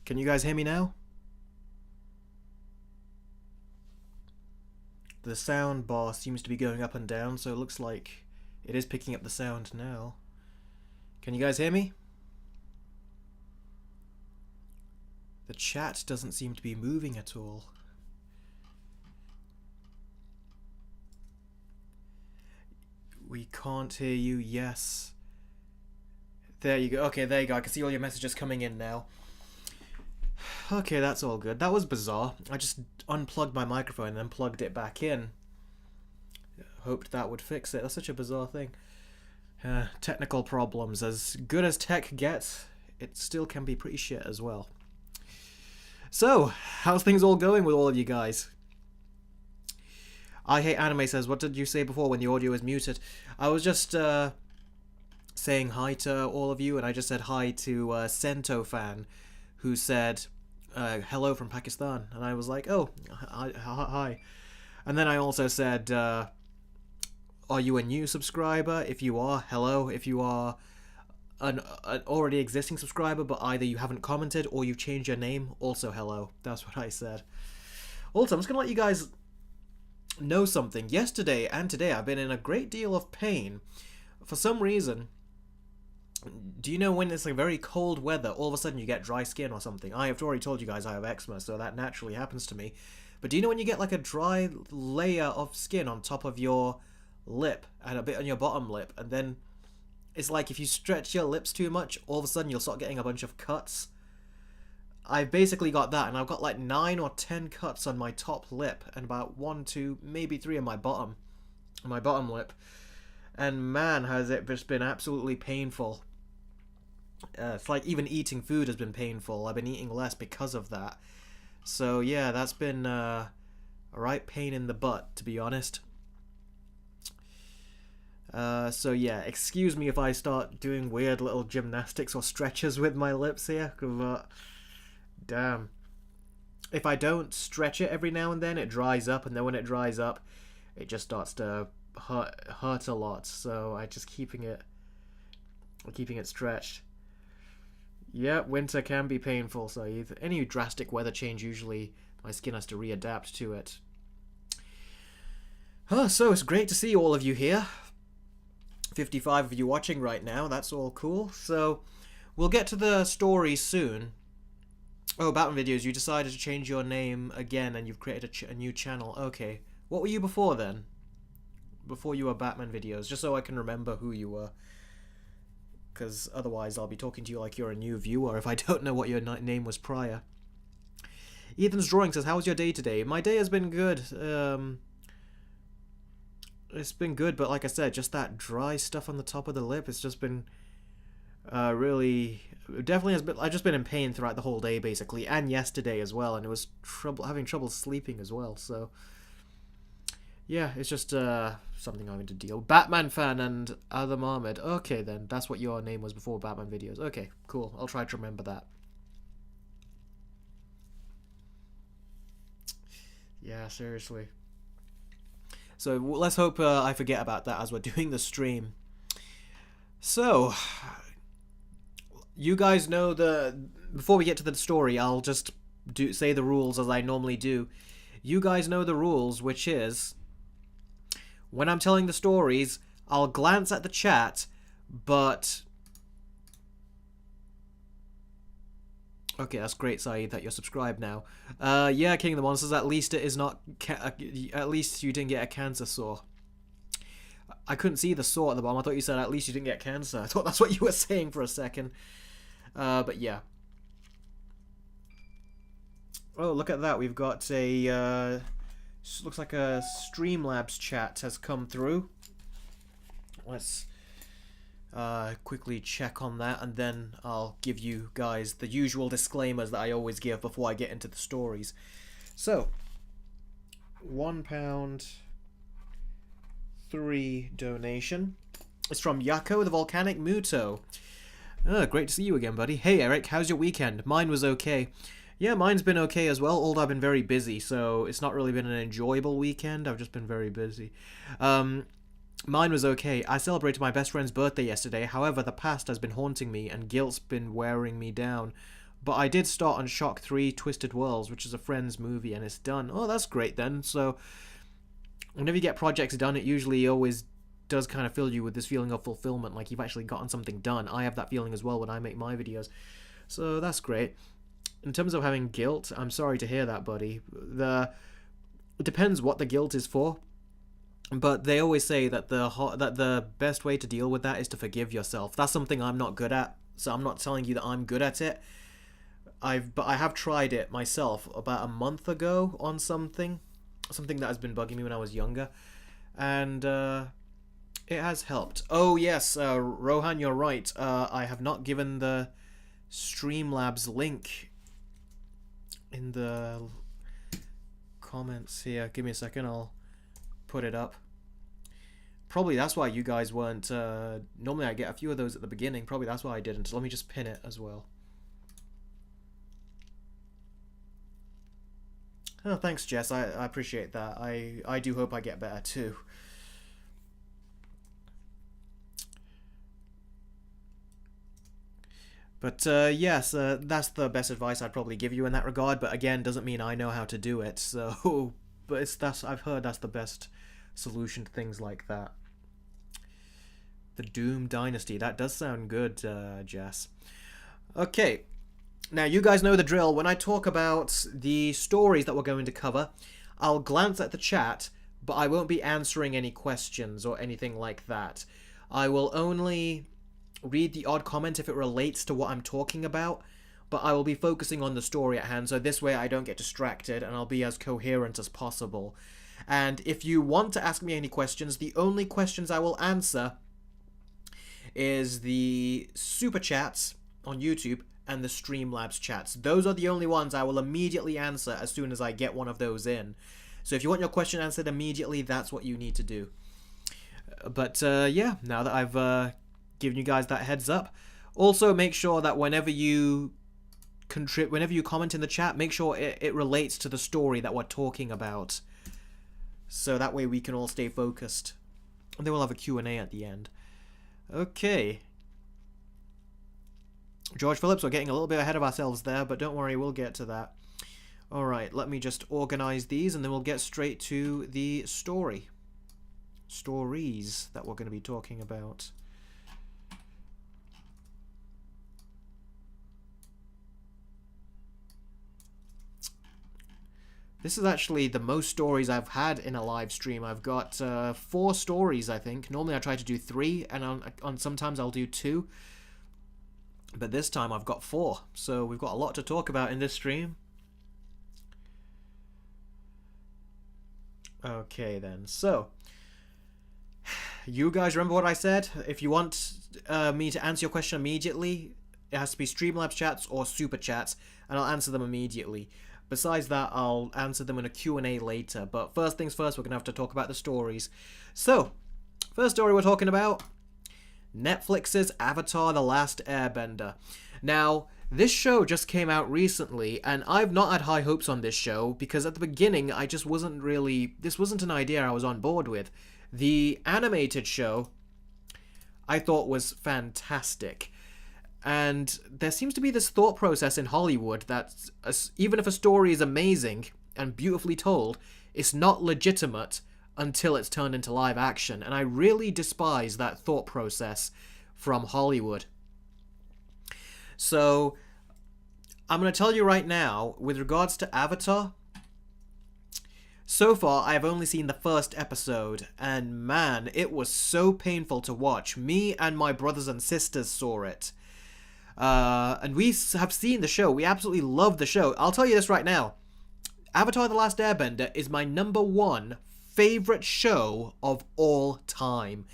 Can you guys hear me now? The sound bar seems to be going up and down, so it looks like it is picking up the sound now. Can you guys hear me? The chat doesn't seem to be moving at all. We can't hear you, yes. There you go. Okay, there you go. I can see all your messages coming in now. Okay, that's all good. That was bizarre. I just unplugged my microphone and then plugged it back in. Hoped that would fix it. That's such a bizarre thing. Technical problems. As good as tech gets, it still can be pretty shit as well. So, how's things all going with all of you guys? I Hate Anime says, what did you say before when the audio was muted? I was just saying hi to all of you, and I just said hi to Sento Fan, who said hello from Pakistan, and I was like, oh, hi. And then I also said, are you a new subscriber? If you are, hello. If you are an already existing subscriber, but either you haven't commented or you've changed your name, also hello. That's what I said. Also, I'm just gonna let you guys know something. Yesterday and today I've been in a great deal of pain. For some reason, do you know when it's like very cold weather, all of a sudden you get dry skin or something? I have already told you guys I have eczema, so that naturally happens to me. But do you know when you get like a dry layer of skin on top of your lip and a bit on your bottom lip, and then it's like if you stretch your lips too much, all of a sudden you'll start getting a bunch of cuts? I've basically got that, and I've got like 9 or 10 cuts on my top lip and about 1, 2, maybe 3 on my bottom lip. And man, has it just been absolutely painful. It's like even eating food has been painful. I've been eating less because of that. So yeah, that's been a right pain in the butt, to be honest. So yeah, excuse me if I start doing weird little gymnastics or stretches with my lips here, but damn. If I don't stretch it every now and then, it dries up, and then when it dries up, it just starts to hurt a lot. So I just keeping it stretched. Yeah, winter can be painful, so any drastic weather change, usually my skin has to readapt to it. So it's great to see all of you here. 55 of you watching right now, that's all cool. So we'll get to the story soon. Oh, Batman Videos, you decided to change your name again and you've created a new channel. Okay, what were you before then? Before you were Batman Videos, just so I can remember who you were. Because otherwise I'll be talking to you like you're a new viewer if I don't know what your name was prior. Ethan's Drawing says, how was your day today? My day has been good. It's been good, but like I said, just that dry stuff on the top of the lip, it's just been really... Definitely has been... I've just been in pain throughout the whole day, basically, and yesterday as well, and it was having trouble sleeping as well, so... Yeah, it's just something I'm going to deal with. Batman Fan and Adam Ahmed. Okay, then. That's what your name was before Batman Videos. Okay, cool. I'll try to remember that. Yeah, seriously. So, let's hope I forget about that as we're doing the stream. So, you guys know before we get to the story, I'll just say the rules as I normally do. You guys know the rules, which is... When I'm telling the stories, I'll glance at the chat, but... Okay, that's great, Saeed, that you're subscribed now. Yeah, King of the Monsters, at least it is not... At least you didn't get a cancer sore. I couldn't see the sore at the bottom. I thought you said at least you didn't get cancer. I thought that's what you were saying for a second. But yeah. Oh, look at that. We've got a... looks like a Streamlabs chat has come through. Let's quickly check on that, and then I'll give you guys the usual disclaimers that I always give before I get into the stories. So, £1.3 donation. It's from Yako the Volcanic Muto. Oh, great to see you again, buddy. Hey, Eric, how's your weekend? Mine was okay. Yeah, mine's been okay as well, although I've been very busy, so it's not really been an enjoyable weekend. I've just been very busy. Mine was okay. I celebrated my best friend's birthday yesterday. However, the past has been haunting me, and guilt's been wearing me down. But I did start on Shock 3 Twisted Worlds, which is a friend's movie, and it's done. Oh, that's great then. So whenever you get projects done, it usually always does kind of fill you with this feeling of fulfillment, like you've actually gotten something done. I have that feeling as well when I make my videos. So that's great. In terms of having guilt, I'm sorry to hear that, buddy. It depends what the guilt is for. But they always say that the best way to deal with that is to forgive yourself. That's something I'm not good at, so I'm not telling you that I'm good at it. But I have tried it myself about a month ago on something that has been bugging me when I was younger, and it has helped. Oh yes, Rohan, you're right. I have not given the Streamlabs link in the comments here. Give me a second, I'll put it up. Probably that's why you guys weren't, normally I get a few of those at the beginning, probably that's why I didn't. So let me just pin it as well. Oh, thanks Jess, I appreciate that. I do hope I get better too. But yes, that's the best advice I'd probably give you in that regard, but again, doesn't mean I know how to do it, so... But I've heard that's the best solution to things like that. The Doom Dynasty, that does sound good, Jess. Okay, now you guys know the drill. When I talk about the stories that we're going to cover, I'll glance at the chat, but I won't be answering any questions or anything like that. I will only read the odd comment if it relates to what I'm talking about, but I will be focusing on the story at hand, so this way I don't get distracted and I'll be as coherent as possible. And if you want to ask me any questions, the only questions I will answer is the super chats on YouTube and the Streamlabs chats. Those are the only ones I will immediately answer as soon as I get one of those in. So if you want your question answered immediately, that's what you need to do. But yeah, now that I've given you guys that heads up, also make sure that whenever you comment in the chat, make sure it relates to the story that we're talking about. So that way we can all stay focused. And then we'll have a Q&A at the end. Okay. George Phillips, we're getting a little bit ahead of ourselves there, but don't worry, we'll get to that. Alright, let me just organize these and then we'll get straight to the stories that we're going to be talking about. This is actually the most stories I've had in a live stream. I've got 4 stories, I think. Normally I try to do 3, and on sometimes I'll do 2. But this time I've got 4. So we've got a lot to talk about in this stream. Okay then, so you guys remember what I said? If you want me to answer your question immediately, it has to be Streamlabs chats or super chats, and I'll answer them immediately. Besides that, I'll answer them in a Q&A later. But first things first, we're going to have to talk about the stories. So, first story we're talking about, Netflix's Avatar The Last Airbender. Now, this show just came out recently, and I've not had high hopes on this show, because at the beginning, I just wasn't really... This wasn't an idea I was on board with. The animated show, I thought was fantastic. And there seems to be this thought process in Hollywood that even if a story is amazing and beautifully told, it's not legitimate until it's turned into live action. And I really despise that thought process from Hollywood. So, I'm going to tell you right now, with regards to Avatar, so far I've only seen the first episode, and man, it was so painful to watch. Me and my brothers and sisters saw it. And we have seen the show. We absolutely love the show. I'll tell you this right now. Avatar The Last Airbender is my #1 favorite show of all time.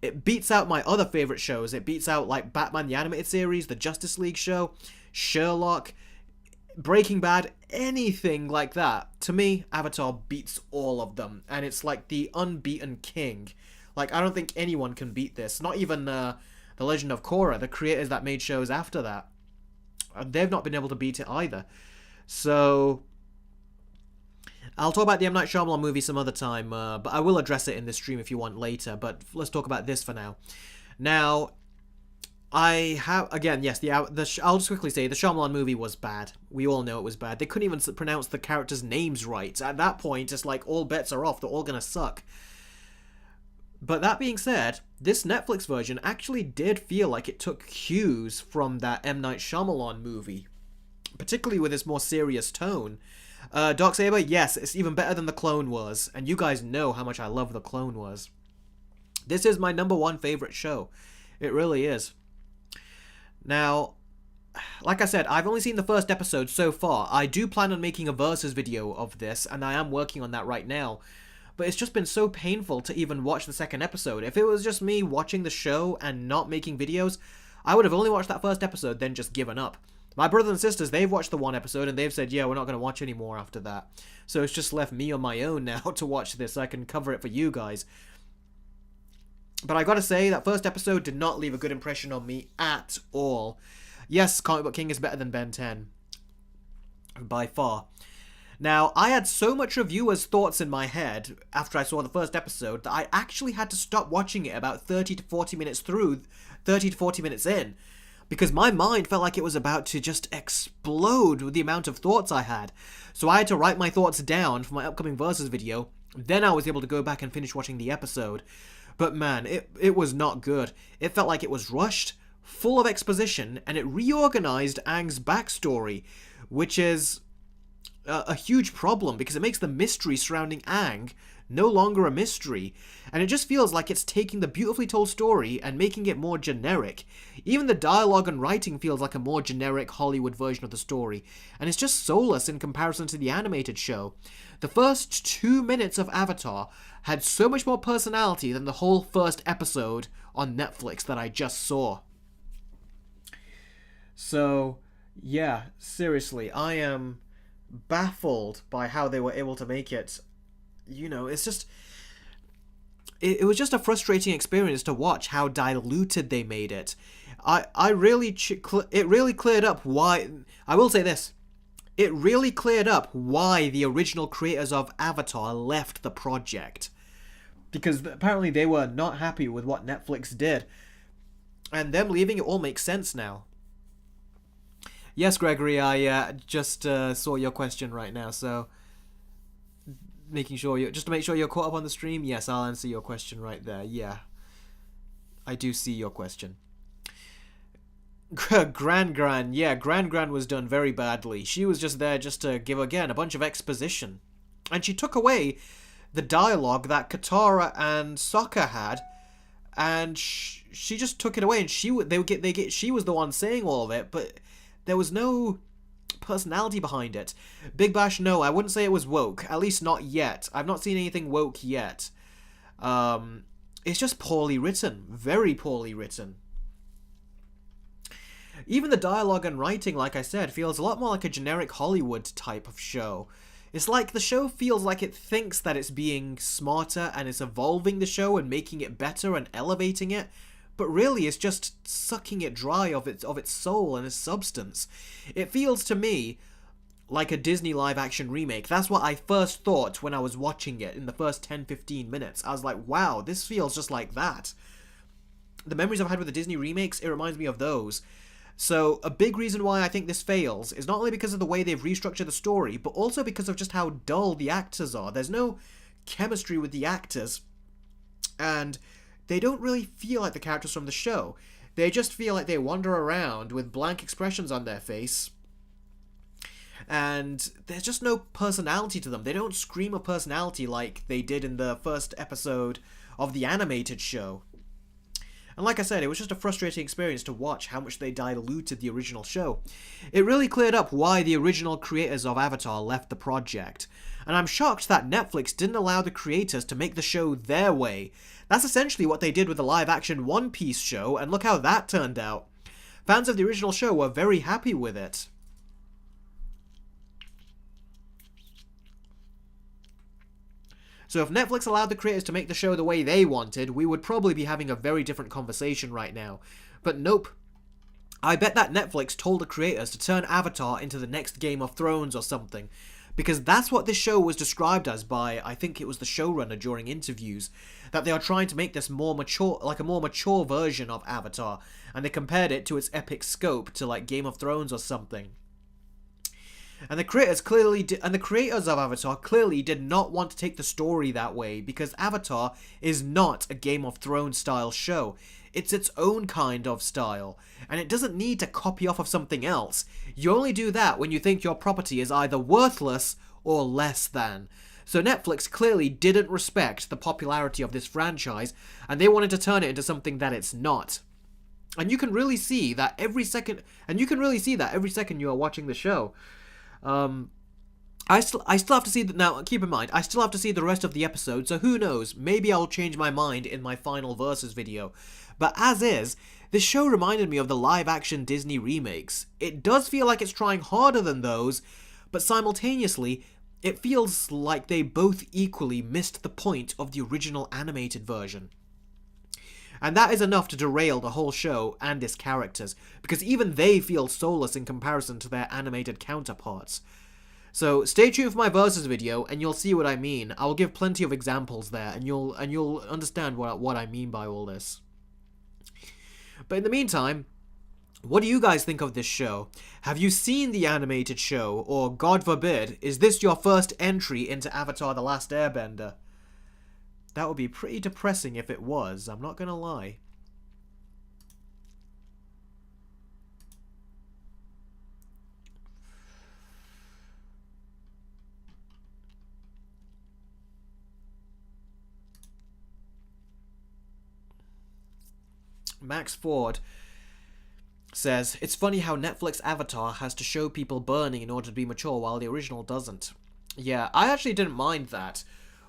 It beats out my other favorite shows. It beats out like Batman the Animated Series, the Justice League show, Sherlock, Breaking Bad, anything like that. To me, Avatar beats all of them. And it's like the unbeaten king. Like, I don't think anyone can beat this. Not even... The Legend of Korra, the creators that made shows after that. They've not been able to beat it either. So, I'll talk about the M. Night Shyamalan movie some other time, but I will address it in this stream if you want later, but let's talk about this for now. Now, I have again, yes. I'll just quickly say the Shyamalan movie was bad. We all know it was bad. They couldn't even pronounce the characters' names right. At that point, it's like all bets are off. They're all gonna suck. But that being said, this Netflix version actually did feel like it took cues from that M. Night Shyamalan movie, particularly with its more serious tone. Darksaber, yes, it's even better than The Clone Wars, and you guys know how much I love The Clone Wars. This is my #1 favorite show. It really is. Now, like I said, I've only seen the first episode so far. I do plan on making a versus video of this, and I am working on that right now. But it's just been so painful to even watch the second episode. If it was just me watching the show and not making videos, I would have only watched that first episode, then just given up. My brothers and sisters, they've watched the one episode, and they've said, yeah, we're not going to watch anymore after that. So it's just left me on my own now to watch this, so I can cover it for you guys. But I gotta say, that first episode did not leave a good impression on me at all. Yes, Comic Book King is better than Ben 10. By far. Now, I had so much reviewers' thoughts in my head after I saw the first episode that I actually had to stop watching it about 30 to 40 minutes in. Because my mind felt like it was about to just explode with the amount of thoughts I had. So I had to write my thoughts down for my upcoming Versus video. Then I was able to go back and finish watching the episode. But man, it was not good. It felt like it was rushed, full of exposition, and it reorganized Aang's backstory, which is a huge problem because it makes the mystery surrounding Aang no longer a mystery, and it just feels like it's taking the beautifully told story and making it more generic. Even the dialogue and writing feels like a more generic Hollywood version of the story, and it's just soulless in comparison to the animated show. The first 2 minutes of Avatar had so much more personality than the whole first episode on Netflix that I just saw. So, yeah, seriously, I am baffled by how they were able to make it. You know, it's just... It was just a frustrating experience to watch how diluted they made it. It really cleared up why... I will say this. It really cleared up why the original creators of Avatar left the project. Because apparently they were not happy with what Netflix did. And them leaving it all makes sense now. Yes, Gregory, I just saw your question right now, so... Just to make sure you're caught up on the stream, yes, I'll answer your question right there. Yeah. I do see your question. Gran, yeah, Gran was done very badly. She was just there just to give, again, a bunch of exposition. And she took away the dialogue that Katara and Sokka had, and she just took it away, and she was the one saying all of it, but there was no personality behind it. Big Bash, no, I wouldn't say it was woke. At least not yet. I've not seen anything woke yet. It's just poorly written. Very poorly written. Even the dialogue and writing, like I said, feels a lot more like a generic Hollywood type of show. It's like the show feels like it thinks that it's being smarter and it's evolving the show and making it better and elevating it, but really it's just sucking it dry of its soul and its substance. It feels to me like a Disney live-action remake. That's what I first thought when I was watching it in the first 10-15 minutes. I was like, wow, this feels just like that. The memories I've had with the Disney remakes, it reminds me of those. So a big reason why I think this fails is not only because of the way they've restructured the story, but also because of just how dull the actors are. There's no chemistry with the actors, and they don't really feel like the characters from the show. They just feel like they wander around with blank expressions on their face, and there's just no personality to them. They don't scream a personality like they did in the first episode of the animated show. And like I said, it was just a frustrating experience to watch how much they diluted the original show. It really cleared up why the original creators of Avatar left the project. And I'm shocked that Netflix didn't allow the creators to make the show their way. That's essentially what they did with the live-action One Piece show, and look how that turned out. Fans of the original show were very happy with it. So if Netflix allowed the creators to make the show the way they wanted, we would probably be having a very different conversation right now. But nope. I bet that Netflix told the creators to turn Avatar into the next Game of Thrones or something. Because that's what this show was described as by, I think it was the showrunner during interviews, that they are trying to make this more mature, like a more mature version of Avatar, and they compared it to its epic scope to like Game of Thrones or something. And the creators of Avatar clearly did not want to take the story that way, because Avatar is not a Game of Thrones style show. It's its own kind of style, and it doesn't need to copy off of something else. You only do that when you think your property is either worthless or less than. So Netflix clearly didn't respect the popularity of this franchise, and they wanted to turn it into something that it's not. And you can really see that every second you are watching the show. I still have to see that now. Keep in mind, I still have to see the rest of the episode, so who knows? Maybe I'll change my mind in my final versus video. But as is, this show reminded me of the live-action Disney remakes. It does feel like it's trying harder than those, but simultaneously, it feels like they both equally missed the point of the original animated version. And that is enough to derail the whole show and its characters, because even they feel soulless in comparison to their animated counterparts. So stay tuned for my versus video, and you'll see what I mean. I'll give plenty of examples there, and you'll understand what I mean by all this. But in the meantime, what do you guys think of this show? Have you seen the animated show, or God forbid, is this your first entry into Avatar The Last Airbender? That would be pretty depressing if it was, I'm not gonna lie. Max Ford says, it's funny how Netflix Avatar has to show people burning in order to be mature while the original doesn't. Yeah, I actually didn't mind that.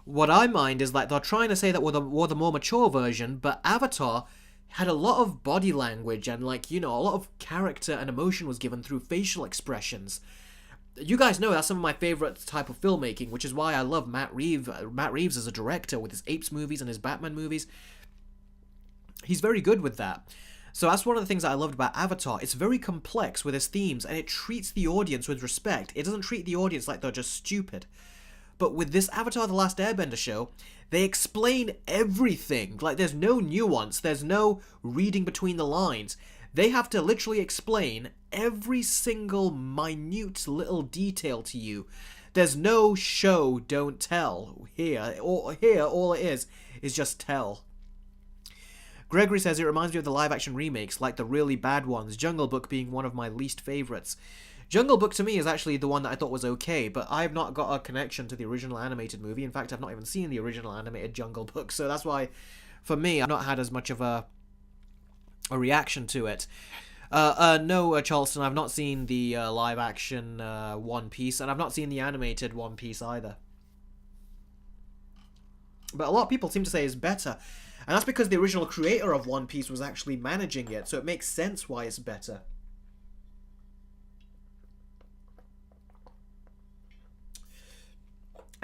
What I mind is that they're trying to say that we're the more mature version, but Avatar had a lot of body language and, like, you know, a lot of character and emotion was given through facial expressions. You guys know that's some of my favorite type of filmmaking, which is why I love Matt Reeves as a director with his Apes movies and his Batman movies. He's very good with that. So that's one of the things that I loved about Avatar. It's very complex with its themes, and it treats the audience with respect. It doesn't treat the audience like they're just stupid. But with this Avatar The Last Airbender show, they explain everything. Like, there's no nuance, there's no reading between the lines. They have to literally explain every single minute little detail to you. There's no show, don't tell. Here, all it is just tell. Gregory says it reminds me of the live-action remakes, like the really bad ones, Jungle Book being one of my least favourites. Jungle Book to me is actually the one that I thought was okay, but I've not got a connection to the original animated movie. In fact, I've not even seen the original animated Jungle Book, so that's why, for me, I've not had as much of a reaction to it. No, Charleston, I've not seen the live-action One Piece, and I've not seen the animated One Piece either. But a lot of people seem to say it's better. And that's because the original creator of One Piece was actually managing it, so it makes sense why it's better.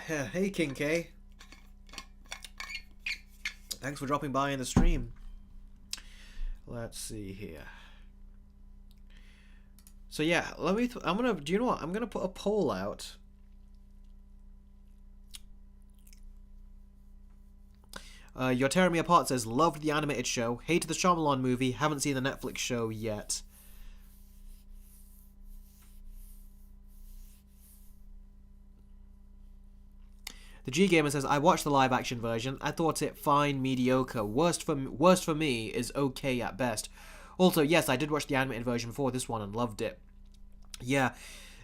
Hey, King K. Thanks for dropping by in the stream. Let's see here. So yeah, do you know what? I'm gonna put a poll out. You're Tearing Me Apart says, loved the animated show, hated the Shyamalan movie, haven't seen the Netflix show yet. The G Gamer says, I watched the live action version, I thought it fine, mediocre, worst for me is okay at best. Also, yes, I did watch the animated version before this one and loved it. Yeah,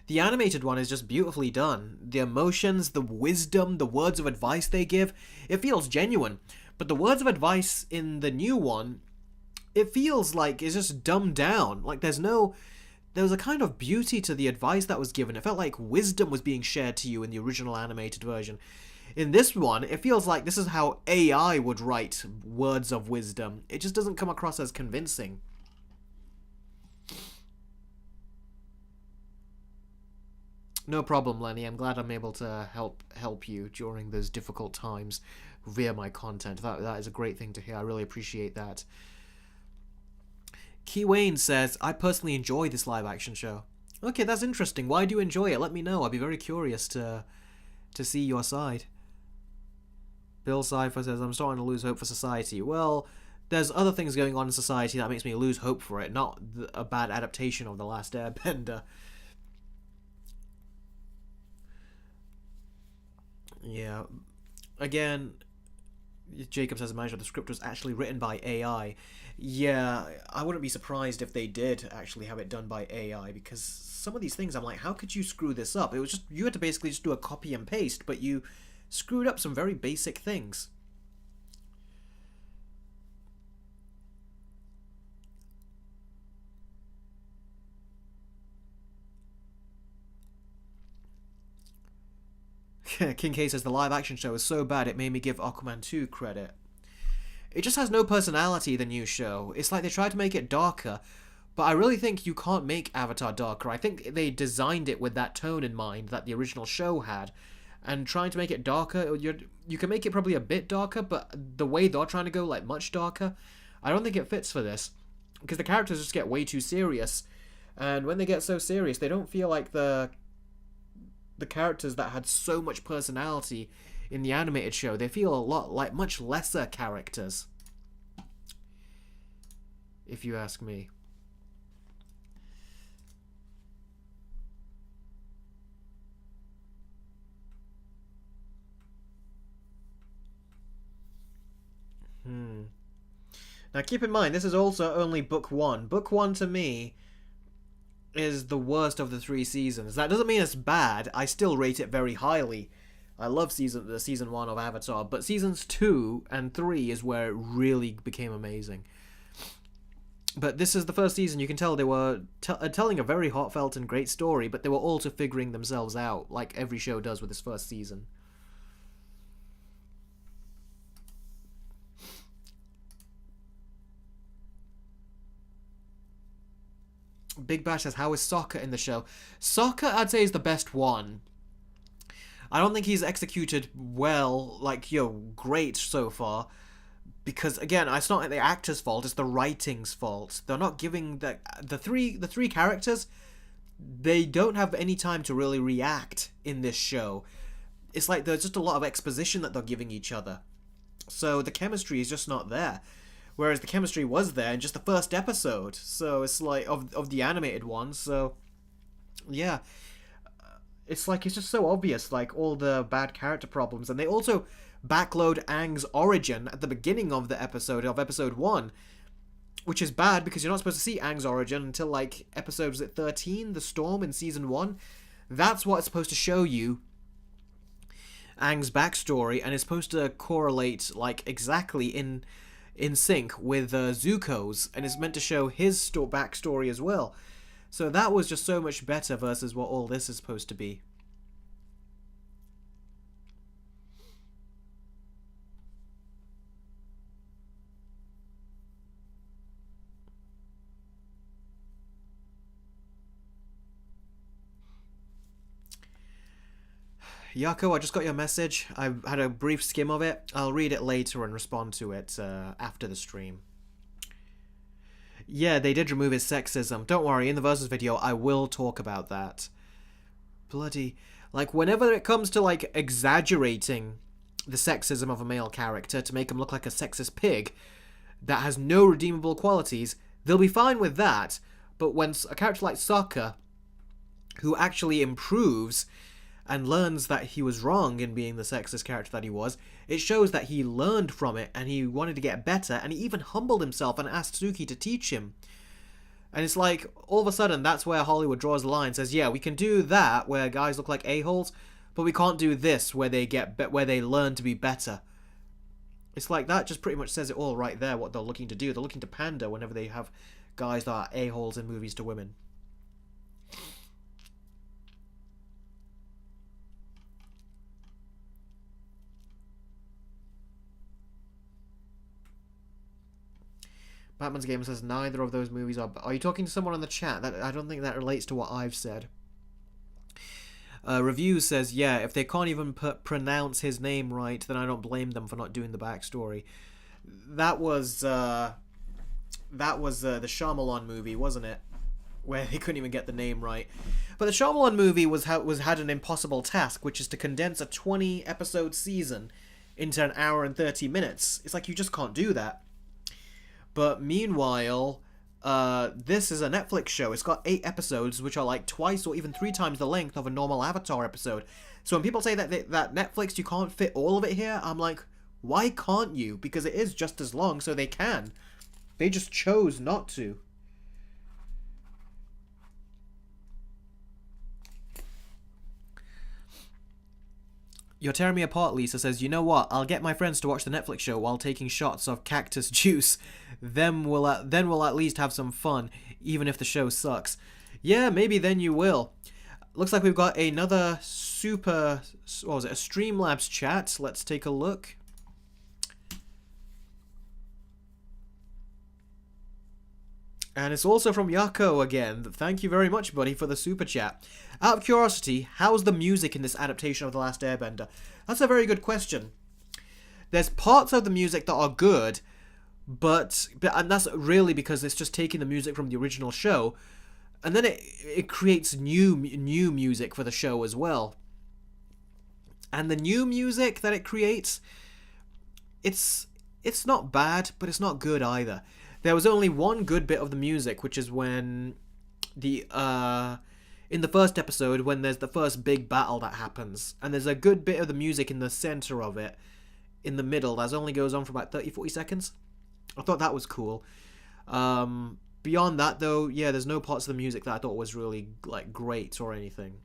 the animated one is just beautifully done. The emotions, the wisdom, the words of advice they give, it feels genuine. But the words of advice in the new one, it feels like it's just dumbed down. Like there was a kind of beauty to the advice that was given. It felt like wisdom was being shared to you in the original animated version. In this one, it feels like this is how AI would write words of wisdom. It just doesn't come across as convincing. No problem, Lenny. I'm glad I'm able to help you during those difficult times via my content. That is a great thing to hear. I really appreciate that. Key Wayne says, I personally enjoy this live action show. Okay, that's interesting. Why do you enjoy it? Let me know. I'd be very curious to see your side. Bill Cipher says, I'm starting to lose hope for society. Well, there's other things going on in society that makes me lose hope for it, not a bad adaptation of The Last Airbender. Yeah. Again, Jacob says, imagine the script was actually written by AI. Yeah, I wouldn't be surprised if they did actually have it done by AI, because some of these things I'm like, how could you screw this up? It was just, you had to basically just do a copy and paste, but you screwed up some very basic things. King K says the live action show is so bad it made me give Aquaman 2 credit. It just has no personality, the new show. It's like they tried to make it darker, but I really think you can't make Avatar darker. I think they designed it with that tone in mind that the original show had, and trying to make it darker, you can make it probably a bit darker, but the way they're trying to go, like, much darker, I don't think it fits for this, because the characters just get way too serious, and when they get so serious, they don't feel like the characters that had so much personality in the animated show. They feel a lot like much lesser characters, if you ask me. Now keep in mind, this is also only book one. Book one to me is the worst of the 3 seasons. That doesn't mean it's bad. I still rate it very highly. I love season 1 of Avatar, but seasons 2 and 3 is where it really became amazing. But this is the first season. You can tell they were telling a very heartfelt and great story, but they were also figuring themselves out, like every show does with its first season. Big Bash says, how is Sokka in the show? Sokka, I'd say, is the best one. I don't think he's executed well, like, great so far. Because, again, it's not the actor's fault, it's the writing's fault. They're not giving the three characters, they don't have any time to really react in this show. It's like there's just a lot of exposition that they're giving each other. So the chemistry is just not there. Whereas the chemistry was there in just the first episode. So it's like, of the animated one. So, yeah. It's like, it's just so obvious, like, all the bad character problems. And they also backload Aang's origin at the beginning of the episode, of episode 1. Which is bad, because you're not supposed to see Aang's origin until, like, episode, was it 13? The Storm in season 1? That's what it's supposed to show you. Aang's backstory. And it's supposed to correlate, like, exactly in sync with Zuko's, and is meant to show his backstory as well. So that was just so much better versus what all this is supposed to be. Yako, I just got your message. I had a brief skim of it. I'll read it later and respond to it after the stream. Yeah, they did remove his sexism. Don't worry, in the Versus video, I will talk about that. Bloody... Like, whenever it comes to, like, exaggerating the sexism of a male character to make him look like a sexist pig that has no redeemable qualities, they'll be fine with that. But when a character like Sokka, who actually improves and learns that he was wrong in being the sexist character that he was, it shows that he learned from it and he wanted to get better, and he even humbled himself and asked Suki to teach him. And it's like, all of a sudden, that's where Hollywood draws the line, says, yeah, we can do that where guys look like a-holes, but we can't do this where they learn to be better. It's like, that just pretty much says it all right there, what they're looking to do. They're looking to pander whenever they have guys that are a-holes in movies to women. Batman's Gamer says neither of those movies are... Are you talking to someone on the chat? I don't think that relates to what I've said. Reviews says, yeah, if they can't even pronounce his name right, then I don't blame them for not doing the backstory. That was the Shyamalan movie, wasn't it? where they couldn't even get the name right. But the Shyamalan movie had an impossible task, which is to condense a 20-episode season into an hour and 30 minutes. It's like you just can't do that. But meanwhile, this is a Netflix show. It's got 8 episodes, which are like twice or even 3 times the length of a normal Avatar episode. So when people say that Netflix, you can't fit all of it here, I'm like, why can't you? Because it is just as long, so they can. They just chose not to. You're tearing me apart, Lisa says, you know what? I'll get my friends to watch the Netflix show while taking shots of cactus juice. Then we'll at least have some fun, even if the show sucks. Yeah, maybe then you will. Looks like we've got another super... What was it? A Streamlabs chat. Let's take a look. And it's also from Yako again. Thank you very much, buddy, for the super chat. Out of curiosity, how's the music in this adaptation of The Last Airbender? That's a very good question. There's parts of the music that are good, and that's really because it's just taking the music from the original show, and then it creates new music for the show as well. And the new music that it creates, it's not bad, but it's not good either. There was only one good bit of the music, which is when in the first episode, when there's the first big battle that happens, and there's a good bit of the music in the center of it, in the middle, that only goes on for about 30-40 seconds. I thought that was cool. Beyond that, though, yeah, there's no parts of the music that I thought was really like great or anything.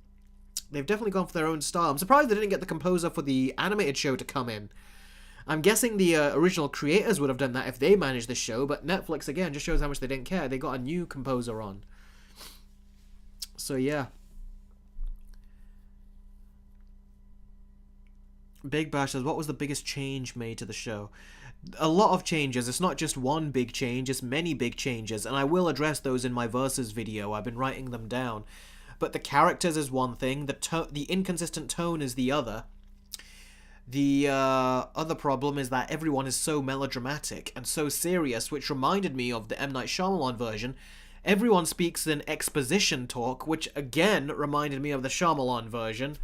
They've definitely gone for their own style. I'm surprised they didn't get the composer for the animated show to come in. I'm guessing the original creators would have done that if they managed the show, but Netflix, again, just shows how much they didn't care. They got a new composer on. So, yeah. Big Bash says, what was the biggest change made to the show? A lot of changes. It's not just one big change, it's many big changes, and I will address those in my Versus video. I've been writing them down. But the characters is one thing, the inconsistent tone is the other. The other problem is that everyone is so melodramatic and so serious, which reminded me of the M. Night Shyamalan version. Everyone speaks in exposition talk, which again reminded me of the Shyamalan version.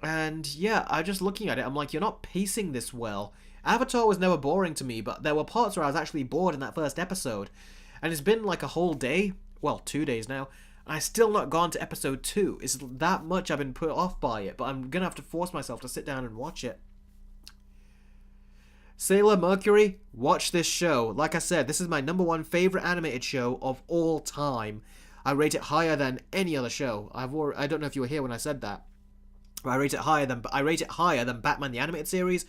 And yeah, I'm just looking at it, I'm like, you're not pacing this well. Avatar was never boring to me, but there were parts where I was actually bored in that first episode. And it's been like a whole day, well, 2 days now, and I've still not gone to episode 2. It's that much I've been put off by it, but I'm gonna have to force myself to sit down and watch it. Sailor Mercury, watch this show. Like I said, this is my #1 favorite animated show of all time. I rate it higher than any other show. I don't know if you were here when I said that. But I rate it higher than Batman the Animated Series,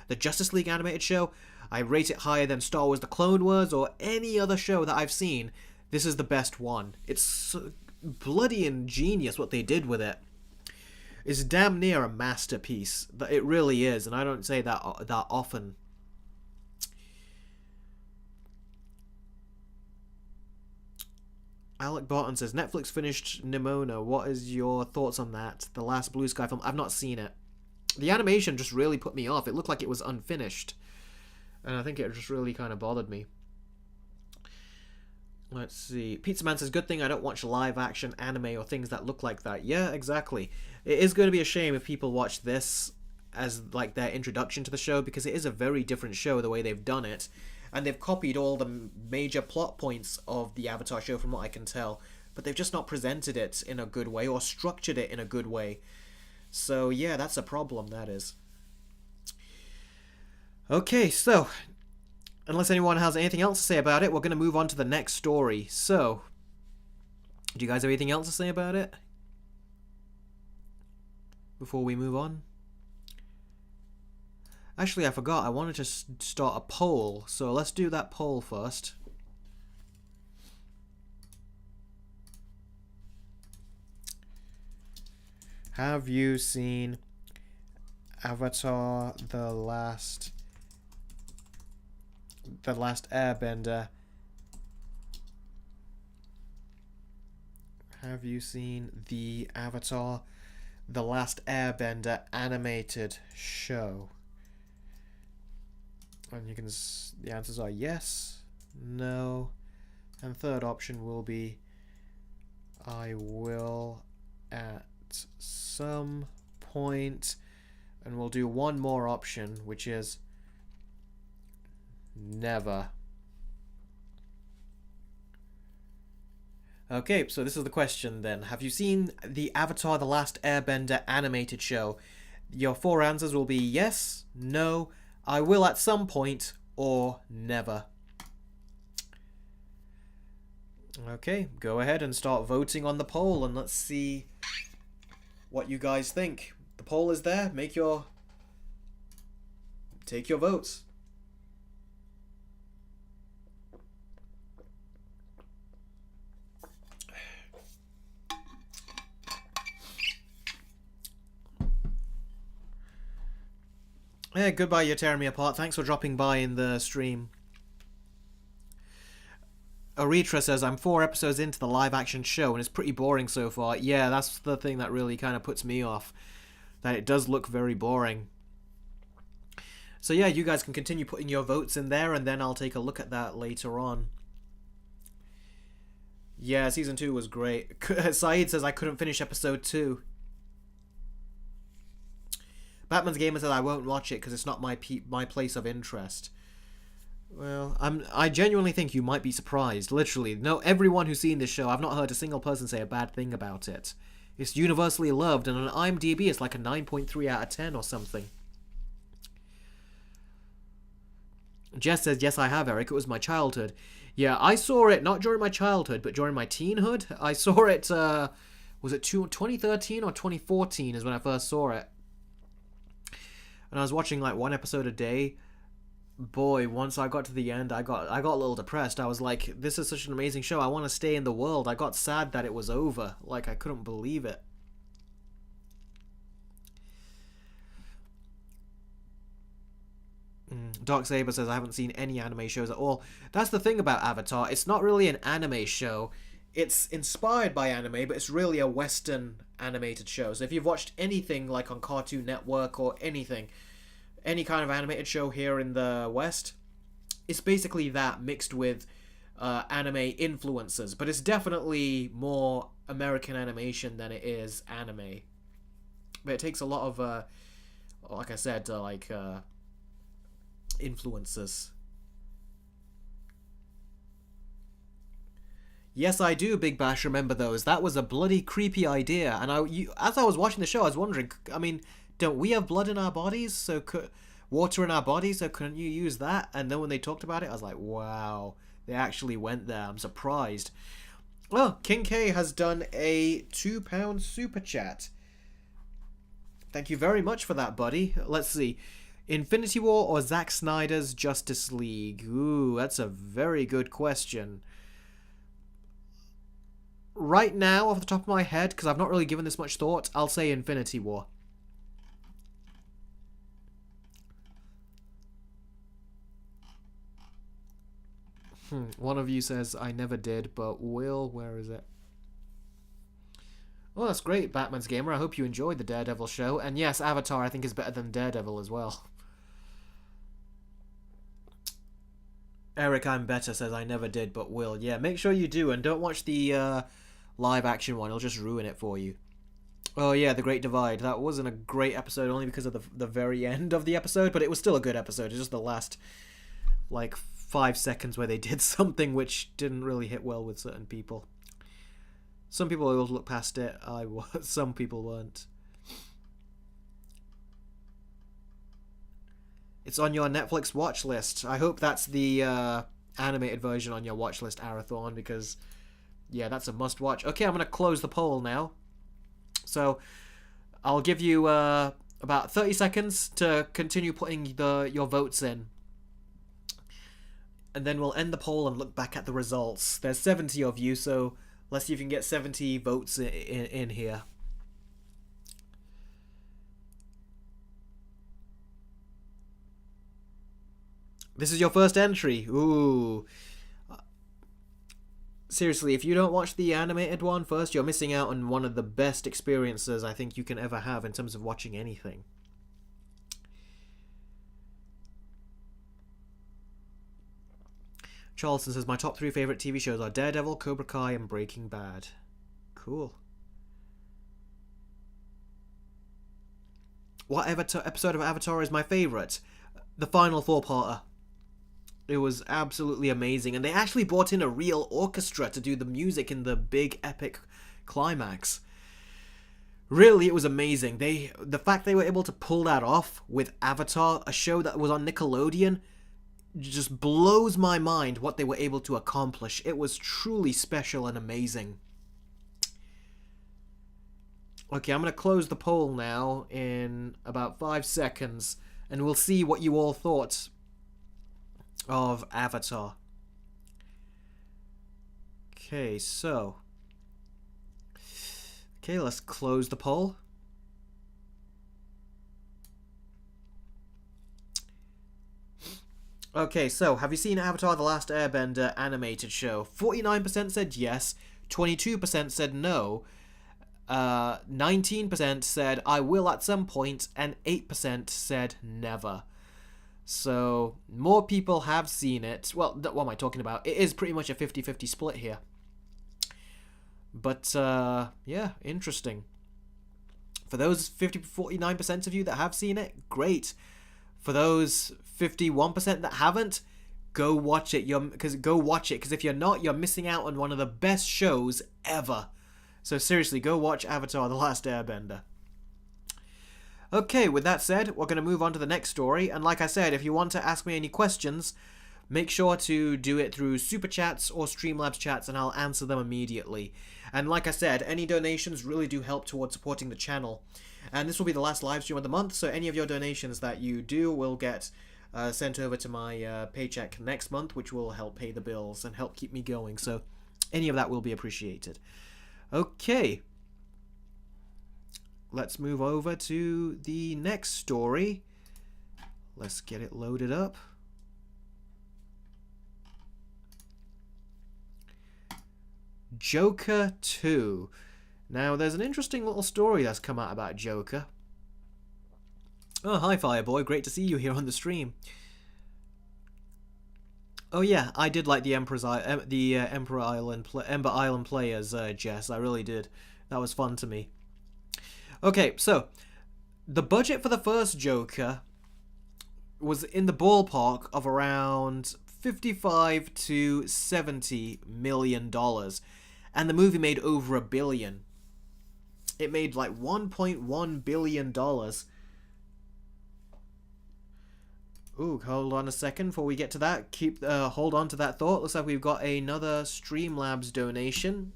the Justice League animated show. I rate it higher than Star Wars The Clone Wars or any other show that I've seen. This is the best one. It's so bloody ingenious what they did with it. It's damn near a masterpiece. It really is, and I don't say that often. Alec Barton says, Netflix finished Nimona. What is your thoughts on that? The last Blue Sky film. I've not seen it. The animation just really put me off. It looked like it was unfinished. And I think it just really kind of bothered me. Let's see. Pizza Man says, good thing I don't watch live action anime or things that look like that. Yeah, exactly. It is going to be a shame if people watch this as like their introduction to the show, because it is a very different show the way they've done it. And they've copied all the major plot points of the Avatar show from what I can tell. But they've just not presented it in a good way or structured it in a good way. So yeah, that's a problem, that is. Okay, so unless anyone has anything else to say about it, we're going to move on to the next story. So, do you guys have anything else to say about it before we move on? Actually, I forgot. I wanted to start a poll, so let's do that poll first. Have you seen Avatar The Last Airbender? Have you seen the Avatar The Last Airbender animated show? And you can, the answers are yes, no, and third option will be I will at some point. And we'll do one more option, which is never. Okay, so this is the question then. Have you seen the Avatar The Last Airbender animated show? Your 4 answers will be yes, no, I will at some point, or never. Okay, go ahead and start voting on the poll, and let's see what you guys think. The poll is there. Take your votes. Yeah, goodbye, you're tearing me apart. Thanks for dropping by in the stream. Aritra says, I'm 4 episodes into the live-action show, and it's pretty boring so far. Yeah, that's the thing that really kind of puts me off. That it does look very boring. So yeah, you guys can continue putting your votes in there, and then I'll take a look at that later on. Yeah, Season 2 was great. Saeed says, I couldn't finish Episode 2. Batman's Gamer says I won't watch it because it's not my place of interest. Well, I genuinely think you might be surprised. Literally, no, everyone who's seen this show, I've not heard a single person say a bad thing about it. It's universally loved, and on IMDb it's like a 9.3 out of 10 or something. Jess says, yes, I have, Eric. It was my childhood. Yeah, I saw it not during my childhood, but during my teenhood. I saw it, was it 2013 or 2014 is when I first saw it. And I was watching like 1 episode a day. Boy, once I got to the end, I got a little depressed. I was like, this is such an amazing show. I want to stay in the world. I got sad that it was over. Like, I couldn't believe it. Darksaber says, I haven't seen any anime shows at all. That's the thing about Avatar. It's not really an anime show. It's inspired by anime, but it's really a Western animated show. So if you've watched anything like on Cartoon Network or anything, any kind of animated show here in the West, it's basically that mixed with anime influences. But it's definitely more American animation than it is anime. But it takes a lot of, like I said, influences. Yes, I do, Big Bash, remember those. That was a bloody creepy idea. And as I was watching the show, I was wondering, I mean, don't we have blood in our bodies? So water in our bodies, so couldn't you use that? And then when they talked about it, I was like, wow, they actually went there. I'm surprised. Well, King K has done a £2 super chat. Thank you very much for that, buddy. Let's see. Infinity War or Zack Snyder's Justice League? Ooh, that's a very good question. Right now, off the top of my head, because I've not really given this much thought, I'll say Infinity War. One of you says, I never did, but will, where is it? Well, that's great, Batman's Gamer. I hope you enjoyed the Daredevil show. And yes, Avatar, I think, is better than Daredevil as well. Eric, I'm better, says, I never did, but will. Yeah, make sure you do, and don't watch the live-action one. It'll just ruin it for you. Oh, yeah, The Great Divide. That wasn't a great episode, only because of the very end of the episode, but it was still a good episode. It's just the last, like, 5 seconds where they did something which didn't really hit well with certain people. Some people will look past it. Some people weren't. It's on your Netflix watch list. I hope that's the animated version on your watch list, Arathorn, because, yeah, that's a must-watch. Okay, I'm going to close the poll now. So, I'll give you about 30 seconds to continue putting your votes in. And then we'll end the poll and look back at the results. There's 70 of you, so let's see if you can get 70 votes in here. This is your first entry. Ooh. Seriously, if you don't watch the animated one first, you're missing out on one of the best experiences I think you can ever have in terms of watching anything. Charleston says, my top 3 favourite TV shows are Daredevil, Cobra Kai, and Breaking Bad. Cool. What episode of Avatar is my favourite? The final four-parter. It was absolutely amazing, and they actually brought in a real orchestra to do the music in the big epic climax. Really, it was amazing. The fact they were able to pull that off with Avatar, a show that was on Nickelodeon, just blows my mind what they were able to accomplish. It was truly special and amazing. Okay, I'm going to close the poll now in about 5 seconds, and we'll see what you all thought of Avatar. Okay, so... Okay, let's close the poll. Okay, so, have you seen Avatar The Last Airbender animated show? 49% said yes, 22% said no, 19% said I will at some point, and 8% said never. So, more people have seen it. Well, what am I talking about? It is pretty much a 50-50 split here. But, yeah, interesting. For those 49% of you that have seen it, great. For those 51% that haven't, go watch it. Go watch it, because if you're not, you're missing out on one of the best shows ever. So seriously, go watch Avatar The Last Airbender. Okay, with that said, we're going to move on to the next story. And like I said, if you want to ask me any questions, make sure to do it through Super Chats or Streamlabs chats, and I'll answer them immediately. And like I said, any donations really do help towards supporting the channel. And this will be the last live stream of the month, so any of your donations that you do will get sent over to my paycheck next month, which will help pay the bills and help keep me going. So any of that will be appreciated. Okay, let's move over to the next story. Let's get it loaded up. Joker 2. Now, there's an interesting little story that's come out about Joker. Oh, hi Fireboy, great to see you here on the stream. Oh yeah, I did like the Ember Island players, Jess. I really did. That was fun to me. Okay, so the budget for the first Joker was in the ballpark of around $55 to $70 million, and the movie made over $1 billion. It made like $1.1 billion. Ooh, hold on a second before we get to that. Hold on to that thought. Looks like we've got another Streamlabs donation.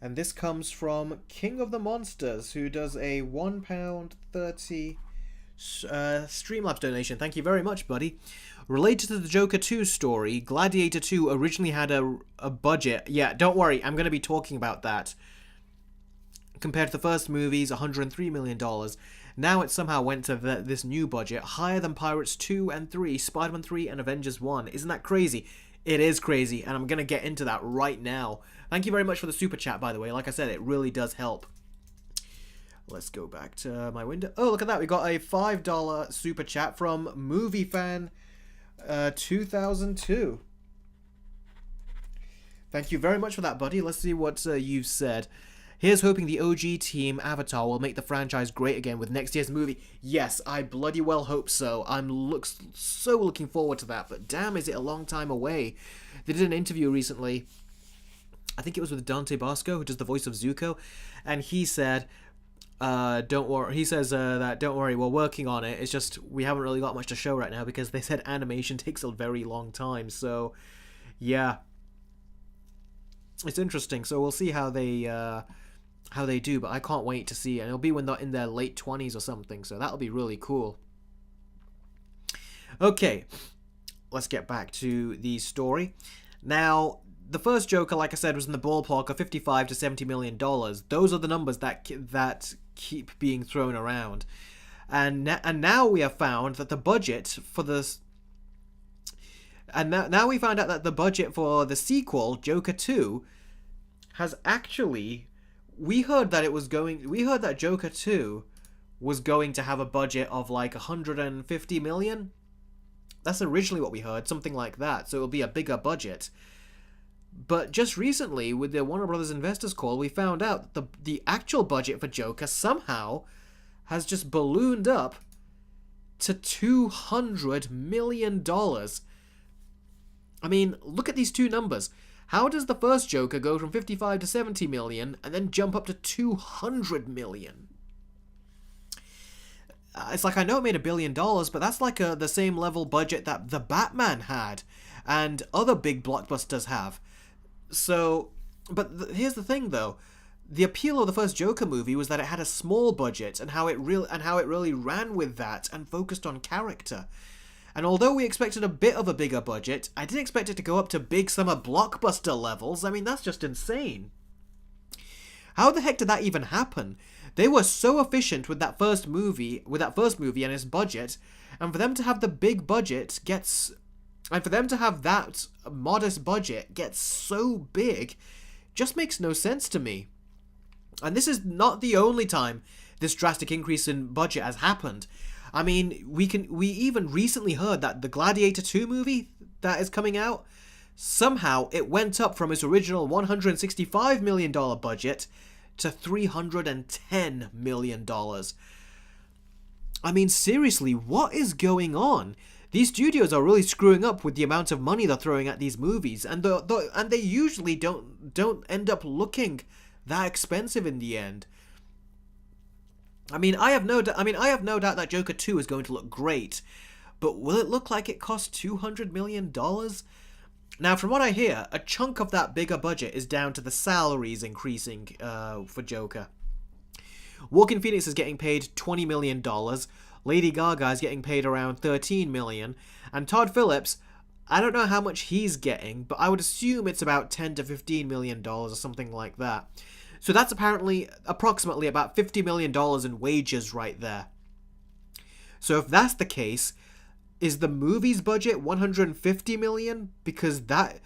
And this comes from King of the Monsters, who does a £1.30 Streamlabs donation. Thank you very much, buddy. Related to the Joker 2 story, Gladiator 2 originally had a budget. Yeah, don't worry, I'm going to be talking about that. Compared to the first movie's $103 million, now it somehow went to this new budget, higher than Pirates 2 and 3, Spider-Man 3, and Avengers 1. Isn't that crazy? It is crazy, and I'm going to get into that right now. Thank you very much for the super chat, by the way. Like I said, it really does help. Let's go back to my window. Oh, look at that. We got a $5 super chat from MovieFan2002. Thank you very much for that, buddy. Let's see what you've said. Here's hoping the OG team Avatar will make the franchise great again with next year's movie. Yes, I bloody well hope so. I'm so looking forward to that, but damn, is it a long time away. They did an interview recently. I think it was with Dante Bosco, who does the voice of Zuko, and he said, don't worry. He says that, don't worry, we're working on it. It's just we haven't really got much to show right now because they said animation takes a very long time. So, yeah. It's interesting. So we'll see how they do, but I can't wait to see it. And it'll be when they're in their late 20s or something, so that'll be really cool. Okay, let's get back to the story. Now, the first Joker, like I said, was in the ballpark of $55 to $70 million. Those are the numbers that keep being thrown around. And now we have found that the budget for this... And now we found out that the budget for the sequel, Joker 2, has actually... We heard that Joker 2 was going to have a budget of like $150 million. That's originally what we heard, something like that. So it'll be a bigger budget. But just recently, with the Warner Brothers investors call, we found out that the actual budget for Joker somehow has just ballooned up to $200 million. I mean, look at these two numbers. How does the first Joker go from 55 to 70 million and then jump up to 200 million? It's like, I know it made $1 billion, but that's like the same level budget that the Batman had and other big blockbusters have. So, but here's the thing though. The appeal of the first Joker movie was that it had a small budget and how it really ran with that and focused on character. And although we expected a bit of a bigger budget, I didn't expect it to go up to big summer blockbuster levels. I mean, that's just insane. How the heck did that even happen? They were so efficient with that first movie and its budget, and for them to have the big budget and for them to have that modest budget get so big just makes no sense to me. And this is not the only time this drastic increase in budget has happened. I mean, we even recently heard that the Gladiator 2 movie that is coming out, somehow it went up from its original $165 million budget to $310 million. I mean, seriously, what is going on? These studios are really screwing up with the amount of money they're throwing at these movies, and they usually don't end up looking that expensive in the end. I mean, I have no doubt that Joker 2 is going to look great, but will it look like it cost $200 million? Now, from what I hear, a chunk of that bigger budget is down to the salaries increasing for Joker. Joaquin Phoenix is getting paid $20 million, Lady Gaga is getting paid around $13 million, and Todd Phillips, I don't know how much he's getting, but I would assume it's about $10 to $15 million or something like that. So that's approximately about $50 million in wages right there. So if that's the case, is the movie's budget $150 million? Because that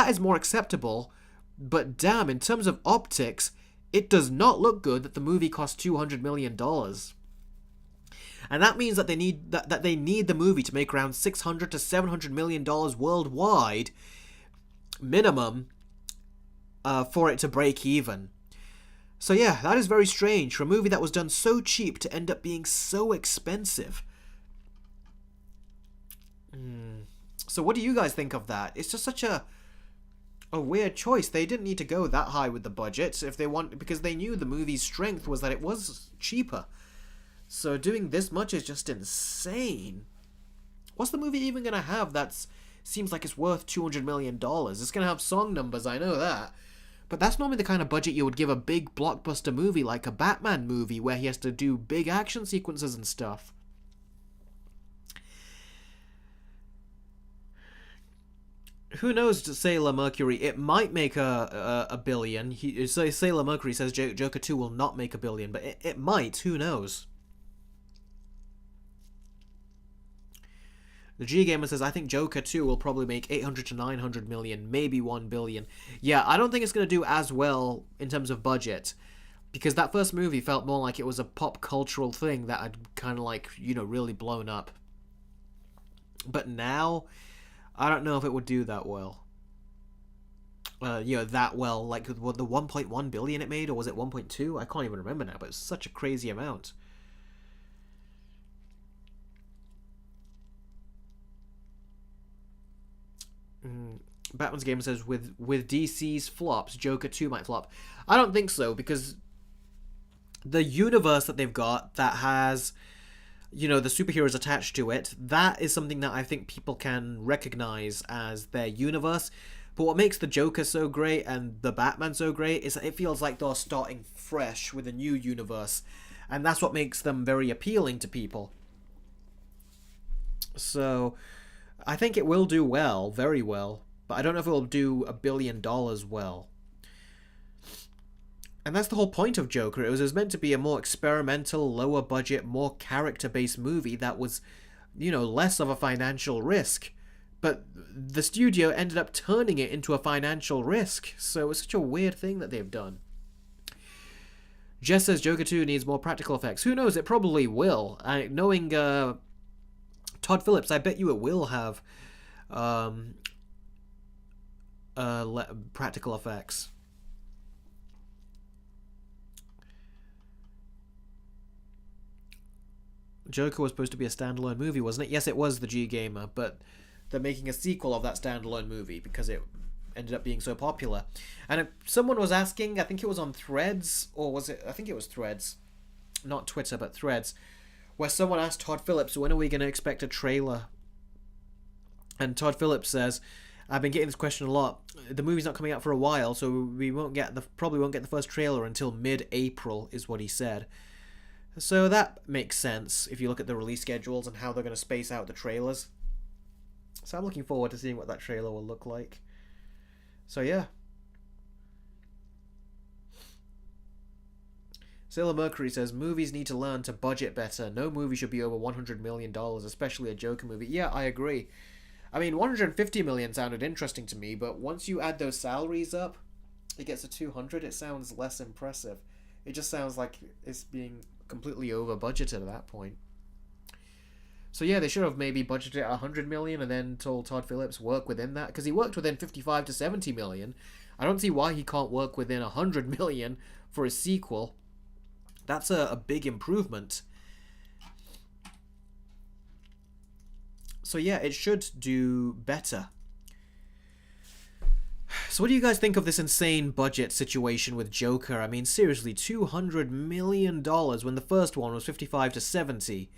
is more acceptable. But damn, in terms of optics, it does not look good that the movie cost $200 million. And that means that they need the movie to make around $600 to $700 million worldwide minimum for it to break even. So yeah, that is very strange for a movie that was done so cheap to end up being so expensive. So what do you guys think of that? It's just such a weird choice. They didn't need to go that high with the budget because they knew the movie's strength was that it was cheaper. So doing this much is just insane. What's the movie even gonna have that seems like it's worth $200 million? It's gonna have song numbers, I know that. But that's normally the kind of budget you would give a big blockbuster movie like a Batman movie where he has to do big action sequences and stuff. Who knows, Sailor Mercury? It might make a billion. Sailor Mercury says Joker 2 will not make $1 billion, but it might. Who knows? The G Gamer says, I think Joker 2 will probably make 800 to 900 million, maybe 1 billion. Yeah, I don't think it's going to do as well in terms of budget, because that first movie felt more like it was a pop cultural thing that had kind of like, really blown up. But now, I don't know if it would do that well. That well, like the 1.1 billion it made, or was it 1.2? I can't even remember now, but it's such a crazy amount. Batman's Game says, with DC's flops, Joker 2 might flop. I don't think so, because the universe that they've got that has, the superheroes attached to it, that is something that I think people can recognize as their universe. But what makes the Joker so great and the Batman so great is that it feels like they're starting fresh with a new universe. And that's what makes them very appealing to people. So I think it will do well, very well, but I don't know if it will do $1 billion well. And that's the whole point of Joker. It was meant to be a more experimental, lower budget, more character-based movie that was, less of a financial risk. But the studio ended up turning it into a financial risk, so it's such a weird thing that they've done. Jess says Joker 2 needs more practical effects. Who knows? It probably will. Knowing Todd Phillips, I bet you it will have practical effects. Joker was supposed to be a standalone movie, wasn't it? Yes, it was, the G Gamer, but they're making a sequel of that standalone movie because it ended up being so popular. And someone was asking, I think it was on Threads, or was it? I think it was Threads, not Twitter, but Threads, where someone asked Todd Phillips, when are we going to expect a trailer? And Todd Phillips says, I've been getting this question a lot. The movie's not coming out for a while, so we probably won't get the first trailer until mid-April, is what he said. So that makes sense if you look at the release schedules and how they're going to space out the trailers. So I'm looking forward to seeing what that trailer will look like. So yeah. Sailor Mercury says, movies need to learn to budget better. No movie should be over $100 million, especially a Joker movie. Yeah, I agree. I mean, 150 million sounded interesting to me, but once you add those salaries up, it gets to 200, it sounds less impressive. It just sounds like it's being completely over budgeted at that point. So yeah, they should have maybe budgeted 100 million and then told Todd Phillips work within that, because he worked within 55 to 70 million. I don't see why he can't work within 100 million for a sequel. That's a big improvement. So yeah, it should do better. So what do you guys think of this insane budget situation with Joker? I mean, seriously, $200 million when the first one was 55 to 70.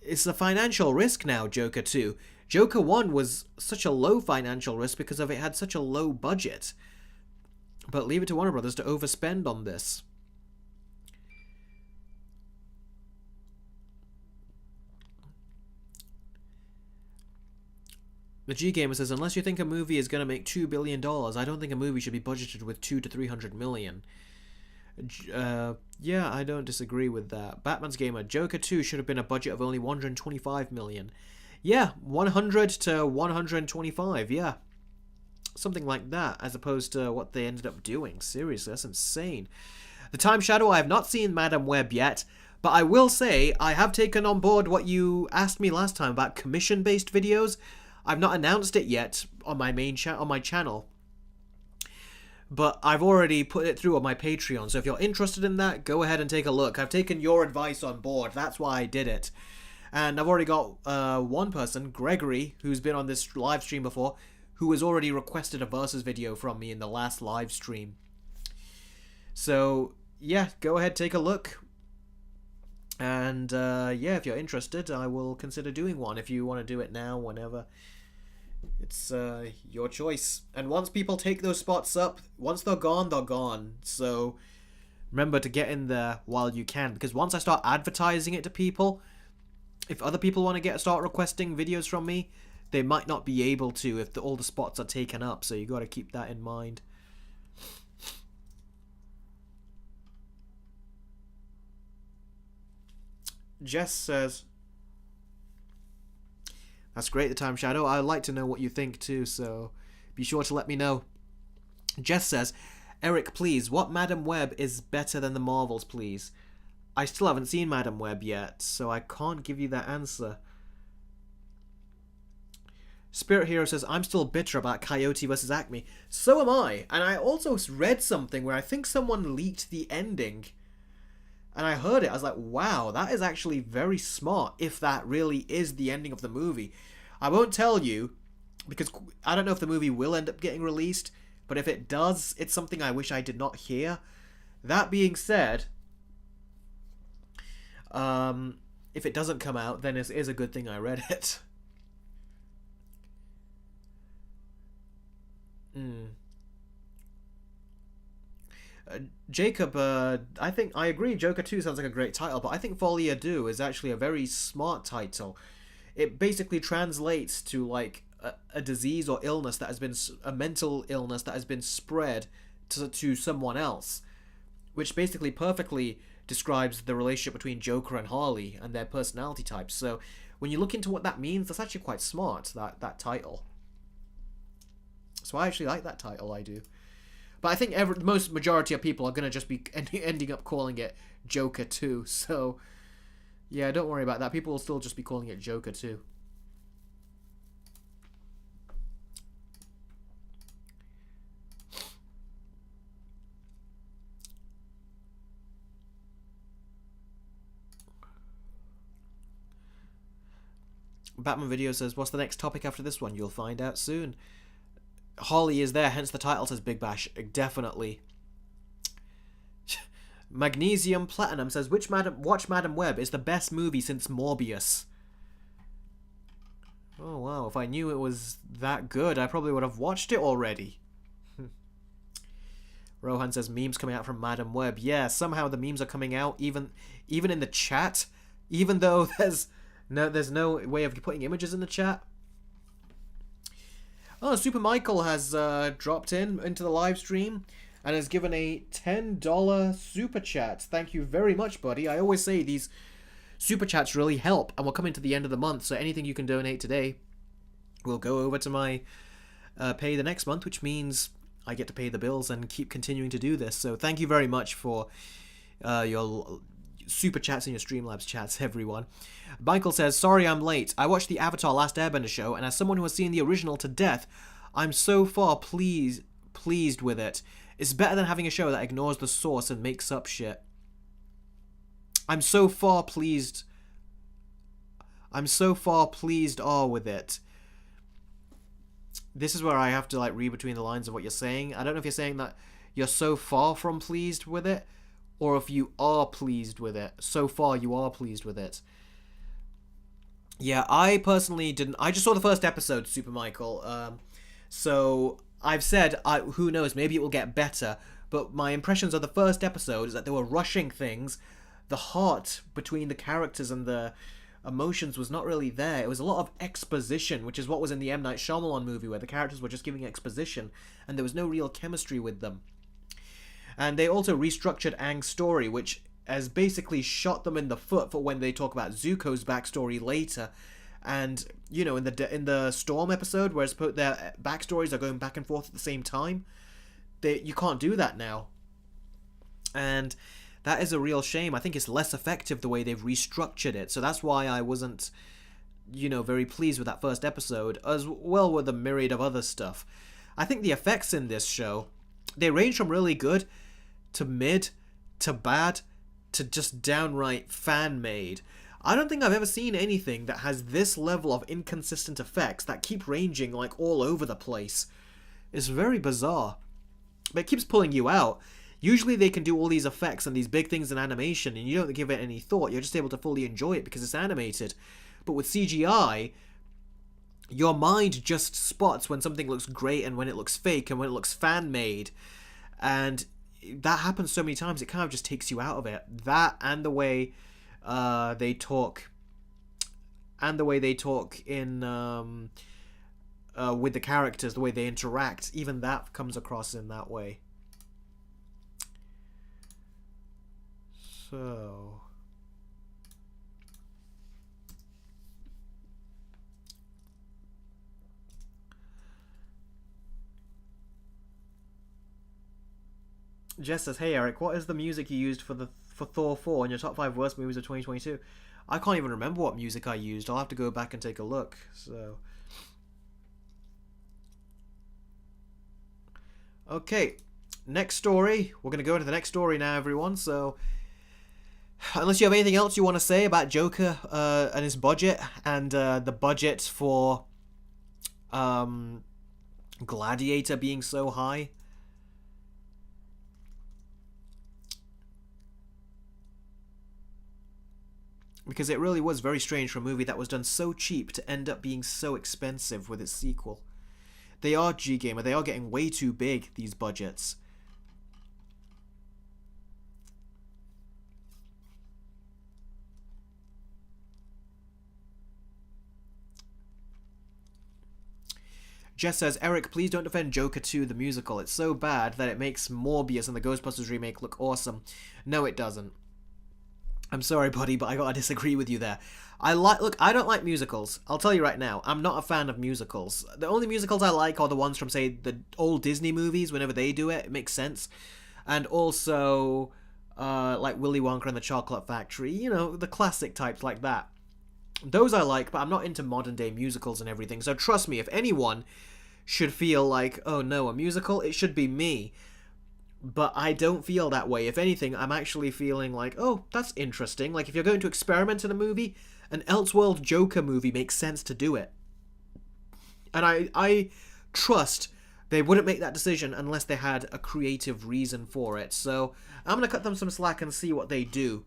It's a financial risk now, Joker 2. Joker 1 was such a low financial risk because of it had such a low budget. But leave it to Warner Brothers to overspend on this. The G Gamer says, unless you think a movie is going to make $2 billion, I don't think a movie should be budgeted with 200 to 300 million. Yeah, I don't disagree with that. Batman's Gamer, Joker 2 should have been a budget of only 125 million. Yeah, 100 to 125, yeah. Something like that, as opposed to what they ended up doing. Seriously, that's insane. The Time Shadow, I have not seen Madam Web yet, but I will say, I have taken on board what you asked me last time about commission-based videos. I've not announced it yet on my main on my channel, but I've already put it through on my Patreon. So if you're interested in that, go ahead and take a look. I've taken your advice on board. That's why I did it. And I've already got one person, Gregory, who's been on this live stream before, who has already requested a versus video from me in the last live stream. So yeah, go ahead, take a look. And yeah, if you're interested, I will consider doing one. If you want to do it now, whenever, it's your choice. And once people take those spots up, once they're gone, they're gone. So remember to get in there while you can, because once I start advertising it to people, if other people want to start requesting videos from me, they might not be able to if all the spots are taken up. So you got to keep that in mind. Jess says, that's great, The Time Shadow. I'd like to know what you think too, so be sure to let me know. Jess says, Eric, please, what Madam Web is better than the Marvels, please? I still haven't seen Madam Web yet, so I can't give you that answer. Spirit Hero says, I'm still bitter about Coyote vs. Acme. So am I. And I also read something where I think someone leaked the ending. And I heard it, I was like, wow, that is actually very smart if that really is the ending of the movie. I won't tell you, because I don't know if the movie will end up getting released, but if it does, it's something I wish I did not hear. That being said, if it doesn't come out, then it is a good thing I read it. Jacob, I think I agree. Joker 2 sounds like a great title, but I think Folie à Deux is actually a very smart title. It basically translates to like a disease or illness that has been a mental illness that has been spread to someone else, which basically perfectly describes the relationship between Joker and Harley and their personality types. So when you look into what that means, that's actually quite smart, that title. So I actually like that title, I do. But I think most majority of people are going to just be ending up calling it Joker 2. So, yeah, don't worry about that. People will still just be calling it Joker 2. Batman Video says, what's the next topic after this one? You'll find out soon. Holly is there, hence the title says Big Bash. Definitely. Magnesium Platinum says, watch Madam Web is the best movie since Morbius. Oh wow, if I knew it was that good, I probably would have watched it already. Rohan says, memes coming out from Madam Web. Yeah, somehow the memes are coming out, even in the chat, even though there's no way of putting images in the chat. Oh, Super Michael has dropped into the live stream and has given a $10 super chat. Thank you very much, buddy. I always say these super chats really help, and we're coming to the end of the month, so anything you can donate today will go over to my pay the next month, which means I get to pay the bills and keep continuing to do this. So thank you very much for your super chats and your Streamlabs chats, everyone. Michael says, sorry I'm late. I watched the Avatar Last Airbender show, and as someone who has seen the original to death, I'm so far pleased with it. It's better than having a show that ignores the source and makes up shit. I'm so far pleased with it. This is where I have to like read between the lines of what you're saying. I don't know if you're saying that you're so far from pleased with it, or if you are pleased with it. So far you are pleased with it. Yeah, I personally didn't. I just saw the first episode, Super Michael. So I've said, who knows, maybe it will get better. But my impressions of the first episode is that they were rushing things. The heart between the characters and the emotions was not really there. It was a lot of exposition, which is what was in the M. Night Shyamalan movie, where the characters were just giving exposition, and there was no real chemistry with them. And they also restructured Aang's story, which has basically shot them in the foot for when they talk about Zuko's backstory later. And, you know, in the Storm episode, where their backstories are going back and forth at the same time, you can't do that now. And that is a real shame. I think it's less effective the way they've restructured it. So that's why I wasn't, very pleased with that first episode, as well with a myriad of other stuff. I think the effects in this show, they range from really good to mid to bad to just downright fan-made. I don't think I've ever seen anything that has this level of inconsistent effects that keep ranging like all over the place. It's very bizarre. But it keeps pulling you out. Usually they can do all these effects and these big things in animation and you don't give it any thought. You're just able to fully enjoy it because it's animated. But with CGI, your mind just spots when something looks great and when it looks fake and when it looks fan-made. And that happens so many times, it kind of just takes you out of it. That and the way they talk. And the way they talk in with the characters, the way they interact. Even that comes across in that way. So Jess says, hey Eric, what is the music you used for Thor 4 in your top 5 worst movies of 2022? I can't even remember what music I used. I'll have to go back and take a look. So okay, next story. We're going to go into the next story now, everyone. So unless you have anything else you want to say about Joker and his budget and the budget for Gladiator being so high. Because it really was very strange for a movie that was done so cheap to end up being so expensive with its sequel. They are G-Gamer. They are getting way too big, these budgets. Jess says, Eric, please don't defend Joker 2, the musical. It's so bad that it makes Morbius and the Ghostbusters remake look awesome. No, it doesn't. I'm sorry, buddy, but I gotta disagree with you there. Look, I don't like musicals. I'll tell you right now, I'm not a fan of musicals. The only musicals I like are the ones from, say, the old Disney movies. Whenever they do it, it makes sense. And also, like Willy Wonka and the Chocolate Factory. You know, the classic types like that. Those I like, but I'm not into modern-day musicals and everything. So trust me, if anyone should feel like, oh no, a musical, it should be me. But I don't feel that way. If anything, I'm actually feeling like, oh, that's interesting. Like, if you're going to experiment in a movie an Elseworld Joker movie makes sense to do it. And I trust they wouldn't make that decision unless they had a creative reason for it. So I'm going to cut them some slack and see what they do.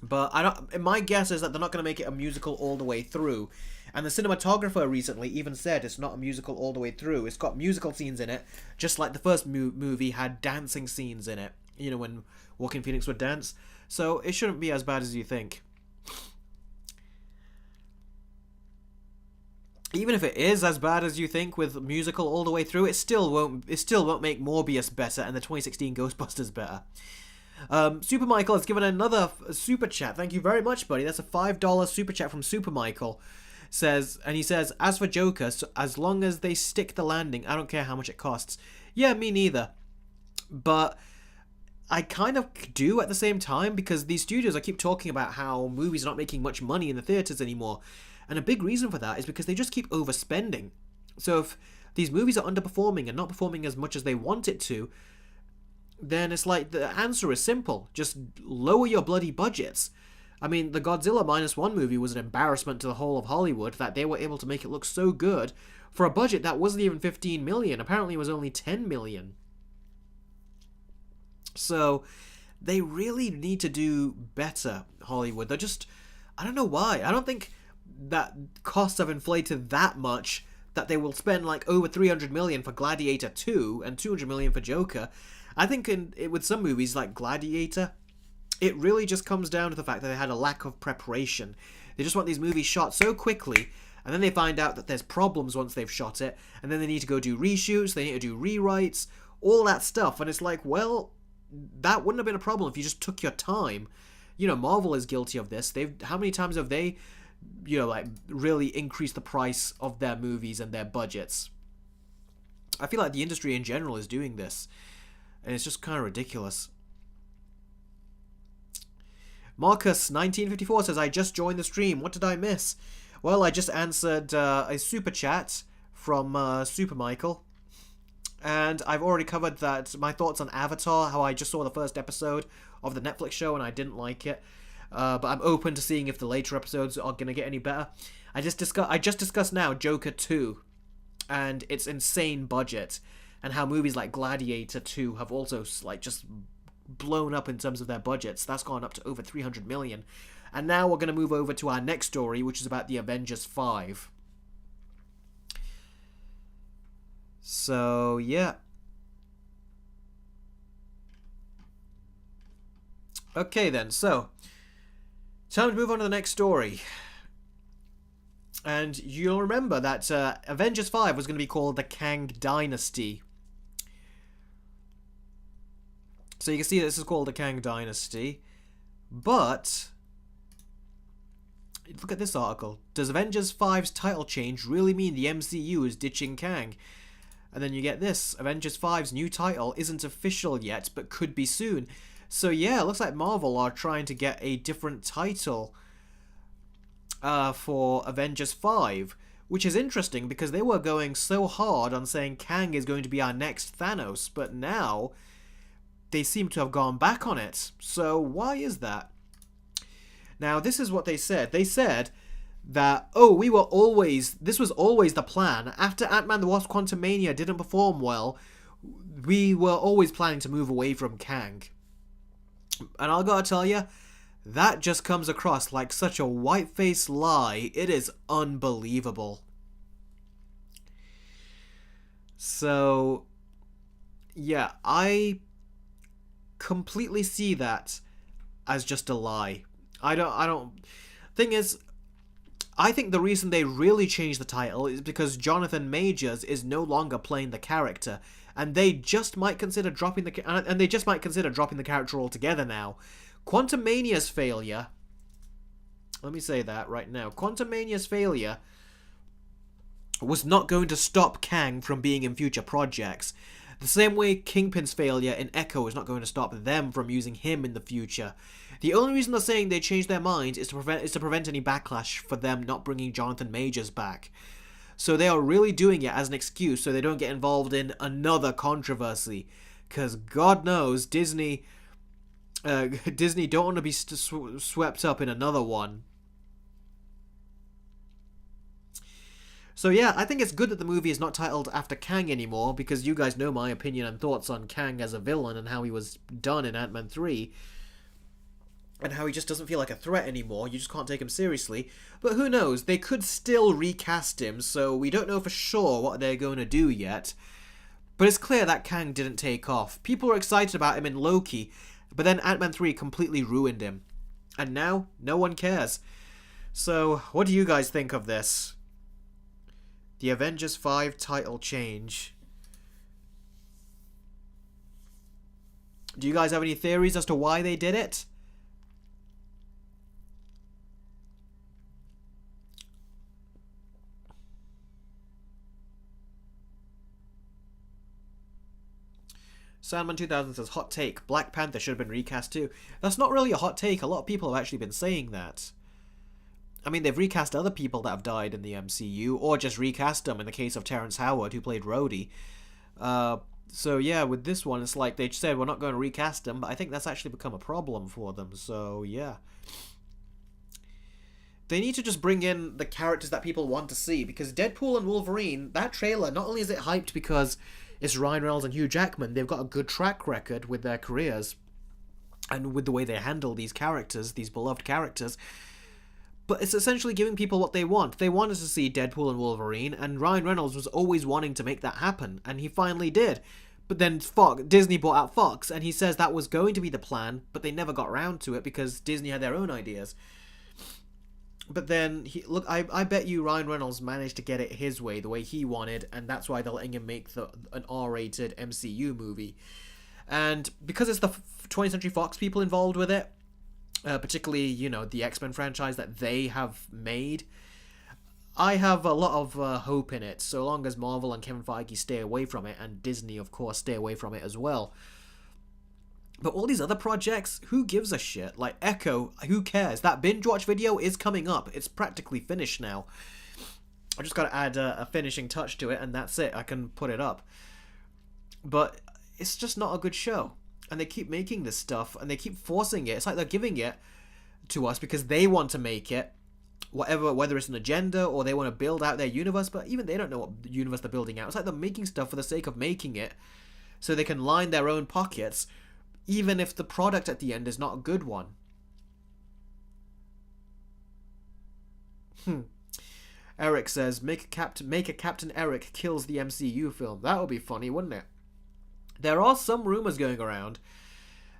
But my guess is that they're not going to make it a musical all the way through. And the cinematographer recently even said it's not a musical all the way through. It's got musical scenes in it, just like the first movie had dancing scenes in it. You know, when Joaquin Phoenix would dance. So it shouldn't be as bad as you think. Even if it is as bad as you think with musical all the way through, it still won't make Morbius better and the 2016 Ghostbusters better. Super Michael has given another super chat. Thank you very much, buddy. That's a $5 super chat from Super Michael. He says, as for Joker, as long as they stick the landing, I don't care how much it costs. Yeah, me neither. But I kind of do at the same time, because these studios, I keep talking about how movies are not making much money in the theaters anymore. And a big reason for that is because they just keep overspending. So if these movies are underperforming and not performing as much as they want it to, then it's like the answer is simple. Just lower your bloody budgets. I mean, the Godzilla -1 movie was an embarrassment to the whole of Hollywood that they were able to make it look so good for a budget that wasn't even 15 million. Apparently it was only 10 million. So they really need to do better, Hollywood. They're just, I don't know why. I don't think that costs have inflated that much that they will spend like over 300 million for Gladiator 2 and 200 million for Joker. I think with some movies like Gladiator, it really just comes down to the fact that they had a lack of preparation. They just want these movies shot so quickly, and then they find out that there's problems once they've shot it, and then they need to go do reshoots, they need to do rewrites, all that stuff. And it's like, well, that wouldn't have been a problem if you just took your time. You know, Marvel is guilty of this. How many times have they, you know, like really increased the price of their movies and their budgets? I feel like the industry in general is doing this, and it's just kind of ridiculous. Marcus1954 says, I just joined the stream. What did I miss? Well, I just answered a super chat from Super Michael. And I've already covered that, my thoughts on Avatar, how I just saw the first episode of the Netflix show and I didn't like it. But I'm open to seeing if the later episodes are going to get any better. I just discussed now Joker 2 and its insane budget, and how movies like Gladiator 2 have also like just blown up in terms of their budgets. That's gone up to over 300 million. And now we're going to move over to our next story, which is about the Avengers 5. So, yeah. Okay then, so time to move on to the next story. And you'll remember that Avengers 5 was going to be called The Kang Dynasty. So you can see this is called The Kang Dynasty. But look at this article. Does Avengers 5's title change really mean the MCU is ditching Kang? And then you get this. Avengers 5's new title isn't official yet, but could be soon. So yeah, it looks like Marvel are trying to get a different title for Avengers 5. Which is interesting because they were going so hard on saying Kang is going to be our next Thanos. But now they seem to have gone back on it. So why is that? Now this is what they said. They said that, this was always the plan. After Ant-Man the Wasp Quantumania didn't perform well, we were always planning to move away from Kang. And I gotta tell you, that just comes across like such a white-faced lie. It is unbelievable. So, yeah, I completely see that as just a lie. Thing is, I think the reason they really changed the title is because Jonathan Majors is no longer playing the character, and they just might consider dropping the character altogether now. Quantumania's failure, let me say that right now, Quantumania's failure was not going to stop Kang from being in future projects. The same way Kingpin's failure in Echo is not going to stop them from using him in the future. The only reason they're saying they changed their minds is to prevent any backlash for them not bringing Jonathan Majors back. So they are really doing it as an excuse so they don't get involved in another controversy. Because God knows Disney don't want to be swept up in another one. So yeah, I think it's good that the movie is not titled after Kang anymore, because you guys know my opinion and thoughts on Kang as a villain and how he was done in Ant-Man 3. And how he just doesn't feel like a threat anymore. You just can't take him seriously. But who knows? They could still recast him, so we don't know for sure what they're going to do yet. But it's clear that Kang didn't take off. People were excited about him in Loki, but then Ant-Man 3 completely ruined him. And now, no one cares. So, what do you guys think of this? The Avengers 5 title change. Do you guys have any theories as to why they did it? Sandman 2000 says, hot take, Black Panther should have been recast too. That's not really a hot take. A lot of people have actually been saying that. I mean, they've recast other people that have died in the MCU, or just recast them in the case of Terrence Howard, who played Rhodey. So yeah, with this one, it's like they said, we're not going to recast him, but I think that's actually become a problem for them, so yeah. They need to just bring in the characters that people want to see, because Deadpool and Wolverine, that trailer, not only is it hyped because it's Ryan Reynolds and Hugh Jackman, they've got a good track record with their careers, and with the way they handle these characters, these beloved characters, but it's essentially giving people what they want. They wanted to see Deadpool and Wolverine, and Ryan Reynolds was always wanting to make that happen, and he finally did. But then Disney bought out Fox, and he says that was going to be the plan, but they never got around to it because Disney had their own ideas. But then, look, I bet you Ryan Reynolds managed to get it his way, the way he wanted, and that's why they're letting him make an R-rated MCU movie. And because it's the 20th Century Fox people involved with it, particularly, you know, the X-Men franchise that they have made, I have a lot of hope in it, so long as Marvel and Kevin Feige stay away from it, and Disney, of course, stay away from it as well. But all these other projects, who gives a shit? Like Echo, who cares? That binge watch video is coming up. It's practically finished now. I just got to add a finishing touch to it, and that's it. I can put it up. But it's just not a good show. And they keep making this stuff, and they keep forcing it. It's like they're giving it to us because they want to make it. Whether it's an agenda or they want to build out their universe, but even they don't know what universe they're building out. It's like they're making stuff for the sake of making it, so they can line their own pockets, even if the product at the end is not a good one. Eric says, make a Captain Eric kills the MCU film. That would be funny, wouldn't it? There are some rumors going around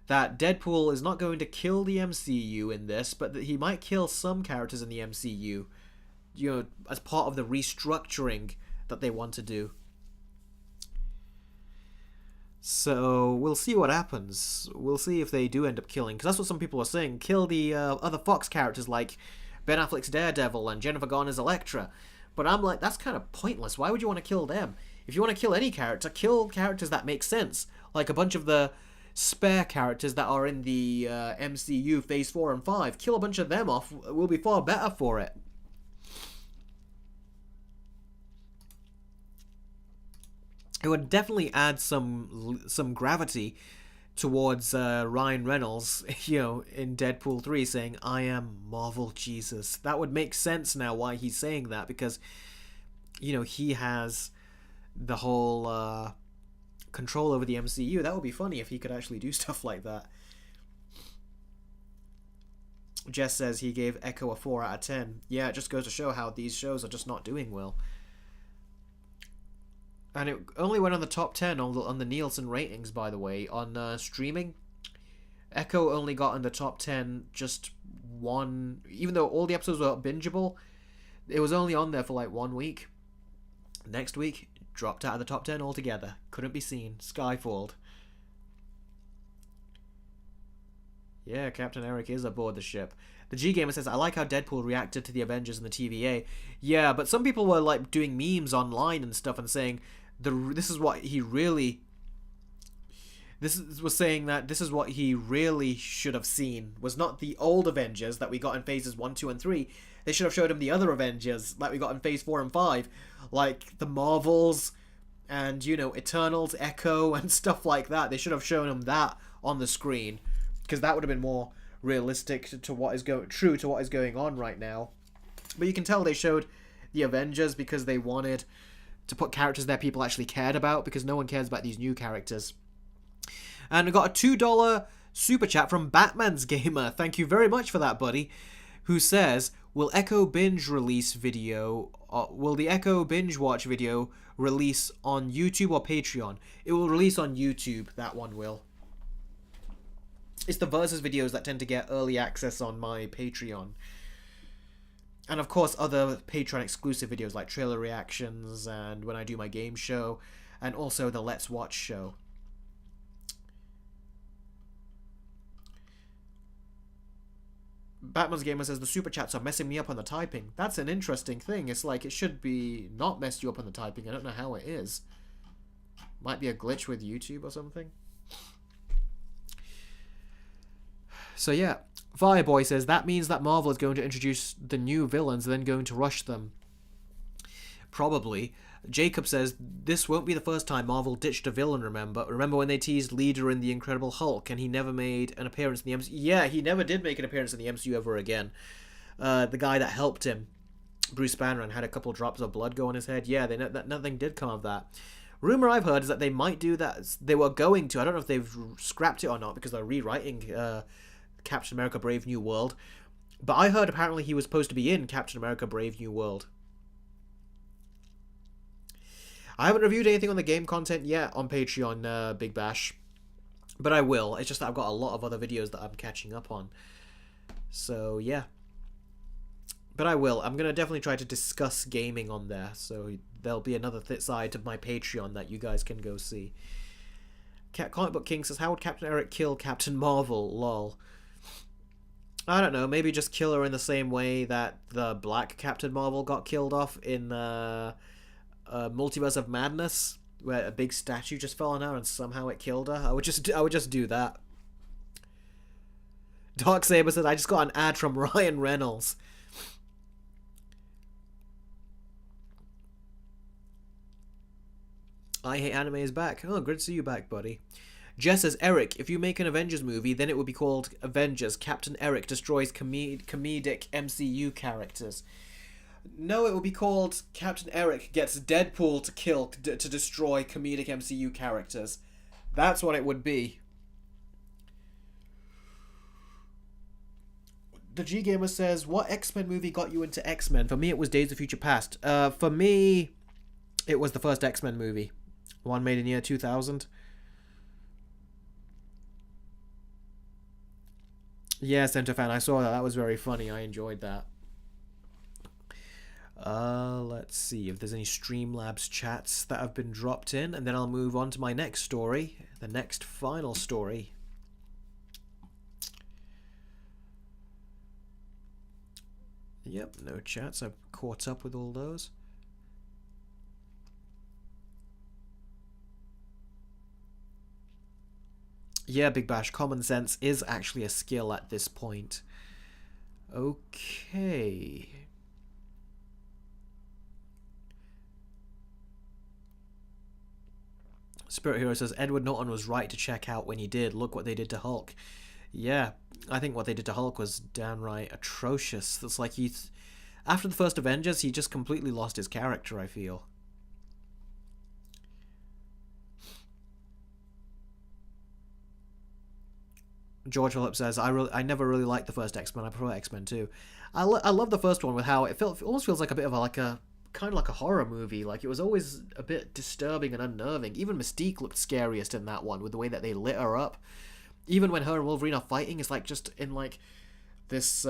that Deadpool is not going to kill the MCU in this, but that he might kill some characters in the MCU, you know, as part of the restructuring that they want to do. So we'll see what happens. We'll see if they do end up killing, because that's what some people are saying. Kill the other Fox characters like Ben Affleck's Daredevil and Jennifer Garner's Elektra. But I'm like, that's kind of pointless. Why would you want to kill them? If you want to kill any character, kill characters that make sense. Like a bunch of the spare characters that are in the MCU Phase 4 and 5. Kill a bunch of them off. We'll be far better for it. It would definitely add some gravity towards Ryan Reynolds, you know, in Deadpool 3 saying, I am Marvel Jesus. That would make sense now why he's saying that, because, you know, he has the whole control over the MCU. That would be funny if he could actually do stuff like that. Jess says he gave Echo a 4 out of 10. Yeah, it just goes to show how these shows are just not doing well. And it only went on the top 10 on the Nielsen ratings, by the way. On streaming, Echo only got in the top 10 just one... Even though all the episodes were bingeable, it was only on there for like 1 week. Next week, dropped out of the top 10 altogether. Couldn't be seen. Skyfalled. Yeah, Captain Eric is aboard the ship. The G-Gamer says, I like how Deadpool reacted to the Avengers and the TVA. Yeah, but some people were like doing memes online and stuff and saying... This is what he really should have seen, was not the old Avengers that we got in phases 1, 2, and 3. They should have showed him the other Avengers that we got in phase 4 and 5, like the Marvels and, you know, Eternals, Echo, and stuff like that. They should have shown him that on the screen, because that would have been more realistic to what is true to what is going on right now. But you can tell they showed the Avengers because they wanted to put characters there people actually cared about, because no one cares about these new characters. And I got a $2 super chat from Batman's Gamer. Thank you very much for that, buddy. Who says, will the Echo Binge Watch video release on YouTube or Patreon? It will release on YouTube, that one will. It's the Versus videos that tend to get early access on my Patreon. And of course other Patreon exclusive videos like trailer reactions and when I do my game show, and also the Let's Watch show. Batman's Gamer says the super chats are messing me up on the typing. That's an interesting thing. It's like it should be not messed you up on the typing. I don't know how it is. Might be a glitch with YouTube or something. So yeah, Fireboy says that means that Marvel is going to introduce the new villains and then going to rush them. Probably. Jacob says this won't be the first time Marvel ditched a villain, remember? Remember when they teased Leader in The Incredible Hulk and he never made an appearance in the MCU? Yeah, he never did make an appearance in the MCU ever again. The guy that helped him, Bruce Banner, and had a couple drops of blood go on his head. Yeah, nothing did come of that. Rumor I've heard is that they might do that. They were going to. I don't know if they've scrapped it or not because they're rewriting Captain America Brave New World. But I heard apparently he was supposed to be in Captain America Brave New World. I haven't reviewed anything on the game content yet on Patreon, Big Bash. But I will. It's just that I've got a lot of other videos that I'm catching up on. So, yeah. But I will. I'm going to definitely try to discuss gaming on there. So there'll be another side to my Patreon that you guys can go see. Comic Book King says, how would Captain Eric kill Captain Marvel? Lol. I don't know. Maybe just kill her in the same way that the black Captain Marvel got killed off in Multiverse of Madness, where a big statue just fell on her and somehow it killed her. I would just do that. Darksaber said, I just got an ad from Ryan Reynolds. I Hate Anime is back. Oh, good to see you back, buddy. Jess says, Eric, if you make an Avengers movie, then it would be called Avengers. Captain Eric destroys comedic MCU characters. No, it will be called Captain Eric gets Deadpool to destroy comedic MCU characters. That's what it would be. The G Gamer says, what X-Men movie got you into X-Men? For me, it was Days of Future Past. For me, it was the first X-Men movie. One made in the year 2000. Yeah, Center Fan, I saw that. That was very funny. I enjoyed that. Let's see if there's any Streamlabs chats that have been dropped in, and then I'll move on to my next story, the next final story. Yep, no chats. I've caught up with all those. Yeah, Big Bash, common sense is actually a skill at this point. Okay. Spirit Hero says, Edward Norton was right to check out when he did. Look what they did to Hulk. Yeah, I think what they did to Hulk was downright atrocious. It's like after the first Avengers, he just completely lost his character, I feel. George Phillips says, I never really liked the first X-Men. I prefer X-Men 2. I love the first one with how it almost feels like a bit of a kind of like a horror movie. Like, it was always a bit disturbing and unnerving. Even Mystique looked scariest in that one with the way that they lit her up. Even when her and Wolverine are fighting, it's like just in like this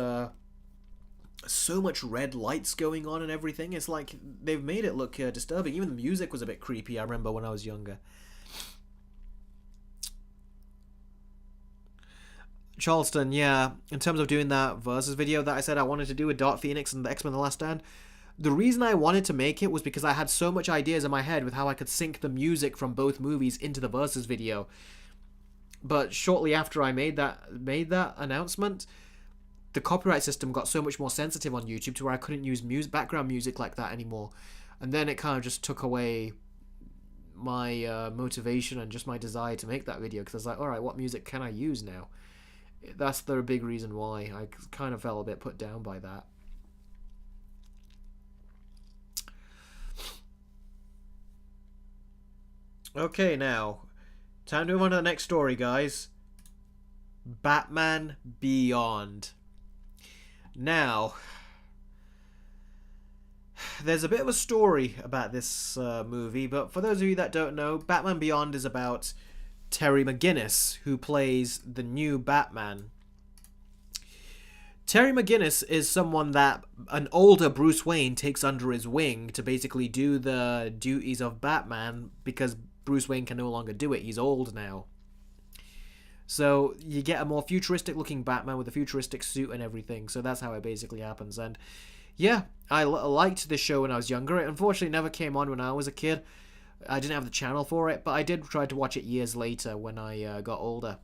so much red lights going on and everything. It's like they've made it look disturbing. Even the music was a bit creepy, I remember when I was younger. Charleston, yeah, in terms of doing that Versus video that I said I wanted to do with Dark Phoenix and the X-Men The Last Stand, the reason I wanted to make it was because I had so much ideas in my head with how I could sync the music from both movies into the Versus video. But shortly after I made that announcement, the copyright system got so much more sensitive on YouTube to where I couldn't use background music like that anymore. And then it kind of just took away my motivation and just my desire to make that video, because I was like, alright, what music can I use now? That's the big reason why I kind of felt a bit put down by that. Okay, now, time to move on to the next story, guys. Batman Beyond. Now, there's a bit of a story about this movie, but for those of you that don't know, Batman Beyond is about Terry McGinnis, who plays the new Batman. Terry McGinnis is someone that an older Bruce Wayne takes under his wing to basically do the duties of Batman because Bruce Wayne can no longer do it. He's old now. So you get a more futuristic looking Batman with a futuristic suit and everything. So that's how it basically happens. And yeah, I liked this show when I was younger. It unfortunately never came on when I was a kid. I didn't have the channel for it, but I did try to watch it years later when I got older.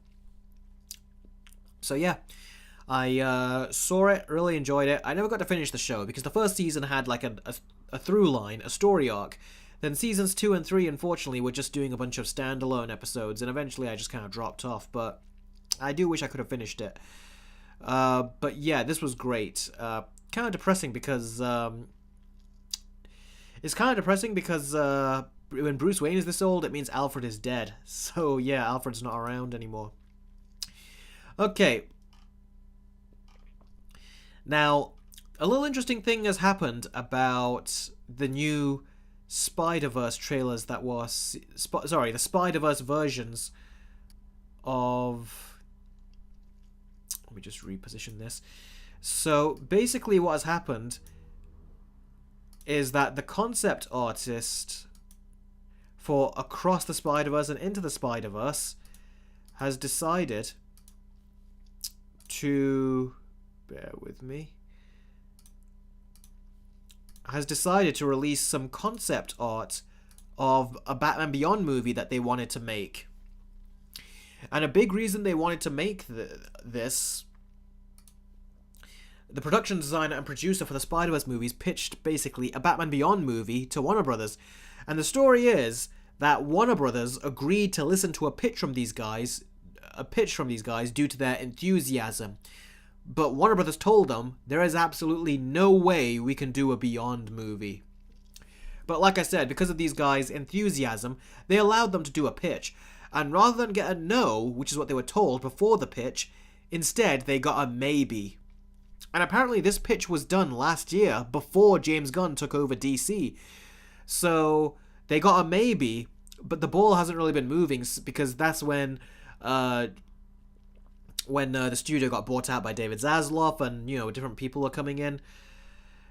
So yeah, I saw it, really enjoyed it. I never got to finish the show because the first season had like a through line, a story arc. Then seasons 2 and 3, unfortunately, were just doing a bunch of standalone episodes, and eventually I just kind of dropped off, but I do wish I could have finished it. But yeah, this was great. Kind of depressing because when Bruce Wayne is this old, it means Alfred is dead. So yeah, Alfred's not around anymore. Okay. Now, a little interesting thing has happened about the new Spider-Verse trailers that was... the Spider-Verse versions of... Let me just reposition this. So, basically what has happened is that the concept artist for Across the Spider-Verse and Into the Spider-Verse has decided to... Bear with me. Has decided to release some concept art of a Batman Beyond movie that they wanted to make. And a big reason they wanted to make this... The production designer and producer for the Spider-Verse movies pitched basically a Batman Beyond movie to Warner Brothers. And the story is that Warner Brothers agreed to listen to a pitch from these guys due to their enthusiasm. But Warner Brothers told them, there is absolutely no way we can do a Beyond movie. But like I said, because of these guys' enthusiasm, they allowed them to do a pitch. And rather than get a no, which is what they were told before the pitch, instead they got a maybe. And apparently this pitch was done last year, before James Gunn took over DC. So they got a maybe, but the ball hasn't really been moving, because that's when the studio got bought out by David Zaslav and, different people are coming in.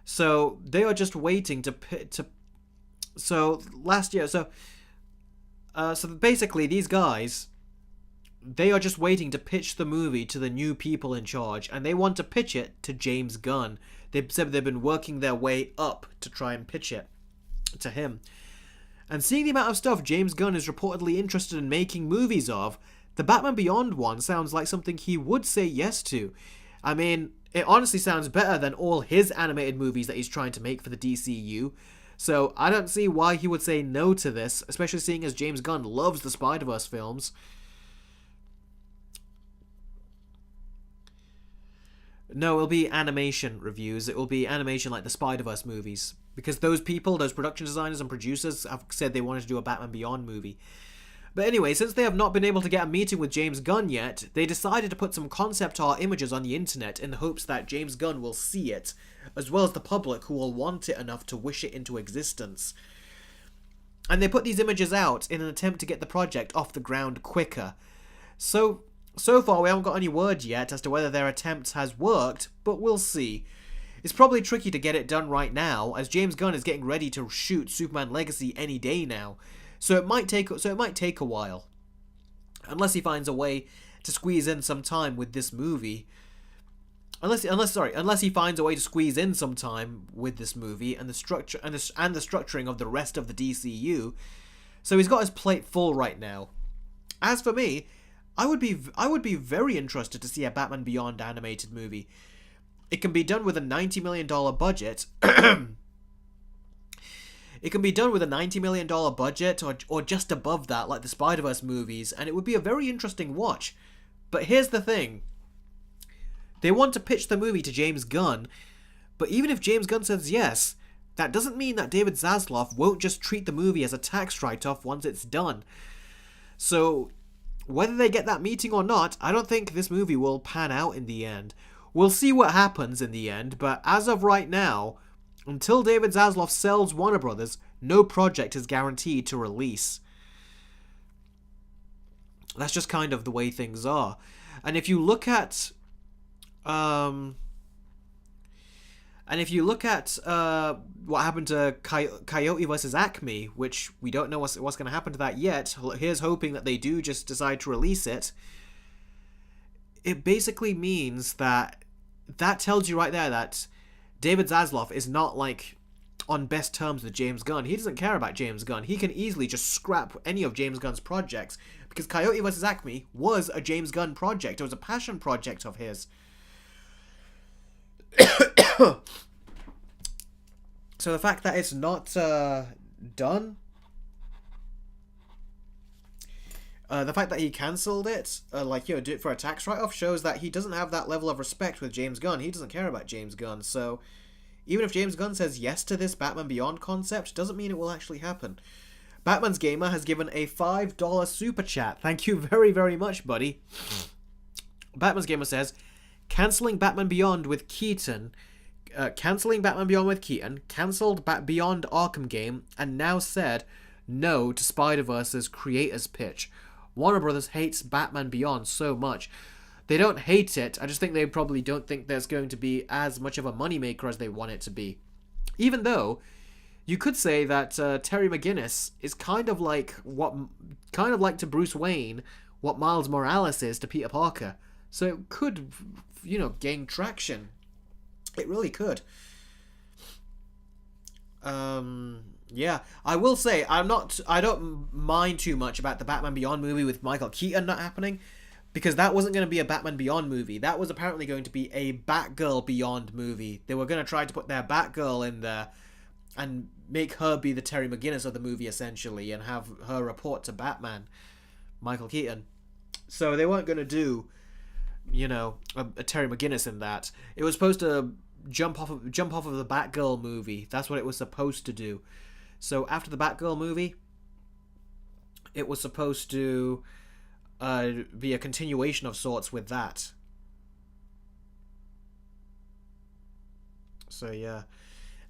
So they are just waiting so basically these guys, they are just waiting to pitch the movie to the new people in charge, and they want to pitch it to James Gunn. They've said they've been working their way up to try and pitch it to him. And seeing the amount of stuff James Gunn is reportedly interested in making movies of, the Batman Beyond one sounds like something he would say yes to. I mean, it honestly sounds better than all his animated movies that he's trying to make for the DCU. So I don't see why he would say no to this, especially seeing as James Gunn loves the Spider-Verse films. No, it'll be animation reviews. It will be animation like the Spider-Verse movies. Because those production designers and producers have said they wanted to do a Batman Beyond movie. But anyway, since they have not been able to get a meeting with James Gunn yet, they decided to put some concept art images on the internet in the hopes that James Gunn will see it, as well as the public who will want it enough to wish it into existence. And they put these images out in an attempt to get the project off the ground quicker. So far we haven't got any word yet as to whether their attempt has worked, but we'll see. It's probably tricky to get it done right now, as James Gunn is getting ready to shoot Superman Legacy any day now. So it might take a while, unless he finds a way to squeeze in some time with this movie. Unless he finds a way to squeeze in some time with this movie and the structuring of the rest of the DCU. So he's got his plate full right now. As for me, I would be very interested to see a Batman Beyond animated movie. It can be done with a $90 million budget. It can be done with a $90 million budget or just above that, like the Spider-Verse movies, and it would be a very interesting watch. But here's the thing. They want to pitch the movie to James Gunn, but even if James Gunn says yes, that doesn't mean that David Zaslav won't just treat the movie as a tax write-off once it's done. So, whether they get that meeting or not, I don't think this movie will pan out in the end. We'll see what happens in the end, but as of right now, until David Zaslav sells Warner Brothers, no project is guaranteed to release. That's just kind of the way things are. And if you look at what happened to Coyote versus Acme, which we don't know what's going to happen to that yet, here's hoping that they do just decide to release it. It basically means that tells you right there that David Zaslav is not like on best terms with James Gunn. He doesn't care about James Gunn. He can easily just scrap any of James Gunn's projects because Coyote vs. Acme was a James Gunn project. It was a passion project of his. So the fact that it's not done, the fact that he cancelled it, do it for a tax write-off, shows that he doesn't have that level of respect with James Gunn. He doesn't care about James Gunn. So even if James Gunn says yes to this Batman Beyond concept, doesn't mean it will actually happen. Batman's Gamer has given a $5 super chat. Thank you very, very much, buddy. Batman's Gamer says, cancelling Batman Beyond with Keaton, cancelled Beyond Arkham game, and now said no to Spider-Verse's creators pitch. Warner Brothers hates Batman Beyond so much. They don't hate it, I just think they probably don't think there's going to be as much of a moneymaker as they want it to be. Even though, you could say that Terry McGinnis is kind of like to Bruce Wayne what Miles Morales is to Peter Parker. So it could, gain traction. It really could. Yeah, I will say I don't mind too much about the Batman Beyond movie with Michael Keaton not happening, because that wasn't going to be a Batman Beyond movie. That was apparently going to be a Batgirl Beyond movie. They were going to try to put their Batgirl in there and make her be the Terry McGinnis of the movie, essentially, and have her report to Batman, Michael Keaton. So they weren't going to do, a Terry McGinnis in that. It was supposed to jump off of the Batgirl movie. That's what it was supposed to do. So after the Batgirl movie, it was supposed to be a continuation of sorts with that. So yeah.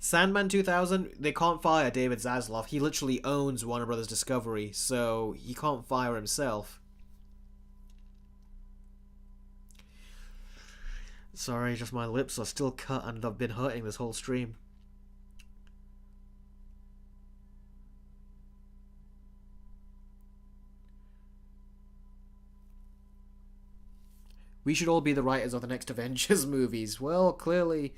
Sandman 2000, they can't fire David Zaslav. He literally owns Warner Brothers Discovery, so he can't fire himself. Sorry, just my lips are still cut and I've been hurting this whole stream. We should all be the writers of the next Avengers movies. Well, clearly,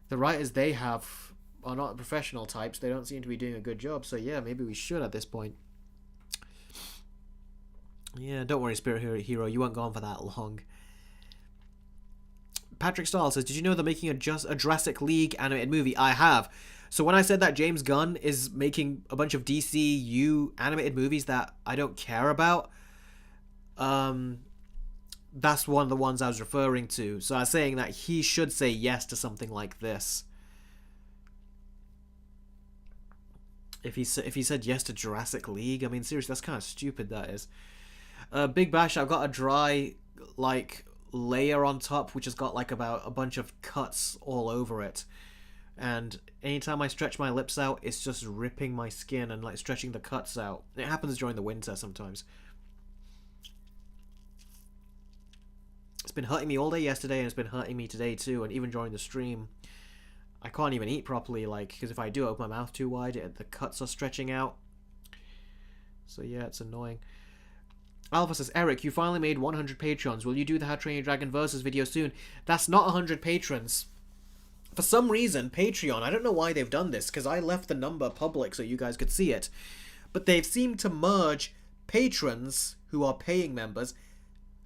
the writers they have are not professional types. They don't seem to be doing a good job. So yeah, maybe we should at this point. Yeah, don't worry, Spirit Hero. You weren't gone for that long. Patrick Stahl says, did you know they're making a Jurassic League animated movie? I have. So when I said that James Gunn is making a bunch of DCU animated movies that I don't care about, that's one of the ones I was referring to. So I was saying that he should say yes to something like this. If he said yes to Jurassic League, I mean, seriously, that's kind of stupid, that is. Big Bash, I've got a dry, layer on top, which has got, about a bunch of cuts all over it. And anytime I stretch my lips out, it's just ripping my skin and, stretching the cuts out. It happens during the winter sometimes. It's been hurting me all day yesterday, and it's been hurting me today too, and even during the stream. I can't even eat properly, because if I do open my mouth too wide, the cuts are stretching out. So yeah, it's annoying. Alpha says, Eric, you finally made 100 Patreons. Will you do the How to Train Your Dragon Versus video soon? That's not 100 patrons. For some reason, Patreon, I don't know why they've done this, because I left the number public so you guys could see it, but they've seemed to merge patrons, who are paying members,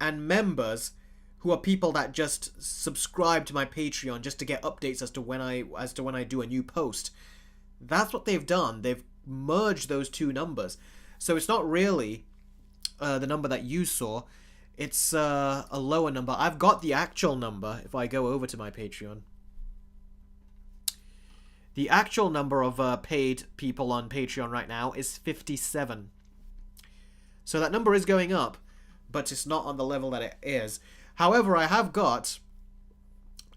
and members, who are people that just subscribe to my Patreon just to get updates as to when I do a new post. That's what they've done. They've merged those two numbers. So it's not really the number that you saw. It's a lower number. I've got the actual number if I go over to my Patreon. The actual number of paid people on Patreon right now is 57. So that number is going up, but it's not on the level that it is. However, I have got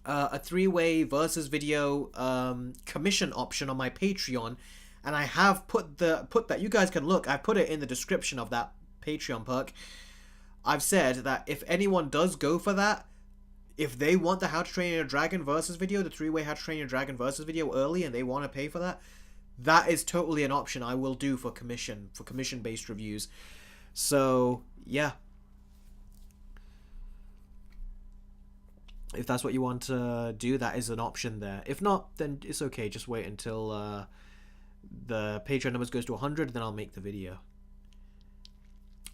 a 3-way versus video commission option on my Patreon, and I have put that, you guys can look, I put it in the description of that Patreon perk. I've said that if anyone does go for that, if they want the How to Train Your Dragon versus video, the 3-way How to Train Your Dragon versus video early, and they want to pay for that, that is totally an option I will do for commission-based reviews. So, yeah. If that's what you want to do, that is an option there. If not, then it's okay. Just wait until the Patreon numbers goes to 100, then I'll make the video.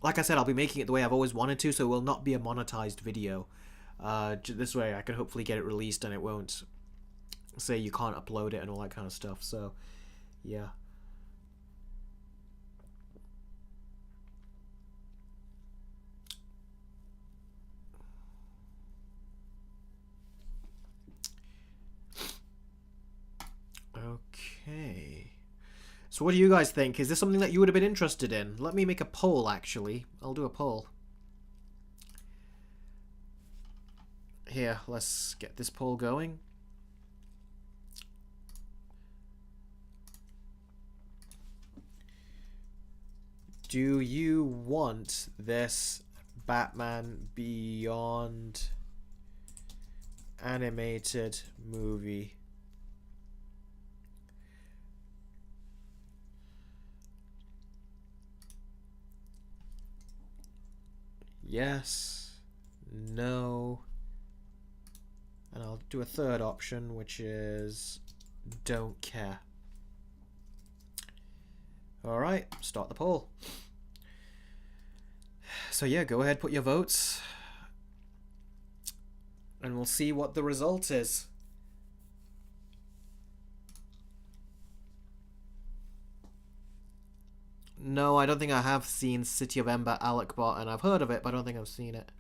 Like I said, I'll be making it the way I've always wanted to, so it will not be a monetized video. This way I can hopefully get it released and it won't say you can't upload it and all that kind of stuff. So, yeah. Okay. So what do you guys think? Is this something that you would have been interested in? Let me make a poll, actually. I'll do a poll. Here, let's get this poll going. Do you want this Batman Beyond animated movie? Yes, no, and I'll do a third option, which is don't care. Alright, start the poll. So yeah, go ahead, put your votes, and we'll see what the result is. No, I don't think I have seen City of Ember Alec-bot, and I've heard of it, but I don't think I've seen it.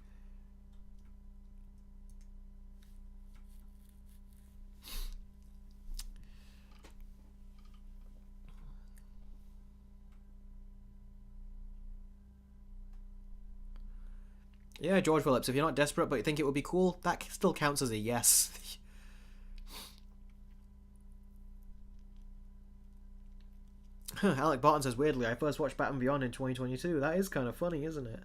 Yeah, George Phillips, if you're not desperate but you think it would be cool, that still counts as a yes. Alec Barton says, weirdly, I first watched Batman Beyond in 2022. That is kind of funny, isn't it?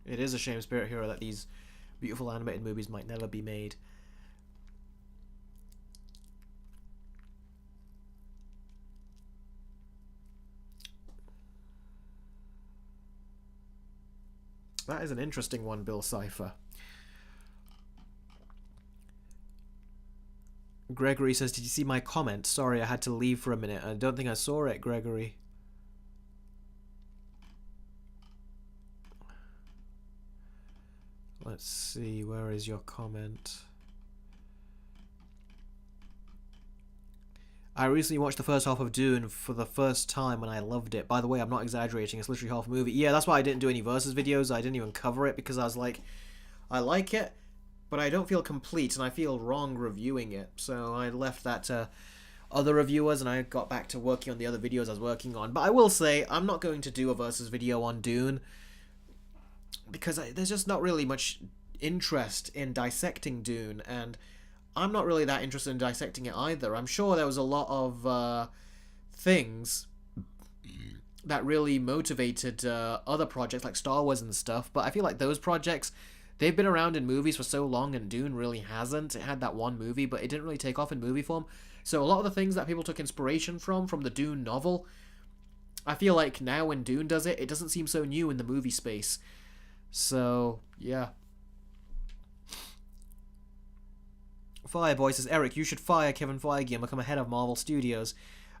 It is a shame, Spirit Hero, that these beautiful animated movies might never be made. That is an interesting one, Bill Cipher. Gregory says, did you see my comment? Sorry, I had to leave for a minute. I don't think I saw it, Gregory. Let's see, where is your comment? I recently watched the first half of Dune for the first time and I loved it. By the way, I'm not exaggerating, it's literally half a movie. Yeah, that's why I didn't do any versus videos. I didn't even cover it because I was like, I like it, but I don't feel complete and I feel wrong reviewing it. So I left that to other reviewers and I got back to working on the other videos I was working on. But I will say, I'm not going to do a versus video on Dune because there's just not really much interest in dissecting Dune, and I'm not really that interested in dissecting it either. I'm sure there was a lot of things that really motivated other projects like Star Wars and stuff, but I feel like those projects, they've been around in movies for so long and Dune really hasn't. It had that one movie, but it didn't really take off in movie form. So a lot of the things that people took inspiration from the Dune novel, I feel like now when Dune does it, it doesn't seem so new in the movie space. So, yeah. Fireboy says, Eric, you should fire Kevin Feige and become a head of Marvel Studios.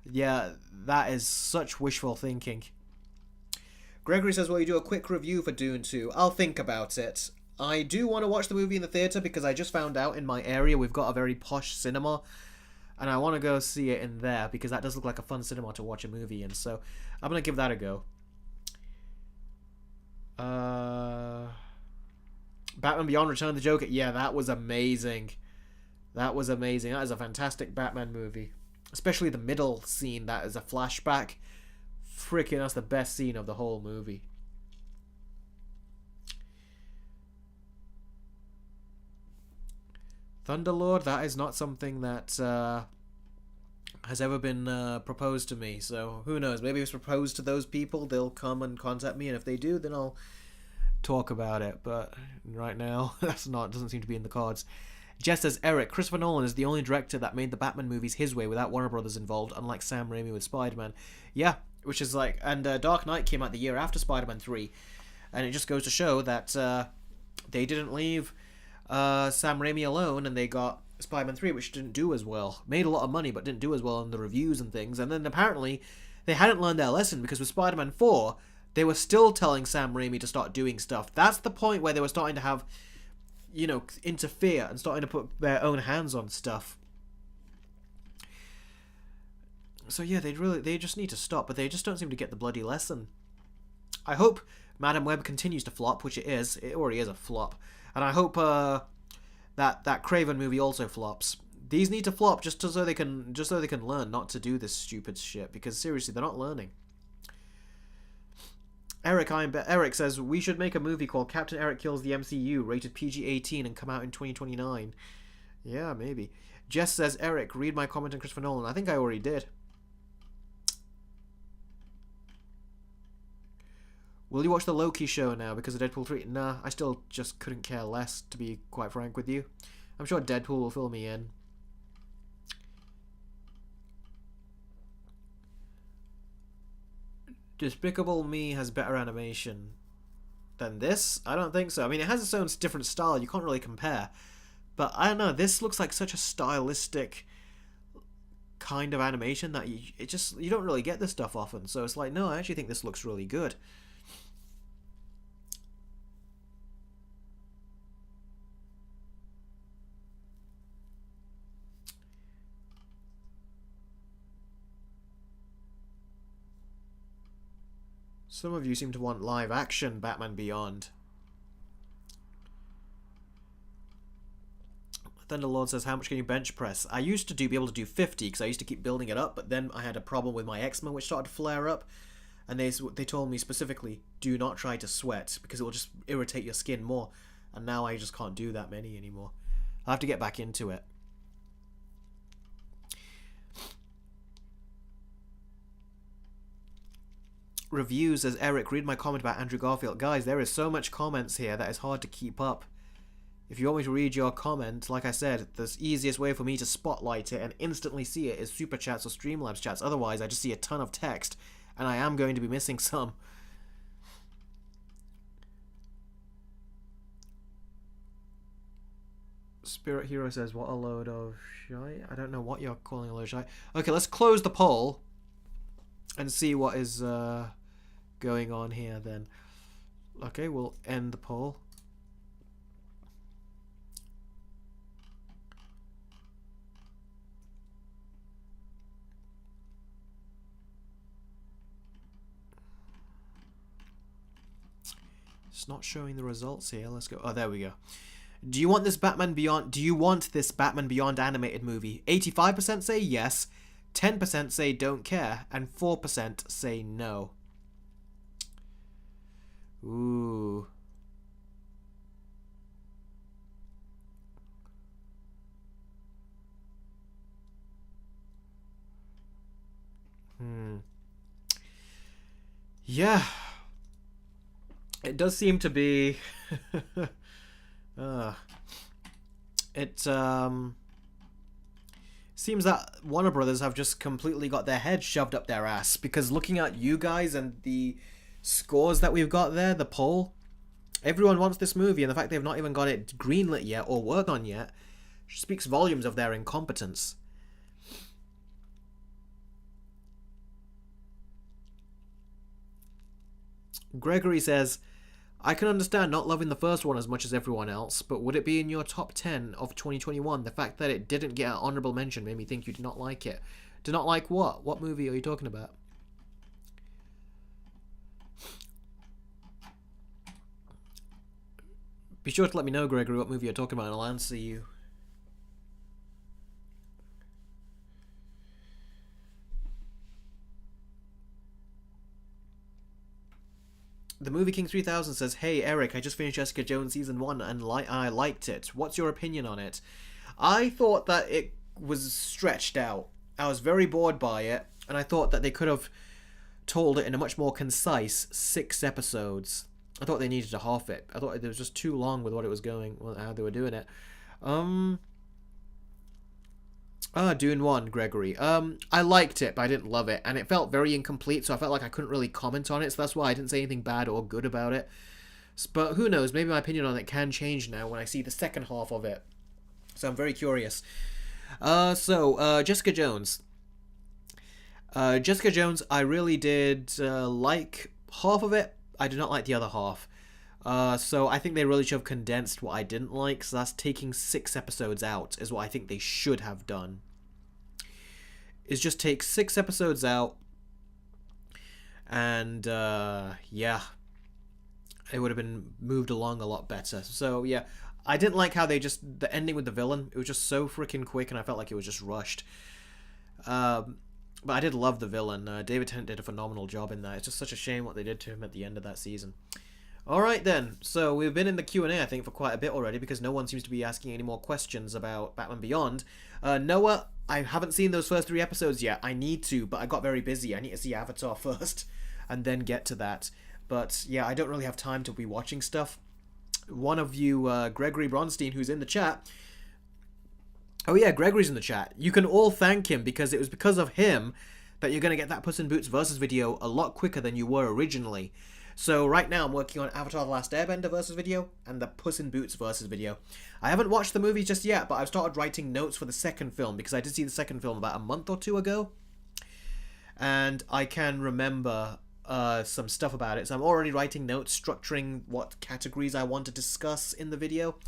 Yeah, that is such wishful thinking. Gregory says, will you do a quick review for Dune 2? I'll think about it. I do want to watch the movie in the theatre because I just found out in my area we've got a very posh cinema. And I want to go see it in there because that does look like a fun cinema to watch a movie in. So I'm going to give that a go. Batman Beyond: Return of the Joker. Yeah, that was amazing. That was amazing. That is a fantastic Batman movie. Especially the middle scene that is a flashback. Freaking, that's the best scene of the whole movie. Thunderlord, that is not something that has ever been proposed to me. So who knows? Maybe if it's proposed to those people, they'll come and contact me, and if they do, then I'll talk about it. But right now, doesn't seem to be in the cards. Jess says, Eric, Christopher Nolan is the only director that made the Batman movies his way without Warner Brothers involved, unlike Sam Raimi with Spider-Man. Yeah, which is like, and Dark Knight came out the year after Spider-Man 3, and it just goes to show that they didn't leave Sam Raimi alone, and they got Spider-Man 3, which didn't do as well. Made a lot of money, but didn't do as well in the reviews and things. And then apparently they hadn't learned their lesson, because with Spider-Man 4, they were still telling Sam Raimi to start doing stuff. That's the point where they were starting to have, you know, interfere and starting to put their own hands on stuff. So yeah, they just need to stop, but they just don't seem to get the bloody lesson. I hope Madam Web continues to flop, which it is. It already is a flop. And I hope that Craven movie also flops. These need to flop just so they can learn not to do this stupid shit, because seriously, they're not learning. Eric says, we should make a movie called Captain Eric Kills the MCU, rated PG-18, and come out in 2029. Yeah, maybe. Jess says, Eric, read my comment on Christopher Nolan. I think I already did. Will you watch the Loki show now because of Deadpool 3? Nah, I still just couldn't care less, to be quite frank with you. I'm sure Deadpool will fill me in. Despicable Me has better animation than this? I don't think so. I mean, it has its own different style. You can't really compare. But I don't know. This looks like such a stylistic kind of animation that you don't really get this stuff often. So it's like, no, I actually think this looks really good. Some of you seem to want live action Batman Beyond. Thunderlord says, how much can you bench press? I used to be able to do 50 because I used to keep building it up, but then I had a problem with my eczema which started to flare up, and they told me specifically, do not try to sweat because it will just irritate your skin more, and now I just can't do that many anymore. I'll have to get back into it. Reviews, as Eric, read my comment about Andrew Garfield. Guys, there is so much comments here that it's hard to keep up. If you want me to read your comment, like I said, the easiest way for me to spotlight it and instantly see it is Super Chats or Streamlabs chats. Otherwise, I just see a ton of text, and I am going to be missing some. Spirit Hero says, what a load of shite. I don't know what you're calling a load of shite. Okay, let's close the poll and see what is going on here then. Okay, we'll end the poll. It's not showing the results here. Let's go. Oh, there we go. Do you want this Batman Beyond animated movie? 85% say yes, 10% say don't care, and 4% say no. Ooh. Yeah. It does seem to be... It seems that Warner Brothers have just completely got their head shoved up their ass, because looking at you guys and the scores that we've got there, the poll, everyone wants this movie, and the fact they've not even got it greenlit yet or worked on yet speaks volumes of their incompetence. Gregory says, I can understand not loving the first one as much as everyone else, but would it be in your top 10 of 2021? The fact that it didn't get an honourable mention made me think you did not like it. Did not like what? What movie are you talking about? Be sure to let me know, Gregory, what movie you're talking about, and I'll answer you. The Movie King 3000 says, "Hey Eric, I just finished Jessica Jones season 1 and I liked it. What's your opinion on it?" I thought that it was stretched out. I was very bored by it, and I thought that they could have told it in a much more concise 6 episodes. I thought they needed to half it. I thought it was just too long with what it was going, how they were doing it. Dune 1, Gregory. I liked it, but I didn't love it, and it felt very incomplete, so I felt like I couldn't really comment on it, so that's why I didn't say anything bad or good about it. But who knows, maybe my opinion on it can change now when I see the second half of it. So I'm very curious. Jessica Jones. Jessica Jones, I really did like half of it. I did not like the other half. So I think they really should have condensed what I didn't like, so that's taking 6 episodes out, is what I think they should have done. Is just take 6 episodes out, and yeah, it would have been moved along a lot better. So yeah, I didn't like how the ending with the villain, it was just so freaking quick, and I felt like it was just rushed. But I did love the villain. David Tennant did a phenomenal job in that. It's just such a shame what they did to him at the end of that season. Alright then, so we've been in the Q&A I think for quite a bit already, because no one seems to be asking any more questions about Batman Beyond. Noah, I haven't seen those first 3 episodes yet. I need to, but I got very busy. I need to see Avatar first, and then get to that. But yeah, I don't really have time to be watching stuff. One of you, Gregory Bronstein, who's in the chat... Oh yeah, Gregory's in the chat. You can all thank him, because it was because of him that you're going to get that Puss in Boots versus video a lot quicker than you were originally. So right now I'm working on Avatar The Last Airbender versus video and the Puss in Boots versus video. I haven't watched the movie just yet, but I've started writing notes for the second film, because I did see the second film about a month or 2 ago. And I can remember some stuff about it. So I'm already writing notes, structuring what categories I want to discuss in the video.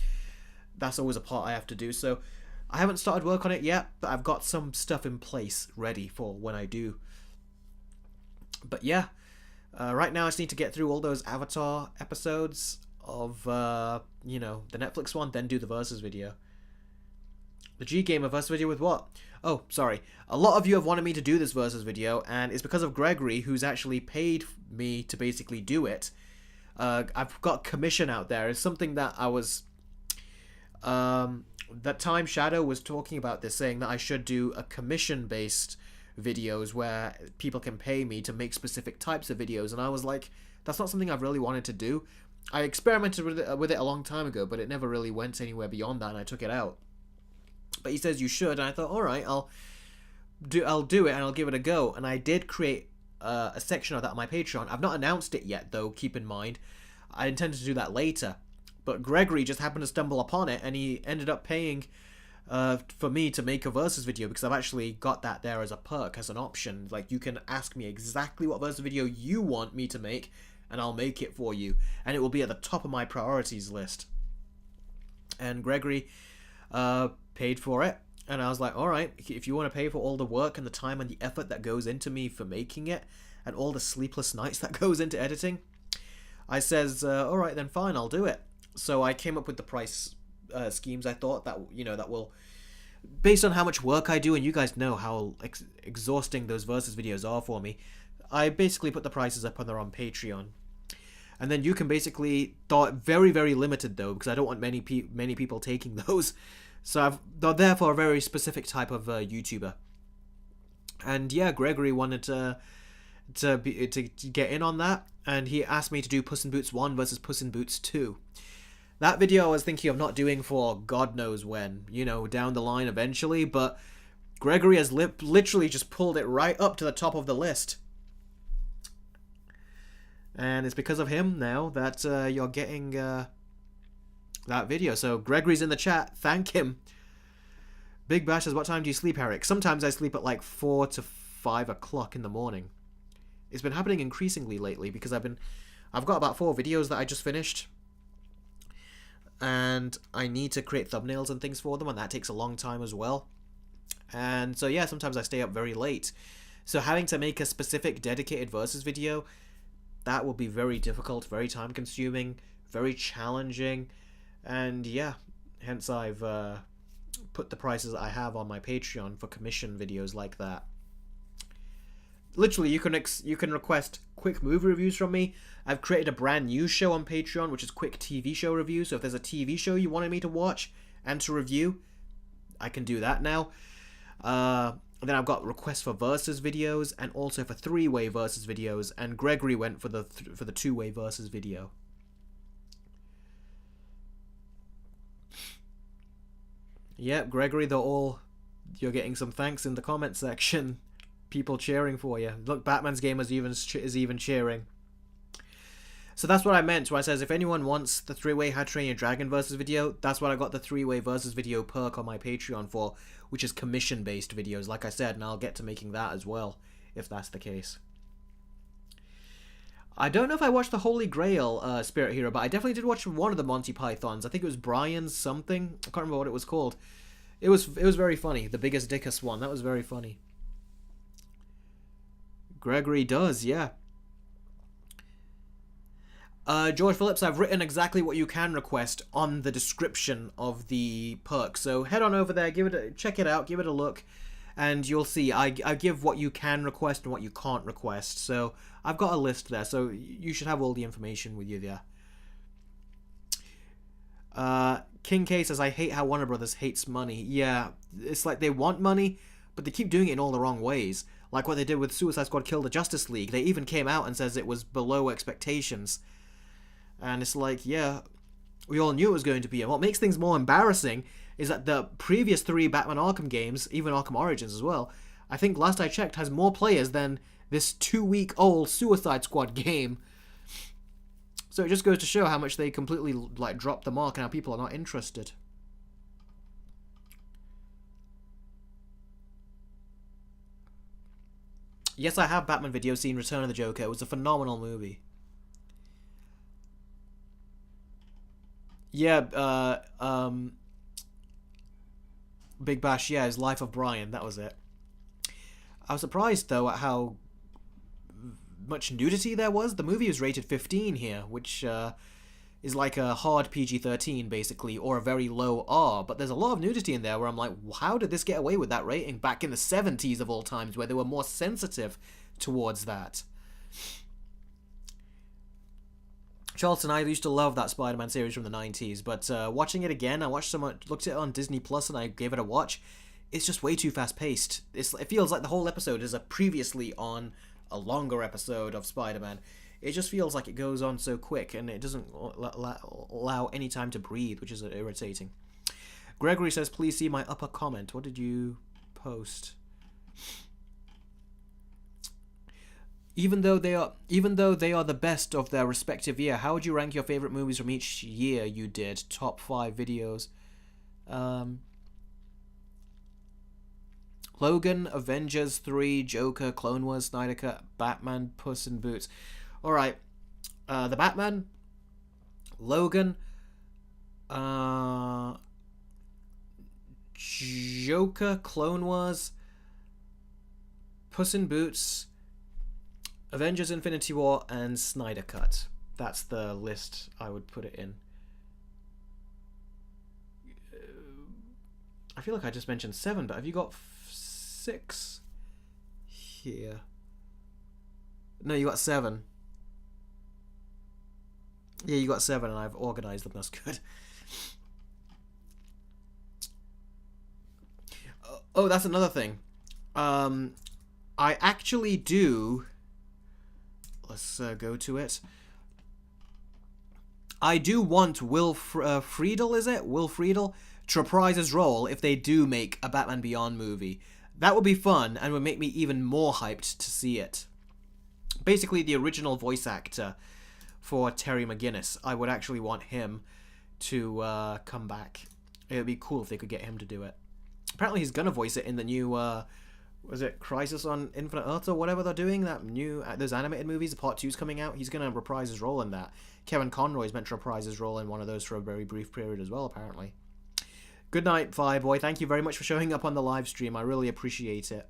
That's always a part I have to do. So I haven't started work on it yet, but I've got some stuff in place ready for when I do. But yeah, right now I just need to get through all those Avatar episodes of, you know, the Netflix one, then do the versus video. The G-Gamer versus video with what? Oh, sorry. A lot of you have wanted me to do this versus video, and it's because of Gregory, who's actually paid me to basically do it. I've got commission out there. It's something that I was... that Time Shadow was talking about this, saying that I should do a commission-based videos where people can pay me to make specific types of videos, and I was like, that's not something I've really wanted to do. I experimented with it a long time ago, but it never really went anywhere beyond that, and I took it out. But he says you should, and I thought, alright, I'll do it, and I'll give it a go. And I did create a section of that on my Patreon. I've not announced it yet, though, keep in mind. I intended to do that later. But Gregory just happened to stumble upon it, and he ended up paying for me to make a versus video, because I've actually got that there as a perk, as an option. Like, you can ask me exactly what versus video you want me to make, and I'll make it for you. And it will be at the top of my priorities list. And Gregory paid for it, and I was like, alright, if you want to pay for all the work and the time and the effort that goes into me for making it, and all the sleepless nights that goes into editing, I says, alright then, fine, I'll do it. So I came up with the price schemes. I thought that, you know, that will, based on how much work I do, and you guys know how exhausting those versus videos are for me, I basically put the prices up on there on Patreon. And then you can basically, very, very limited though, because I don't want many people taking those. So they're there for a very specific type of YouTuber. And yeah, Gregory wanted to get in on that, and he asked me to do Puss in Boots 1 versus Puss in Boots 2. That video I was thinking of not doing for God knows when, you know, down the line eventually, but Gregory has literally just pulled it right up to the top of the list. And it's because of him now that you're getting that video. So Gregory's in the chat. Thank him. Big Bash says, what time do you sleep, Eric? Sometimes I sleep at like 4 to 5 o'clock in the morning. It's been happening increasingly lately because I've got about 4 videos that I just finished. And I need to create thumbnails and things for them, and that takes a long time as well. And so yeah, sometimes I stay up very late. So having to make a specific dedicated versus video, that will be very difficult, very time consuming, very challenging. And yeah, hence I've put the prices I have on my Patreon for commission videos like that. Literally, you can request quick movie reviews from me. I've created a brand new show on Patreon, which is quick TV show reviews. So if there's a TV show you wanted me to watch and to review, I can do that now. Then I've got requests for versus videos and also for three-way versus videos. And Gregory went for the two-way versus video. Yep, Gregory, you're getting some thanks in the comment section. People cheering for you. Look, Batman's game is even cheering. So that's what I meant when I says if anyone wants the three-way How to Train Your Dragon versus video, that's what I got the three-way versus video perk on my Patreon for, which is commission-based videos, like I said, and I'll get to making that as well, if that's the case. I don't know if I watched the Holy Grail Spirit Hero, but I definitely did watch one of the Monty Pythons. I think it was Brian's something. I can't remember what it was called. It was very funny. The Biggest Dickus one. That was very funny. Gregory does, yeah. George Phillips, I've written exactly what you can request on the description of the perk. So head on over there, check it out, give it a look, and you'll see I give what you can request and what you can't request. So I've got a list there, so you should have all the information with you there. King K says, I hate how Warner Brothers hates money. Yeah, it's like they want money, but they keep doing it in all the wrong ways. Like what they did with Suicide Squad Kill the Justice League. They even came out and says it was below expectations. And it's like, yeah, we all knew it was going to be. And what makes things more embarrassing is that the previous 3 Batman Arkham games, even Arkham Origins as well, I think last I checked has more players than this 2-week-old Suicide Squad game. So it just goes to show how much they completely like dropped the mark and how people are not interested. Yes, I have Batman video seen Return of the Joker. It was a phenomenal movie. Yeah, Big Bash, yeah, his Life of Brian, that was it. I was surprised, though, at how much nudity there was. The movie was rated 15 here, which is like a hard PG-13, basically, or a very low R, but there's a lot of nudity in there where I'm like, how did this get away with that rating back in the 70s of all times, where they were more sensitive towards that? Charlton, I used to love that Spider-Man series from the 90s, but watching it again, looked at it on Disney Plus and I gave it a watch. It's just way too fast-paced. It feels like the whole episode is a previously on a longer episode of Spider-Man. It just feels like it goes on so quick and it doesn't allow any time to breathe, which is irritating. Gregory says, please see my upper comment. What did you post? Even though they are the best of their respective year, how would you rank your favorite movies from each year you did? Top 5 videos. Logan, Avengers 3, Joker, Clone Wars, Snyder Cut, Batman, Puss in Boots. Alright. The Batman, Logan, Joker, Clone Wars, Puss in Boots, Avengers Infinity War, and Snyder Cut. That's the list I would put it in. I feel like I just mentioned 7, but have you got 6 here? No, you got 7. Yeah, you got 7, and I've organized them. That's good. Oh, that's another thing. I actually do... Let's go to it. I do want Will Friedle, is it? Will Friedle to reprise his role if they do make a Batman Beyond movie. That would be fun and would make me even more hyped to see it. Basically, the original voice actor for Terry McGinnis. I would actually want him to come back. It would be cool if they could get him to do it. Apparently, he's gonna voice it in the new... was it Crisis on Infinite Earths or whatever they're doing? That new... those animated movies, Part 2's coming out. He's gonna reprise his role in that. Kevin Conroy's meant to reprise his role in one of those for a very brief period as well, apparently. Good night, Fireboy. Thank you very much for showing up on the live stream. I really appreciate it.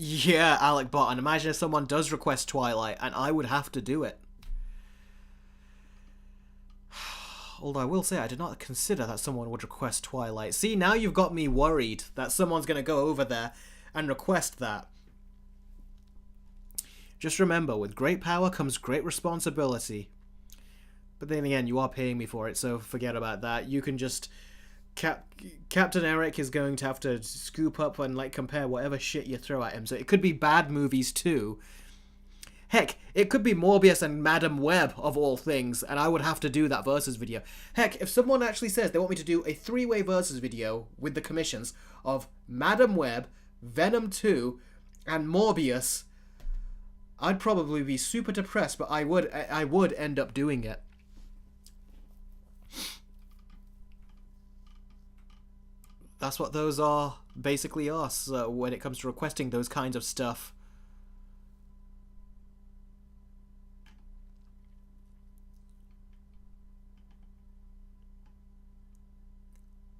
Yeah, Alec Botton. Imagine if someone does request Twilight, and I would have to do it. Although I will say, I did not consider that someone would request Twilight. See, now you've got me worried that someone's going to go over there and request that. Just remember, with great power comes great responsibility. But then again, you are paying me for it, so forget about that. You can just... Captain Eric is going to have to scoop up and, like, compare whatever shit you throw at him. So it could be bad movies, too. Heck, it could be Morbius and Madam Web, of all things, and I would have to do that versus video. Heck, if someone actually says they want me to do a 3-way versus video with the commissions of Madam Web, Venom 2, and Morbius, I'd probably be super depressed, but I would end up doing it. That's what those are, basically us, when it comes to requesting those kinds of stuff.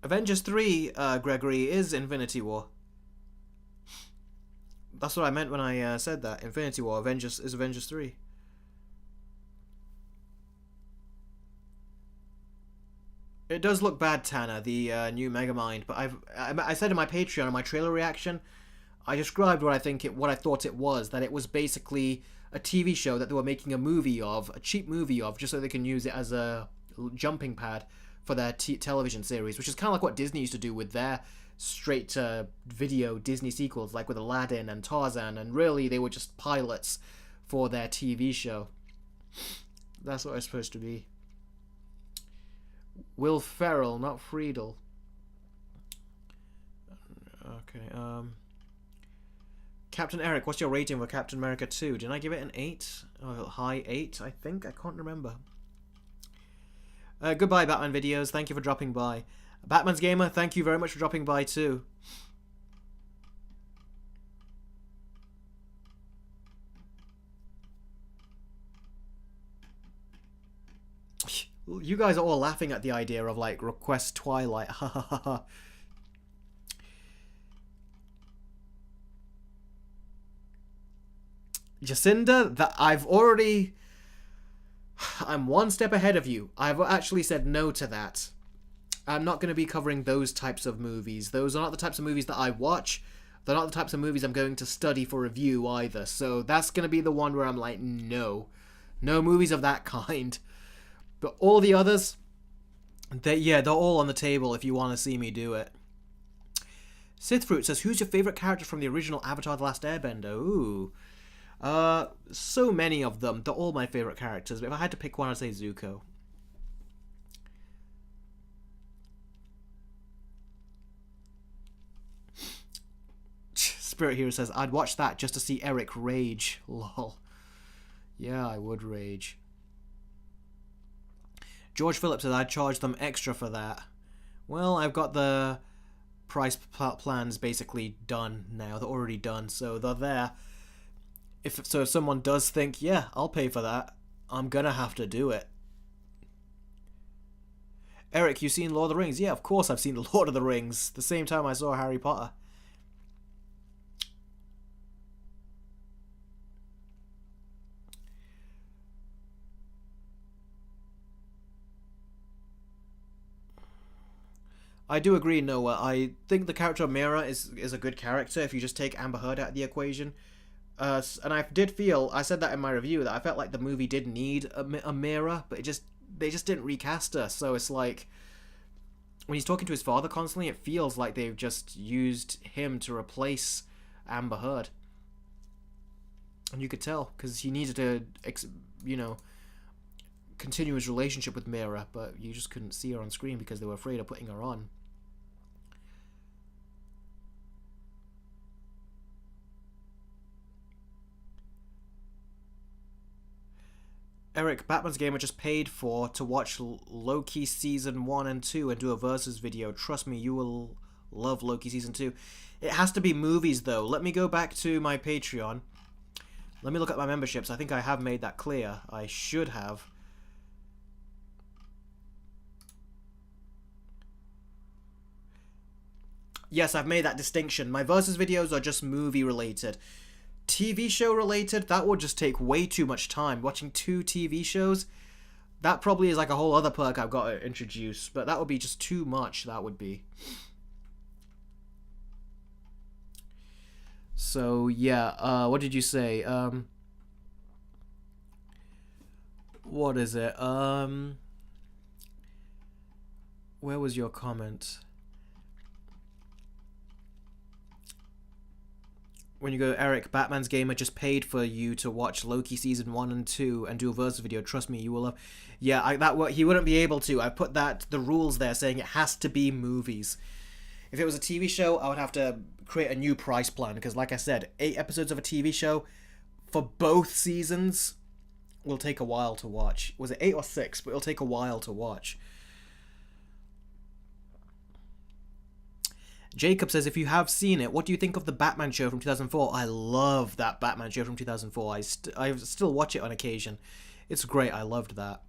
Avengers 3, Gregory, is Infinity War. That's what I meant when I said that. Infinity War is Avengers 3. It does look bad, Tanner, the new Megamind, but I said in my Patreon, in my trailer reaction, I described what I thought it was, that it was basically a TV show that they were making a movie of, a cheap movie of, just so they can use it as a jumping pad for their television series, which is kind of like what Disney used to do with their straight-to-video Disney sequels, like with Aladdin and Tarzan, and really they were just pilots for their TV show. That's what it's supposed to be. Will Ferrell, not Friedel. Okay, Captain Eric, what's your rating for Captain America 2? Did I give it an 8? Oh, high 8, I think? I can't remember. Goodbye, Batman Videos. Thank you for dropping by. Batman's Gamer, thank you very much for dropping by too. You guys are all laughing at the idea of, like, request Twilight. Ha ha ha ha. Jacinda, that I'm one step ahead of you. I've actually said no to that. I'm not going to be covering those types of movies. Those are not the types of movies that I watch. They're not the types of movies I'm going to study for review either. So that's going to be the one where I'm like, no. No movies of that kind. But all the others, they're all on the table if you want to see me do it. Sithfruit says, who's your favourite character from the original Avatar The Last Airbender? Ooh. So many of them. They're all my favourite characters. But if I had to pick one, I'd say Zuko. Spirit Hero says, I'd watch that just to see Eric rage. Lol. Yeah, I would rage. George Phillips says, I'd charge them extra for that. Well, I've got the price plans basically done now. They're already done, so they're there. If someone does think, yeah, I'll pay for that, I'm gonna have to do it. Eric, you seen Lord of the Rings? Yeah, of course I've seen The Lord of the Rings. The same time I saw Harry Potter. I do agree, Noah. I think the character of Mira is a good character if you just take Amber Heard out of the equation. And I did feel, I said that in my review, that I felt like the movie did need a Mira, but they just didn't recast her. So it's like, when he's talking to his father constantly, it feels like they've just used him to replace Amber Heard. And you could tell, because he needed to, continue his relationship with Mira, but you just couldn't see her on screen because they were afraid of putting her on. Eric, Batman's Gamer just paid for to watch Loki Season 1 and 2 and do a versus video. Trust me, you will love Loki Season 2. It has to be movies, though. Let me go back to my Patreon. Let me look at my memberships. I think I have made that clear. I should have. Yes, I've made that distinction. My versus videos are just movie related. TV show related, that would just take way too much time. Watching 2 TV shows, that probably is like a whole other perk I've got to introduce, but that would be just too much, that would be. So, yeah, what did you say? What is it? Where was your comment? When you go, Eric, Batman's Gamer just paid for you to watch Loki season 1 and 2 and do a versus video. Trust me, you will love. Yeah, he wouldn't be able to. I put the rules there saying it has to be movies. If it was a TV show, I would have to create a new price plan because, like I said, 8 episodes of a TV show for both seasons will take a while to watch. Was it 8 or 6? But it'll take a while to watch. Jacob says, if you have seen it, what do you think of the Batman show from 2004? I love that Batman show from 2004. I still watch it on occasion. It's great. I loved that.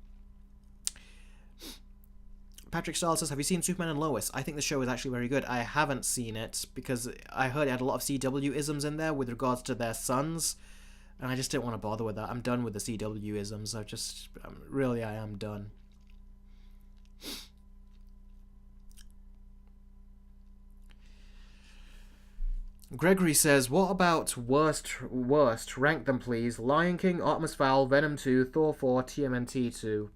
Patrick Stiles says, have you seen Superman and Lois? I think the show is actually very good. I haven't seen it because I heard it had a lot of CW-isms in there with regards to their sons. And I just didn't want to bother with that. I'm done with the CW-isms. I am done. Gregory says, what about worst? Rank them, please. Lion King, Artemis Fowl, Venom 2, Thor 4, TMNT 2.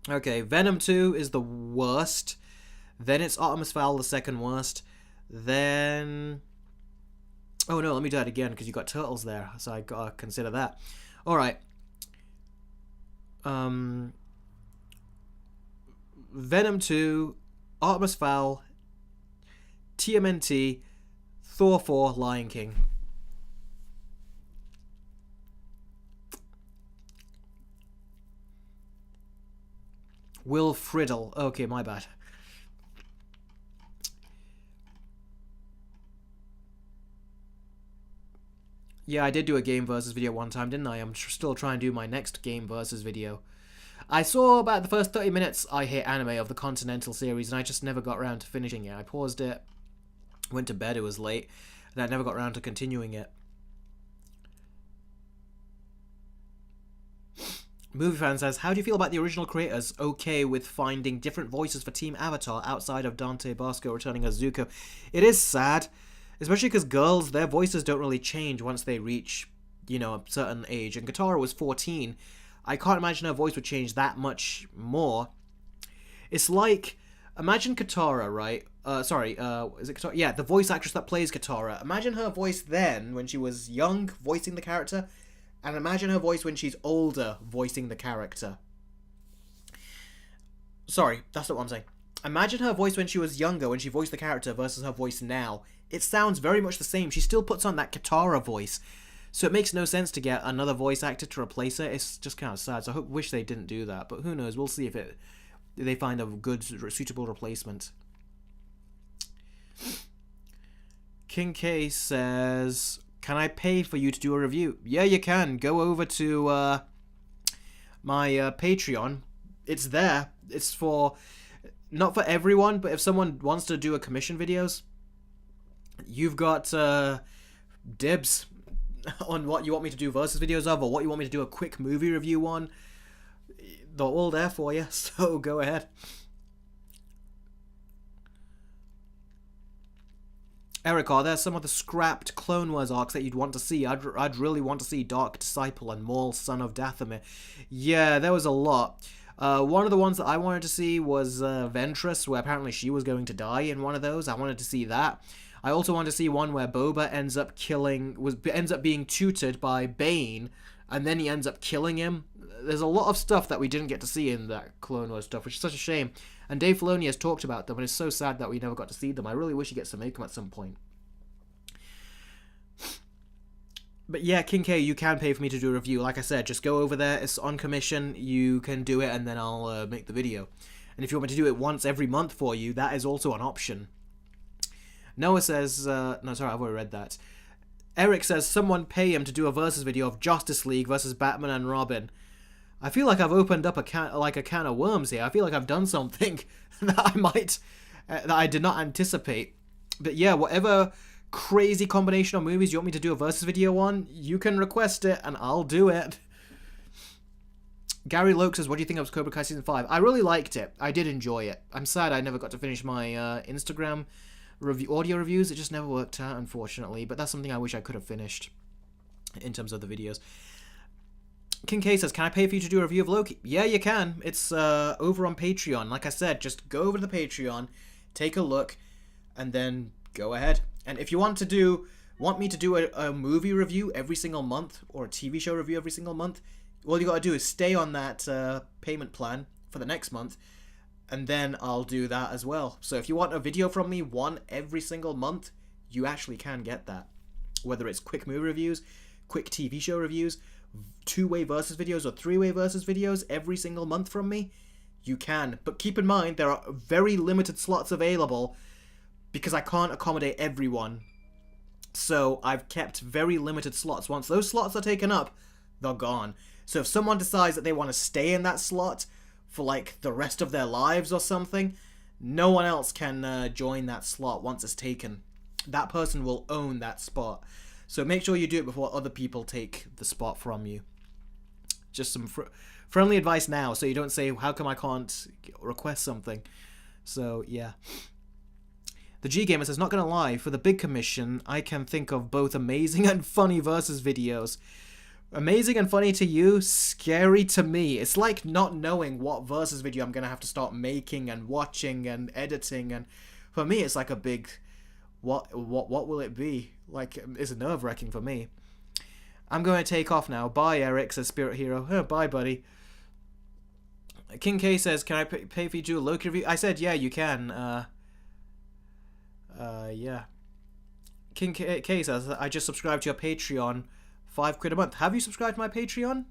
Okay, Venom 2 is the worst. Then it's Artemis Fowl, the second worst. Then... Oh no, let me do that again, because you got turtles there, so I gotta consider that. Alright. Venom 2, Artemis Fowl, TMNT, Thor 4, Lion King. Will Friddle. Okay, my bad. Yeah, I did do a game versus video one time, didn't I? I'm still trying to do my next game versus video. I saw about the first 30 minutes I Hate Anime of the Continental series, and I just never got around to finishing it. I paused it, went to bed, it was late, and I never got around to continuing it. Movie Fan says, how do you feel about the original creators okay with finding different voices for Team Avatar outside of Dante Basco returning as Zuko? It is sad, especially because girls, their voices don't really change once they reach, you know, a certain age. And Katara was 14. I can't imagine her voice would change that much more. It's like, imagine Katara, right? Is it Katara? Yeah, the voice actress that plays Katara. Imagine her voice then, when she was young, voicing the character, and imagine her voice when she's older, voicing the character. Sorry, that's not what I'm saying. Imagine her voice when she was younger, when she voiced the character, versus her voice now. It sounds very much the same. She still puts on that Katara voice. So it makes no sense to get another voice actor to replace her. It's just kind of sad. So I wish they didn't do that. But who knows? We'll see if they find a good, suitable replacement. King K says, can I pay for you to do a review? Yeah, you can. Go over to my Patreon. It's there. It's for... Not for everyone, but if someone wants to do a commission videos, you've got dibs on what you want me to do versus videos of, or what you want me to do a quick movie review on. They're all there for you, so go ahead. Eric, are there some of the scrapped Clone Wars arcs that you'd want to see? I'd really want to see Dark Disciple and Maul, Son of Dathomir. Yeah, there was a lot. One of the ones that I wanted to see was Ventress, where apparently she was going to die in one of those. I wanted to see that. I also wanted to see one where Boba ends up being tutored by Bane, and then he ends up killing him. There's a lot of stuff that we didn't get to see in that Clone Wars stuff, which is such a shame. And Dave Filoni has talked about them, and it's so sad that we never got to see them. I really wish he gets to make them at some point. But yeah, King K, you can pay for me to do a review. Like I said, just go over there. It's on commission. You can do it, and then I'll make the video. And if you want me to do it once every month for you, that is also an option. Noah says... no, sorry, I've already read that. Eric says, someone pay him to do a versus video of Justice League versus Batman and Robin. I feel like I've opened up a can of worms here. I feel like I've done something that I did not anticipate. But yeah, whatever crazy combination of movies you want me to do a versus video on, you can request it and I'll do it. Gary Loke says, what do you think of Cobra Kai Season 5? I really liked it. I did enjoy it. I'm sad I never got to finish my Instagram audio reviews. It just never worked out, unfortunately. But that's something I wish I could have finished in terms of the videos. King K says, can I pay for you to do a review of Loki? Yeah, you can. It's over on Patreon. Like I said, just go over to the Patreon, take a look, and then go ahead. And if you want me to do a movie review every single month, or a TV show review every single month, all you gotta do is stay on that payment plan for the next month, and then I'll do that as well. So if you want a video from me, one every single month, you actually can get that. Whether it's quick movie reviews, quick TV show reviews, two-way versus videos, or three-way versus videos every single month from me, you can. But keep in mind, there are very limited slots available because I can't accommodate everyone. So I've kept very limited slots. Once those slots are taken up, they're gone. So if someone decides that they want to stay in that slot for like the rest of their lives or something, no one else can join that slot once it's taken. That person will own that spot. So make sure you do it before other people take the spot from you. Just some friendly advice now, so you don't say, how come I can't request something? So yeah. The G Gamer says, not gonna lie, for the big commission, I can think of both amazing and funny versus videos. Amazing and funny to you, scary to me. It's like not knowing what versus video I'm gonna have to start making and watching and editing, and for me it's like a big what will it be? Like, it's nerve-wracking for me. I'm going to take off now. Bye, Eric, says Spirit Hero. Oh, bye, buddy. King K says, can I pay for you to do a Loki review? I said, yeah, you can. Yeah. King K says, I just subscribed to your Patreon. £5 a month. Have you subscribed to my Patreon?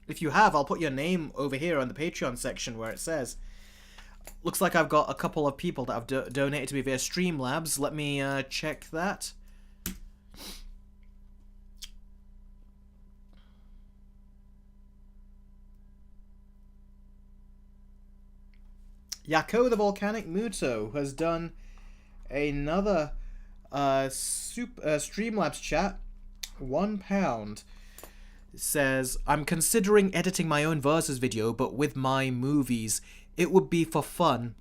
If you have, I'll put your name over here on the Patreon section where it says. Looks like I've got a couple of people that have donated to me via Streamlabs. Let me check that. Yako the Volcanic Muto has done another Streamlabs chat. £1. It says, I'm considering editing my own versus video, but with my movies. It would be for fun.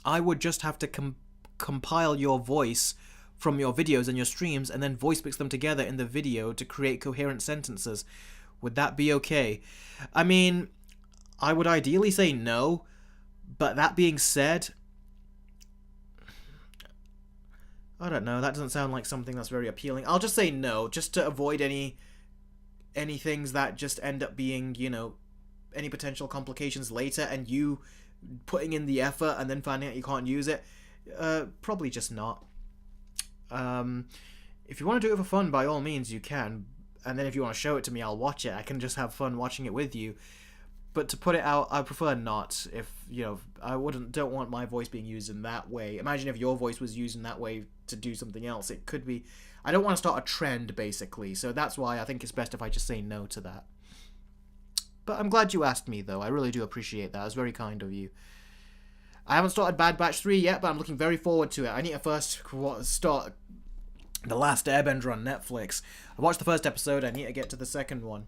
I would just have to compile your voice from your videos and your streams and then voice mix them together in the video to create coherent sentences. Would that be okay? I mean, I would ideally say no, but that being said, I don't know, that doesn't sound like something that's very appealing. I'll just say no, just to avoid any things that just end up being, you know, any potential complications later and you putting in the effort and then finding out you can't use it. Probably just not. If you want to do it for fun, by all means you can, and then if you want to show it to me, I'll watch it. I can just have fun watching it with you. But to put it out, I prefer not. If, you know, I don't want my voice being used in that way. Imagine if your voice was used in that way to do something else. It could be, I don't want to start a trend, basically. So that's why I think it's best if I just say no to that. But I'm glad you asked me, though. I really do appreciate that. It was very kind of you. I haven't started Bad Batch 3 yet, but I'm looking very forward to it. I need to first start The Last Airbender on Netflix. I watched the first episode. I need to get to the second one.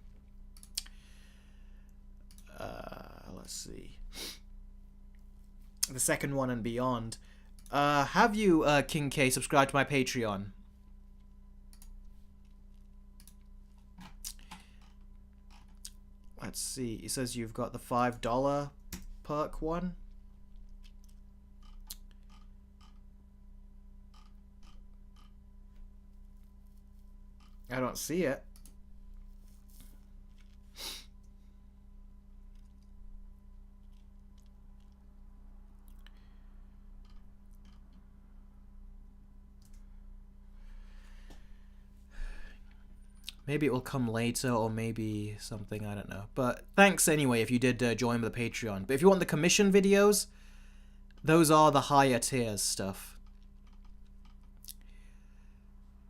Let's see. The second one and beyond. Have you, King K, subscribed to my Patreon? Let's see. It says you've got the $5 perk one. I don't see it. Maybe it will come later, or maybe something, I don't know. But thanks anyway if you did join the Patreon. But if you want the commission videos, those are the higher tiers stuff.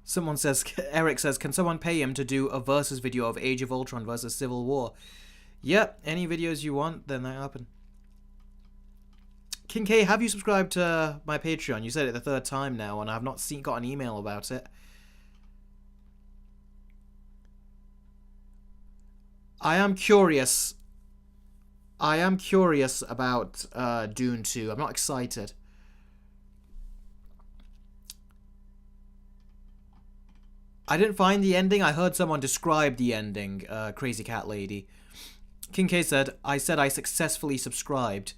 Someone says, Eric says, can someone pay him to do a versus video of Age of Ultron versus Civil War? Yep, any videos you want, then that happen. King K, have you subscribed to my Patreon? You said it the third time now, and I've not got an email about it. I am curious. I am curious about Dune 2. I'm not excited. I didn't find the ending. I heard someone describe the ending, Crazy Cat Lady. King K said, I successfully subscribed.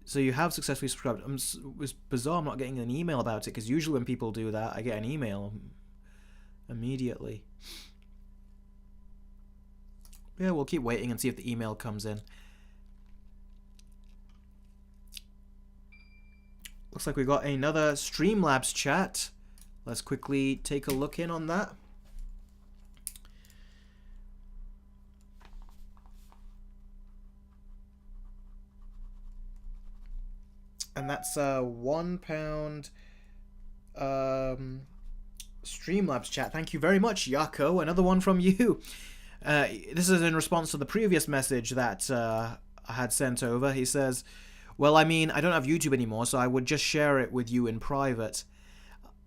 So you have successfully subscribed. It's bizarre I'm not getting an email about it, because usually when people do that, I get an email immediately. Yeah, we'll keep waiting and see if the email comes in. Looks like we got another Streamlabs chat. Let's quickly take a look in on that. And that's £1 Streamlabs chat. Thank you very much, Yako. Another one from you. This is in response to the previous message that I had sent over. He says, well, I mean, I don't have YouTube anymore, so I would just share it with you in private.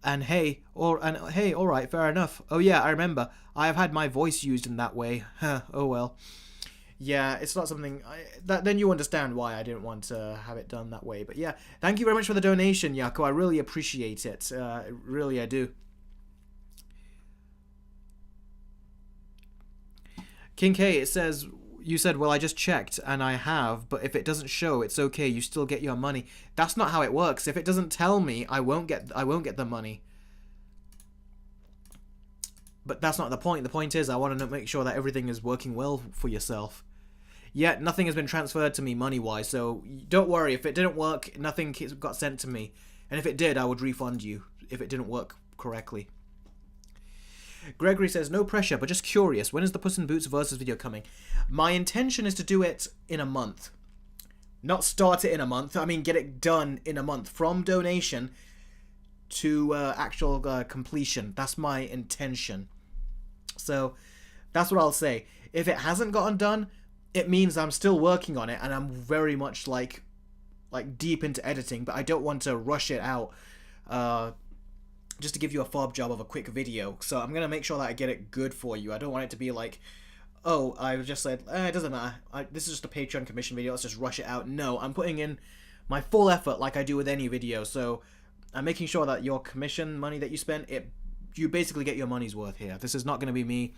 And hey, all right, fair enough. Oh yeah, I remember. I have had my voice used in that way. Huh, oh well. Yeah, it's not something... then you understand why I didn't want to have it done that way. But yeah, thank you very much for the donation, Yako. I really appreciate it. Really, I do. King K, it says... You said, well, I just checked, and I have, but if it doesn't show, it's okay, you still get your money. That's not how it works. If it doesn't tell me, I won't get the money. But that's not the point. The point is, I want to make sure that everything is working well for yourself. Yet, nothing has been transferred to me money-wise, so don't worry. If it didn't work, nothing got sent to me. And if it did, I would refund you, if it didn't work correctly. Gregory says, no pressure, but just curious. When is the Puss in Boots versus video coming? My intention is to do it in a month. Not start it in a month. I mean, get it done in a month. From donation to actual completion. That's my intention. So, that's what I'll say. If it hasn't gotten done, it means I'm still working on it, and I'm very much, like deep into editing, but I don't want to rush it out. Just to give you a fob job of a quick video. So I'm going to make sure that I get it good for you. I don't want it to be like, oh, I just said, it doesn't matter. This is just a Patreon commission video. Let's just rush it out. No, I'm putting in my full effort like I do with any video. So I'm making sure that your commission money that you spent, you basically get your money's worth here. This is not going to be me,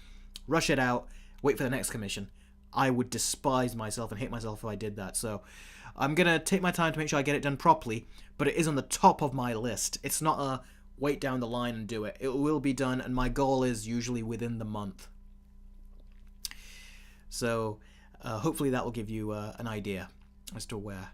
rush it out, wait for the next commission. I would despise myself and hate myself if I did that. So I'm going to take my time to make sure I get it done properly, but it is on the top of my list. It's not a... wait down the line and do it. It will be done, and my goal is usually within the month. So, hopefully that will give you an idea as to where.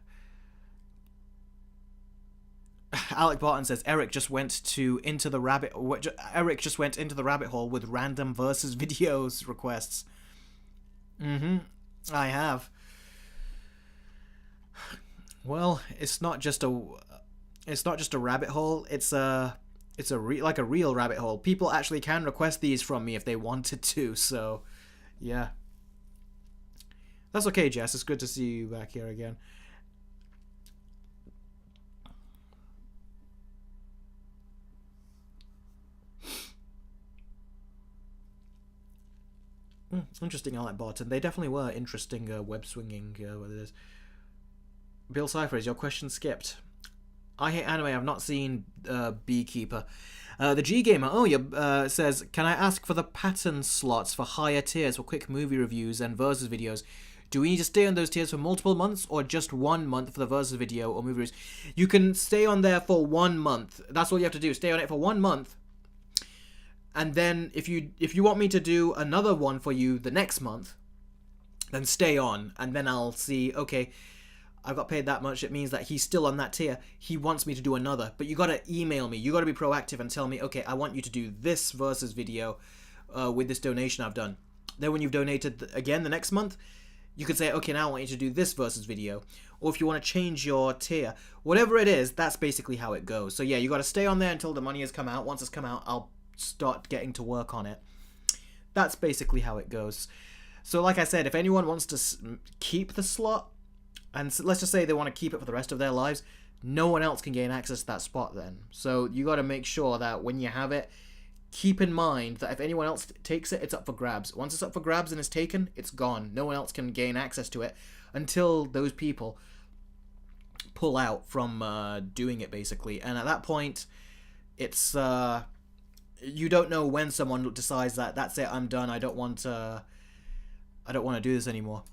Alec Barton says Eric just went into the rabbit hole with random versus videos requests. I have. Well, it's not just a rabbit hole. It's like a real rabbit hole. People actually can request these from me if they wanted to, so yeah. That's okay, Jess. It's good to see you back here again. Interesting, Alec Barton. They definitely were interesting web swinging, what it is. Bill Cipher, is your question skipped? I hate anime. I've not seen Beekeeper. The G Gamer says, can I ask for the pattern slots for higher tiers for quick movie reviews and versus videos? Do we need to stay on those tiers for multiple months or just 1 month for the versus video or movie reviews? You can stay on there for 1 month. That's all you have to do. Stay on it for 1 month. And then if you want me to do another one for you the next month, then stay on. And then I'll see, okay, I've got paid that much. It means that he's still on that tier. He wants me to do another. But you got to email me. You got to be proactive and tell me, okay, I want you to do this versus video with this donation I've done. Then when you've donated again the next month, you could say, okay, now I want you to do this versus video. Or if you want to change your tier, whatever it is, that's basically how it goes. So yeah, you got to stay on there until the money has come out. Once it's come out, I'll start getting to work on it. That's basically how it goes. So like I said, if anyone wants to keep the slot, and let's just say they want to keep it for the rest of their lives, no one else can gain access to that spot then. So you got to make sure that when you have it, keep in mind that if anyone else takes it, it's up for grabs. Once it's up for grabs and it's taken, it's gone. No one else can gain access to it until those people pull out from doing it, basically. And at that point, it's you don't know when someone decides that that's it, I'm done. I don't want to do this anymore.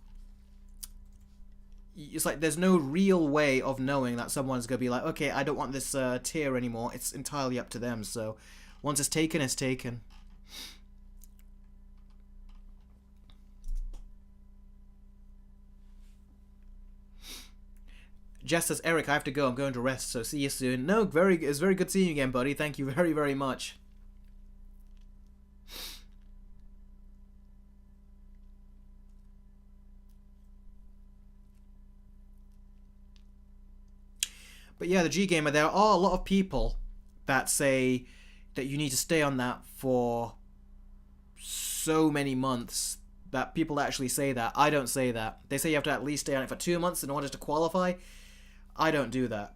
It's like there's no real way of knowing that someone's gonna be like, okay, I don't want this tier anymore. It's entirely up to them. So once it's taken, it's taken. Jess says, Eric, I have to go. I'm going to rest, so see you soon. No, it's very good seeing you again, buddy. Thank you very, very much. But yeah, the G Gamer, there are a lot of people that say that you need to stay on that for so many months. That people actually say that. I don't say that. They say you have to at least stay on it for 2 months in order to qualify. I don't do that.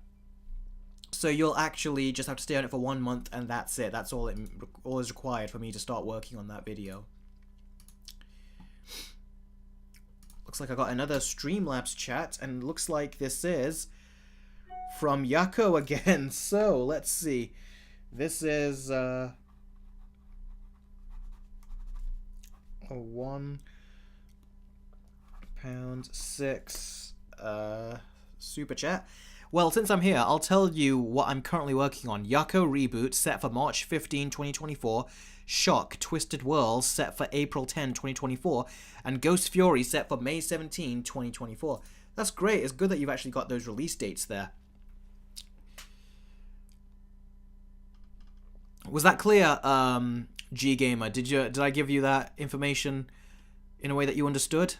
So you'll actually just have to stay on it for 1 month, and that's it. That's all all is required for me to start working on that video. Looks like I got another Streamlabs chat, and looks like this is from Yako again. So let's see. This is a £1.6 super chat. Well, since I'm here, I'll tell you what I'm currently working on. Yako Reboot set for March 15, 2024. Shock Twisted Worlds set for April 10, 2024. And Ghost Fury set for May 17, 2024. That's great. It's good that you've actually got those release dates there. Was that clear, G Gamer? Did I give you that information in a way that you understood?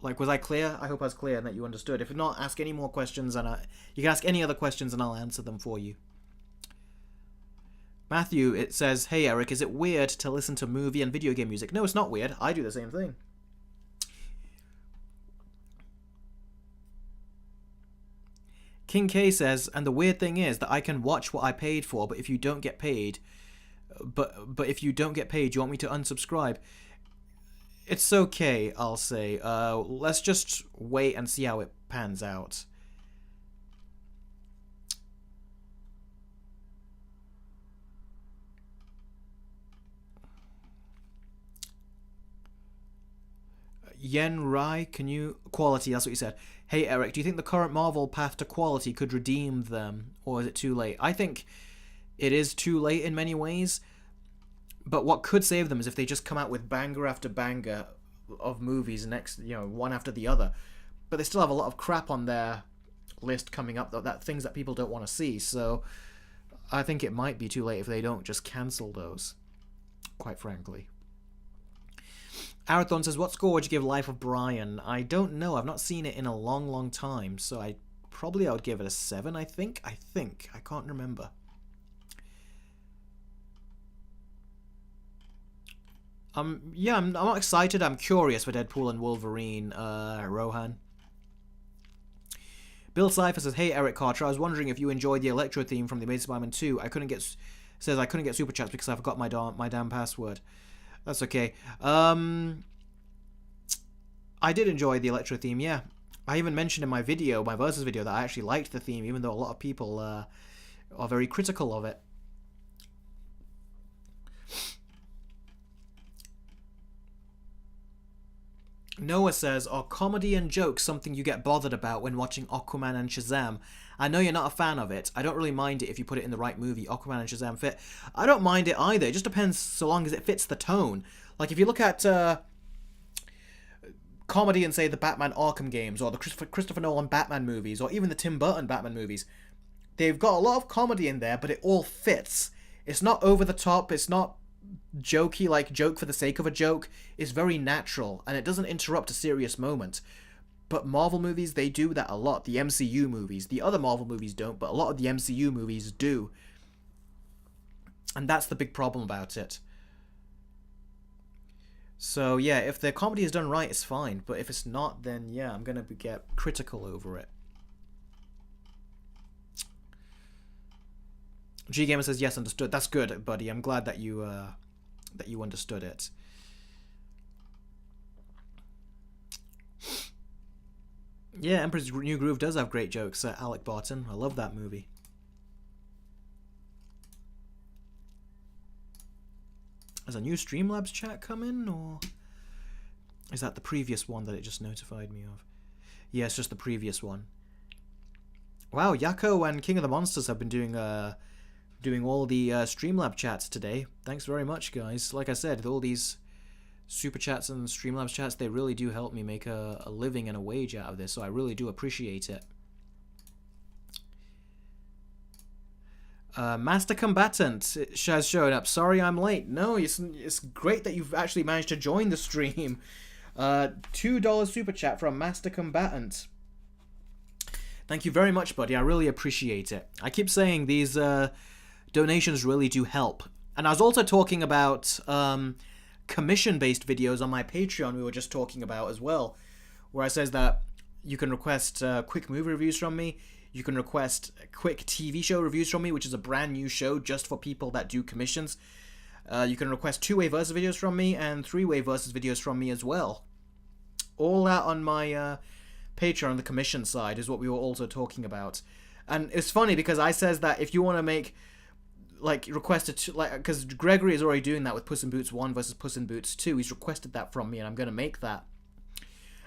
Like, was I clear? I hope I was clear and that you understood. If not, ask any more questions, and you can ask any other questions, and I'll answer them for you. Matthew, it says, hey Eric, is it weird to listen to movie and video game music? No, it's not weird. I do the same thing. King K says, and the weird thing is that I can watch what I paid for, but if you don't get paid, but if you don't get paid, you want me to unsubscribe? It's okay, I'll say. Let's just wait and see how it pans out. Yen Rai, can you... Quality, that's what you said. Hey Eric, do you think the current Marvel path to quality could redeem them? Or is it too late? I think it is too late in many ways. But what could save them is if they just come out with banger after banger of movies next, one after the other. But they still have a lot of crap on their list coming up, that things that people don't want to see. So I think it might be too late if they don't just cancel those, quite frankly. Arathon says, what score would you give Life of Brian? I don't know. I've not seen it in a long, long time. So I would give it a 7, I think. I can't remember. Yeah, I'm not excited. I'm curious for Deadpool and Wolverine, Rohan. Bill Cypher says, hey Eric Carter, I was wondering if you enjoyed the Electro theme from The Amazing Spider-Man 2. I couldn't get super chats because I forgot my damn password. That's okay. I did enjoy the Electro theme, yeah. I even mentioned in my video, my Versus video, that I actually liked the theme, even though a lot of people are very critical of it. Noah says, are comedy and jokes something you get bothered about when watching Aquaman and Shazam? I know you're not a fan of it. I don't really mind it if you put it in the right movie. Aquaman and Shazam fit. I don't mind it either. It just depends so long as it fits the tone. Like, if you look at comedy and, say, the Batman Arkham games, or the Christopher Nolan Batman movies, or even the Tim Burton Batman movies, they've got a lot of comedy in there, but it all fits. It's not over the top. It's not jokey, like joke for the sake of a joke. Is very natural, and it doesn't interrupt a serious moment. But Marvel movies, they do that a lot. The MCU movies. The other Marvel movies don't, but a lot of the MCU movies do. And that's the big problem about it. So yeah, if the comedy is done right, it's fine. But if it's not, then yeah, I'm gonna get critical over it. G Gamer says yes, understood. That's good, buddy. I'm glad that you understood it. Yeah, Emperor's New Groove does have great jokes. Alec Barton, I love that movie. Has a new Streamlabs chat come in, or is that the previous one that it just notified me of? Yeah, it's just the previous one. Wow, Yako and King of the Monsters have been doing all the Streamlab chats today. Thanks very much, guys. Like I said, all these super chats and Streamlabs chats, they really do help me make a living and a wage out of this, so I really do appreciate it. Master Combatant has shown up. Sorry I'm late. No, it's great that you've actually managed to join the stream. $2 super chat from Master Combatant. Thank you very much, buddy. I really appreciate it. I keep saying these donations really do help. And I was also talking about commission-based videos on my Patreon we were just talking about as well, where I says that you can request quick movie reviews from me. You can request quick TV show reviews from me, which is a brand new show just for people that do commissions. You can request two-way versus videos from me and three-way versus videos from me as well. All that on my Patreon on the commission side is what we were also talking about. And it's funny because I says that if you want to make, like, request it, like, because Gregory is already doing that with Puss in Boots 1 versus Puss in Boots 2. He's requested that from me, and I'm going to make that.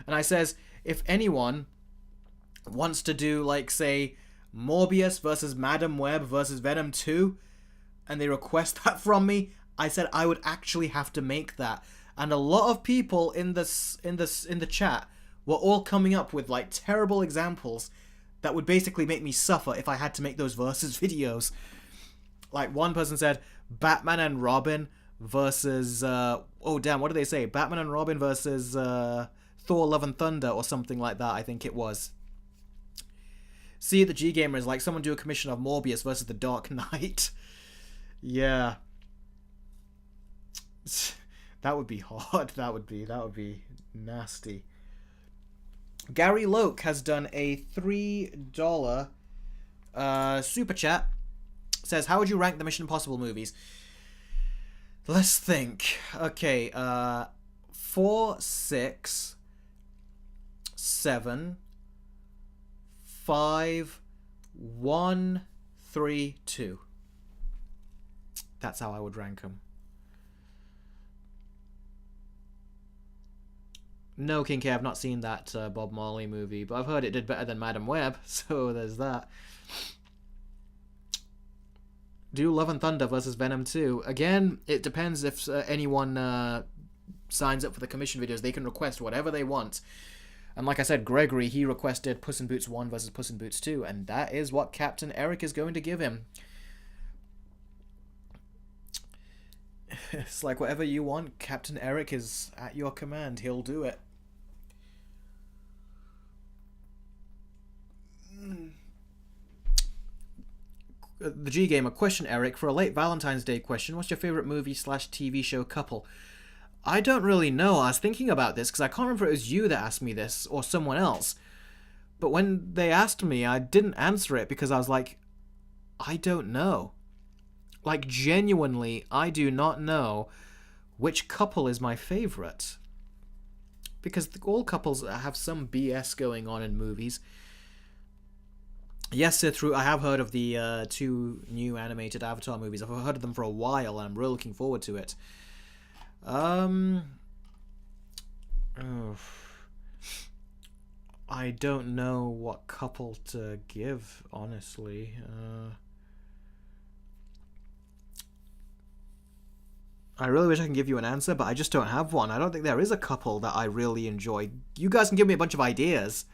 And I says, if anyone wants to do, like, say, Morbius versus Madam Web versus Venom 2, and they request that from me, I said I would actually have to make that. And a lot of people in the chat were all coming up with, like, terrible examples that would basically make me suffer if I had to make those versus videos. Like, one person said Batman and Robin versus oh damn, what did they say? Batman and Robin versus Thor Love and Thunder or something like that, I think it was. See, the G Gamer is like someone do a commission of Morbius versus the Dark Knight. Yeah. That would be hard. That would be nasty. Gary Loke has done a $3 super chat. Says, how would you rank the Mission Impossible movies? Let's think. Okay, 4, 6, 7, 5, 1, 3, 2. That's how I would rank them. No, King K, I've not seen that Bob Marley movie, but I've heard it did better than Madam Web, so there's that. Do Love and Thunder versus Venom 2. Again, it depends if anyone signs up for the commission videos. They can request whatever they want. And like I said, Gregory, he requested Puss in Boots 1 versus Puss in Boots 2, and that is what Captain Eric is going to give him. It's like whatever you want, Captain Eric is at your command. He'll do it. The G Gamer question, Eric, for a late Valentine's Day question, what's your favorite movie / TV show couple? I don't really know. I was thinking about this because I can't remember if it was you that asked me this or someone else. But when they asked me, I didn't answer it because I was like, I don't know. Like, genuinely, I do not know which couple is my favorite. Because all couples have some BS going on in movies. Yes, I have heard of the 2 new animated Avatar movies. I've heard of them for a while, and I'm really looking forward to it. I don't know what couple to give, honestly. I really wish I can give you an answer, but I just don't have one. I don't think there is a couple that I really enjoy. You guys can give me a bunch of ideas.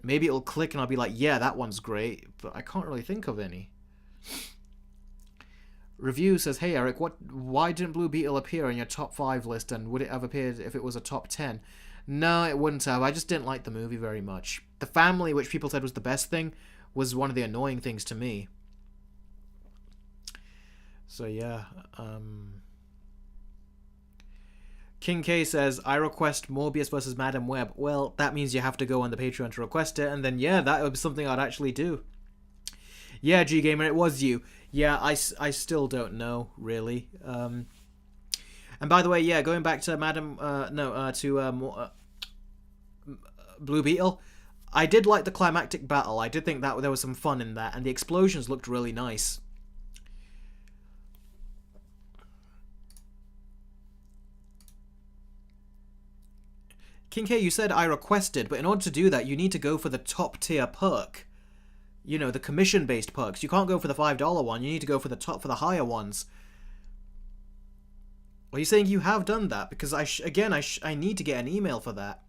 Maybe it'll click and I'll be like, yeah, that one's great, but I can't really think of any. Review says, hey Eric, why didn't Blue Beetle appear on your top 5 list, and would it have appeared if it was a top 10? No, it wouldn't have. I just didn't like the movie very much. The family, which people said was the best thing, was one of the annoying things to me. So yeah, King K says, I request Morbius versus Madam Web. Well, that means you have to go on the Patreon to request it, and then, yeah, that would be something I'd actually do. Yeah, G-Gamer, it was you. Yeah, I still don't know, really. And by the way, yeah, going back to Blue Beetle, I did like the climactic battle. I did think that there was some fun in that, and the explosions looked really nice. King K, you said I requested, but in order to do that, you need to go for the top tier perk. You know, the commission-based perks. You can't go for the $5 one. You need to go for the higher ones. Are you saying you have done that? Because I need to get an email for that.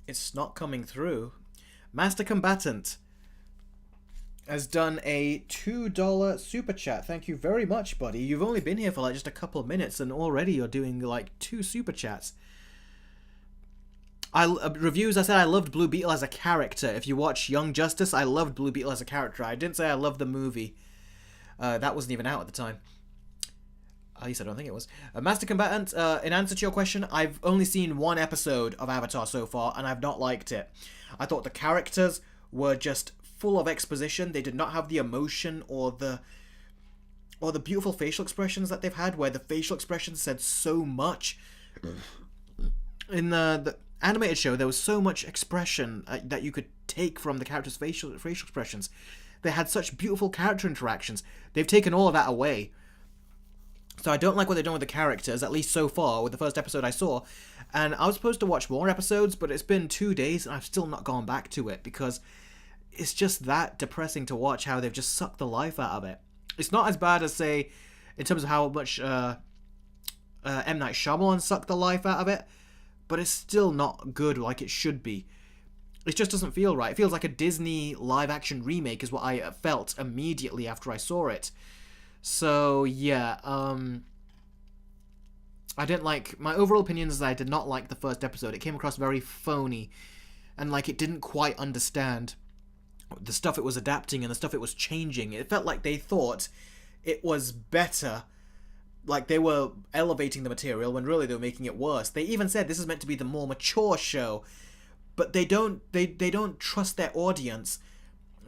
It's not coming through. Master Combatant has done a $2 super chat. Thank you very much, buddy. You've only been here for like just a couple of minutes and already you're doing like 2 super chats. Reviews, I said I loved Blue Beetle as a character. If you watch Young Justice, I loved Blue Beetle as a character. I didn't say I loved the movie. That wasn't even out at the time. At least I don't think it was. Master Combatant, in answer to your question, I've only seen 1 episode of Avatar so far, and I've not liked it. I thought the characters were just full of exposition. They did not have the emotion or the beautiful facial expressions that they've had, where the facial expressions said so much. In the animated show, there was so much expression that you could take from the characters' facial expressions. They had such beautiful character interactions. They've taken all of that away. So I don't like what they've done with the characters, at least so far, with the first episode I saw. And I was supposed to watch more episodes, but it's been 2 days and I've still not gone back to it because it's just that depressing to watch how they've just sucked the life out of it. It's not as bad as, say, in terms of how much M. Night Shyamalan sucked the life out of it, but it's still not good like it should be. It just doesn't feel right. It feels like a Disney live-action remake is what I felt immediately after I saw it. So, yeah, I didn't like... My overall opinion is that I did not like the first episode. It came across very phony, and like it didn't quite understand the stuff it was adapting and the stuff it was changing. It felt like they thought it was better, like they were elevating the material when really they were making it worse. They even said this is meant to be the more mature show, but they don't trust their audience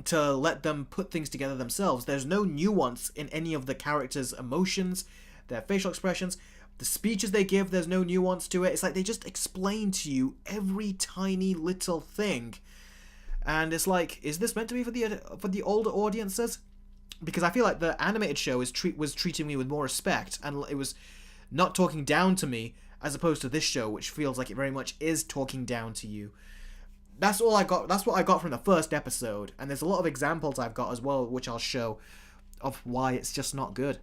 to let them put things together themselves. There's no nuance in any of the characters' emotions, their facial expressions, the speeches they give, there's no nuance to it. It's like they just explain to you every tiny little thing. And it's like, is this meant to be for the older audiences? Because I feel like the animated show was treating me with more respect, and it was not talking down to me, as opposed to this show, which feels like it very much is talking down to you. That's all I got. That's what I got from the first episode, and there's a lot of examples I've got as well, which I'll show, of why it's just not good.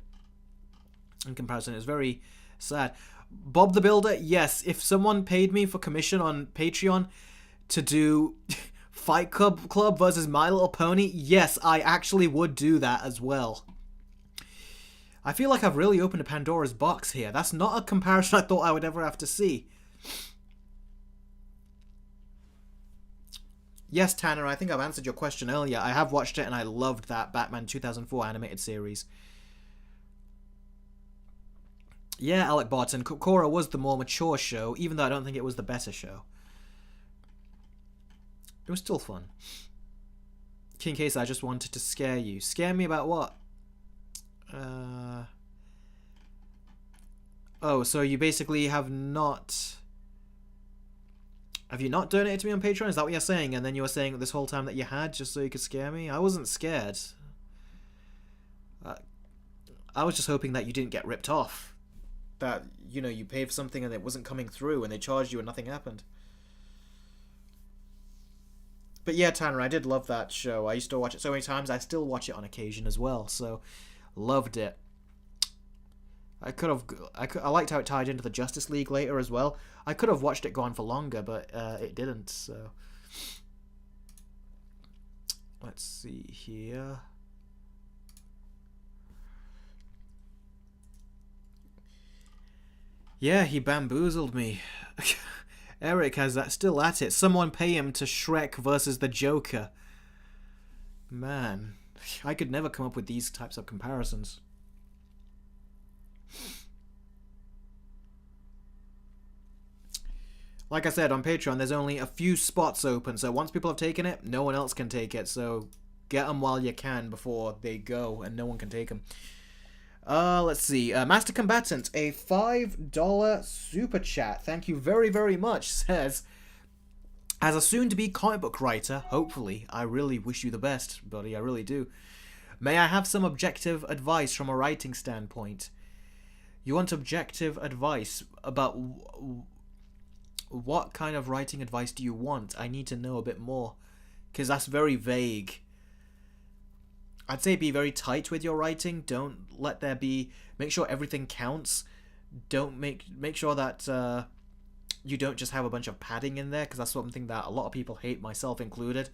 In comparison, it's very sad. Bob the Builder, yes. If someone paid me for commission on Patreon to do Fight Club versus My Little Pony, yes, I actually would do that as well. I feel like I've really opened a Pandora's box here. That's not a comparison I thought I would ever have to see. Yes, Tanner, I think I've answered your question earlier. I have watched it and I loved that Batman 2004 animated series. Yeah, Alec Barton, Korra was the more mature show, even though I don't think it was the better show. It was still fun. King Case, I just wanted to scare you. Scare me about what? Oh, so you basically have not... Have you not donated to me on Patreon? Is that what you're saying? And then you were saying this whole time that you had, just so you could scare me? I wasn't scared. I was just hoping that you didn't get ripped off. That, you know, you paid for something and it wasn't coming through and they charged you and nothing happened. But yeah, Tanner, I did love that show. I used to watch it so many times. I still watch it on occasion as well, so loved it. I liked how it tied into the Justice League later as well. I could have watched it go on for longer, but it didn't, so... Let's see here... Yeah, he bamboozled me. Eric has that still at it. Someone pay him to Shrek versus the Joker. Man, I could never come up with these types of comparisons. Like I said, on Patreon, there's only a few spots open, so once people have taken it, no one else can take it, so get them while you can before they go, and no one can take them. Let's see. Master Combatant, a $5 super chat. Thank you very, very much. Says, as a soon-to-be comic book writer, hopefully, I really wish you the best, buddy. I really do. May I have some objective advice from a writing standpoint? You want objective advice about what kind of writing advice do you want? I need to know a bit more, because that's very vague. I'd say be very tight with your writing. Don't let there be... Make sure everything counts. Don't make sure that you don't just have a bunch of padding in there, because that's something that a lot of people hate, myself included.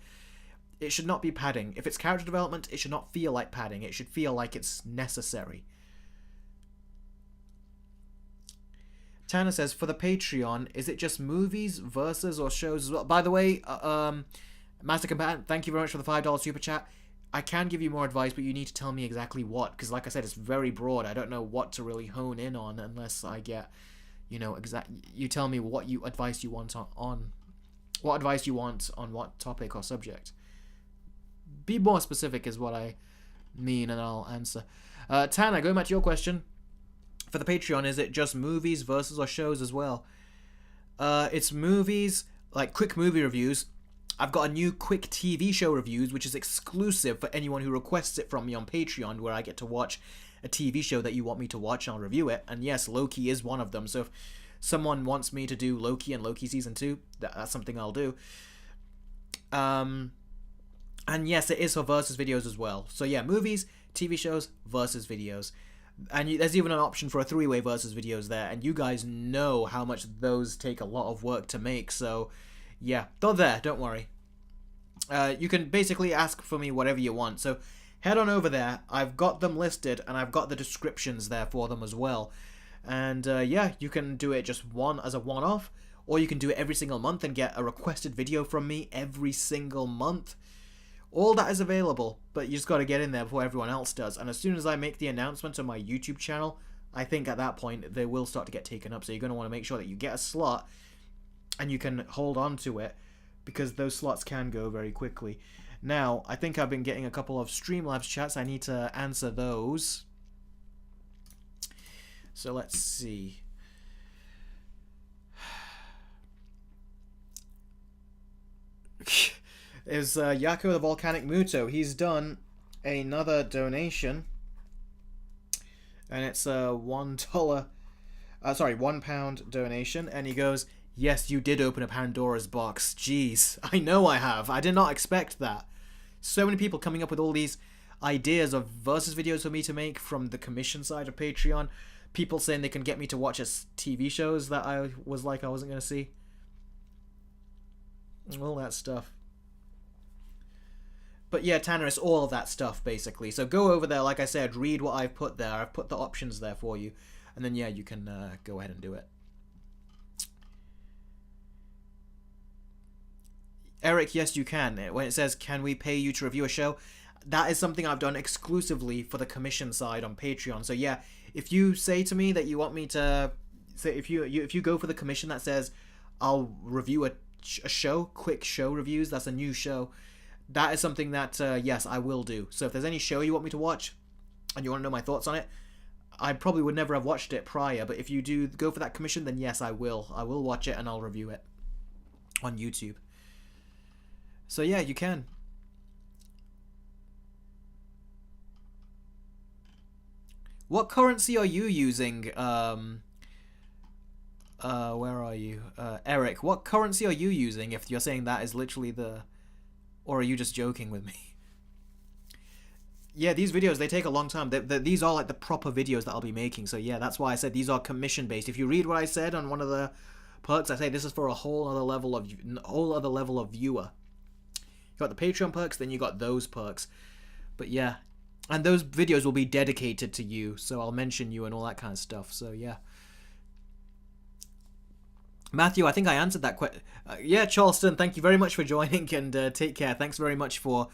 It should not be padding. If it's character development, it should not feel like padding. It should feel like it's necessary. Tanner says, for the Patreon, is it just movies, verses, or shows as well? By the way, Master Combatant, thank you very much for the $5 super chat. I can give you more advice, but you need to tell me exactly what, because like I said, it's very broad. I don't know what to really hone in on unless I get, you know, you tell me what advice you want on what advice you want on what topic or subject. Be more specific is what I mean, and I'll answer. Tanner, going back to your question, for the Patreon, is it just movies, verses, or shows as well? It's movies, like quick movie reviews. I've got a new quick TV show reviews, which is exclusive for anyone who requests it from me on Patreon, where I get to watch a TV show that you want me to watch, and I'll review it. And yes, Loki is one of them. So if someone wants me to do Loki and Loki Season 2, that's something I'll do. And yes, it is for versus videos as well. So yeah, movies, TV shows, versus videos. And there's even an option for a three-way versus videos there. And you guys know how much those take a lot of work to make, so... yeah, they're there, don't worry. You can basically ask for me whatever you want. So head on over there. I've got them listed, and I've got the descriptions there for them as well. And yeah, you can do it just as a one-off, or you can do it every single month and get a requested video from me every single month. All that is available, but you just got to get in there before everyone else does. And as soon as I make the announcement on my YouTube channel, I think at that point they will start to get taken up. So you're going to want to make sure that you get a slot and you can hold on to it, because those slots can go very quickly. Now, I think I've been getting a couple of Streamlabs chats. I need to answer those. So let's see. Is Yako the Volcanic Muto. He's done another donation. And it's a £1 donation. And he goes... yes, you did open a Pandora's box. Jeez, I know I have. I did not expect that. So many people coming up with all these ideas of versus videos for me to make from the commission side of Patreon. People saying they can get me to watch TV shows that I was like I wasn't going to see. All that stuff. But yeah, Tanner, it's all of that stuff, basically. So go over there, like I said, read what I've put there. I've put the options there for you. And then, yeah, you can go ahead and do it. Eric, yes, you can. When it says, can we pay you to review a show? That is something I've done exclusively for the commission side on Patreon. So yeah, if you say to me that you want me to... say if you go for the commission that says, I'll review a show, quick show reviews, that's a new show, that is something that, yes, I will do. So if there's any show you want me to watch, and you want to know my thoughts on it, I probably would never have watched it prior, but if you do go for that commission, then yes, I will. I will watch it and I'll review it on YouTube. So yeah, you can. What currency are you using? Where are you? Eric, what currency are you using if you're saying that is literally the... or are you just joking with me? Yeah, these videos, they take a long time. These are like the proper videos that I'll be making. So yeah, that's why I said these are commission based. If you read what I said on one of the perks, I say this is for a whole other level of viewer. You got the Patreon perks, then you got those perks. But yeah, and those videos will be dedicated to you, so I'll mention you and all that kind of stuff. So yeah. Matthew, I think I answered that question. Yeah, Charleston, thank you very much for joining, and take care. Thanks very much for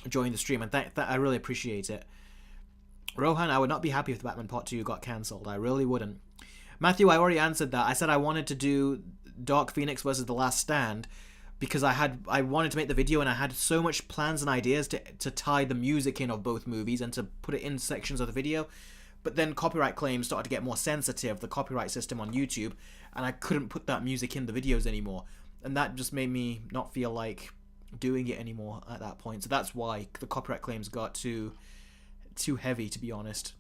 joining the stream, and I really appreciate it. Rohan, I would not be happy if the Batman Part 2 got cancelled. I really wouldn't. Matthew, I already answered that. I said I wanted to do Dark Phoenix versus The Last Stand because I wanted to make the video, and I had so much plans and ideas to tie the music in of both movies and to put it in sections of the video. But then copyright claims started to get more sensitive, the copyright system on YouTube, and I couldn't put that music in the videos anymore. And that just made me not feel like doing it anymore at that point. So that's why the copyright claims got too heavy, to be honest.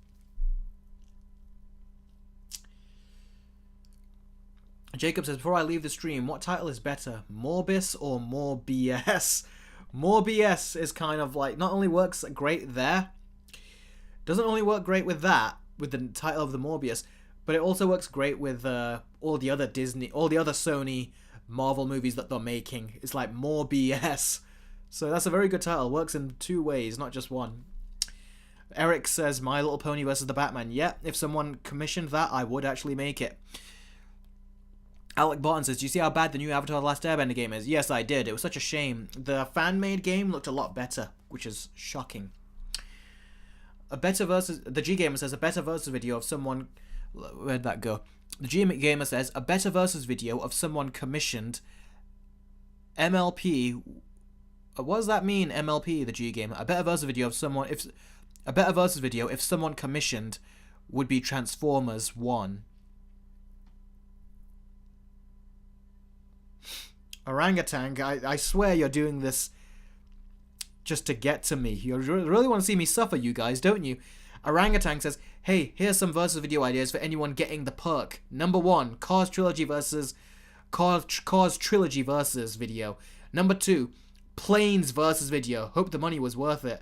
Jacob says, before I leave the stream, what title is better, Morbis or More BS? More BS is kind of like, not only works great there, doesn't only work great with that, with the title of the Morbius, but it also works great with all the other Sony Marvel movies that they're making. It's like More BS. So that's a very good title. Works in two ways, not just one. Eric says, My Little Pony versus the Batman. Yeah, if someone commissioned that, I would actually make it. Alec Barton says, do you see how bad the new Avatar The Last Airbender game is? Yes, I did. It was such a shame. The fan-made game looked a lot better, which is shocking. The G Gamer says, a better versus video of someone... Where'd that go? The G Gamer says, a better versus video of someone commissioned MLP... What does that mean, MLP, the G Gamer? A better versus video of someone... A better versus video if someone commissioned would be Transformers 1. Orangutan, I swear you're doing this just to get to me. You really want to see me suffer, you guys, don't you? Orangutan says, hey, here's some versus video ideas for anyone getting the perk. Number 1, Cars Trilogy versus video. Number 2, Planes versus video. Hope the money was worth it.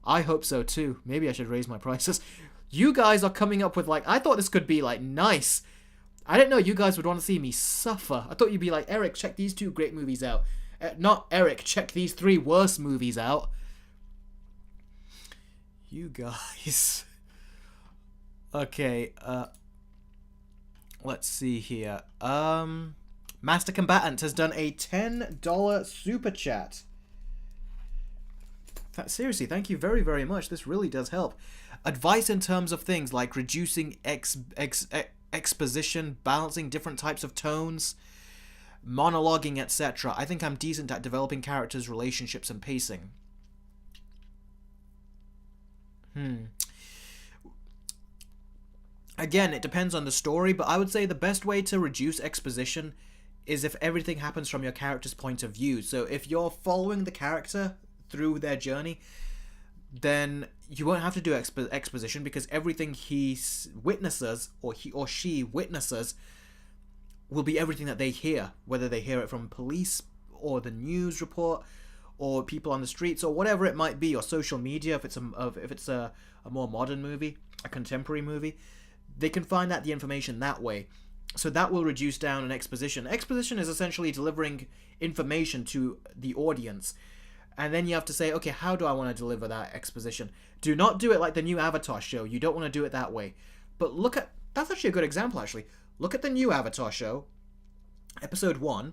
I hope so too. Maybe I should raise my prices. You guys are coming up with I thought this could be nice. I didn't know you guys would want to see me suffer. I thought you'd be like, Eric, check these 2 great movies out. Not Eric, check these 3 worst movies out. You guys. Okay, let's see here. Master Combatant has done a $10 super chat. Seriously, thank you very, very much. This really does help. Advice in terms of things like reducing exposition, balancing different types of tones, monologuing, etc. I think I'm decent at developing characters, relationships, and pacing. Again, it depends on the story, but I would say the best way to reduce exposition is if everything happens from your character's point of view. So if you're following the character through their journey, then you won't have to do exposition because everything he witnesses or he or she witnesses will be everything that they hear, whether they hear it from police or the news report or people on the streets or whatever it might be, or social media if it's a more modern movie, a contemporary movie. They can find out the information that way. So that will reduce down an exposition. Exposition is essentially delivering information to the audience. And then you have to say, okay, how do I want to deliver that exposition? Do not do it like the new Avatar show. You don't want to do it that way. But look at... That's actually a good example, actually. Look at the new Avatar show, episode 1.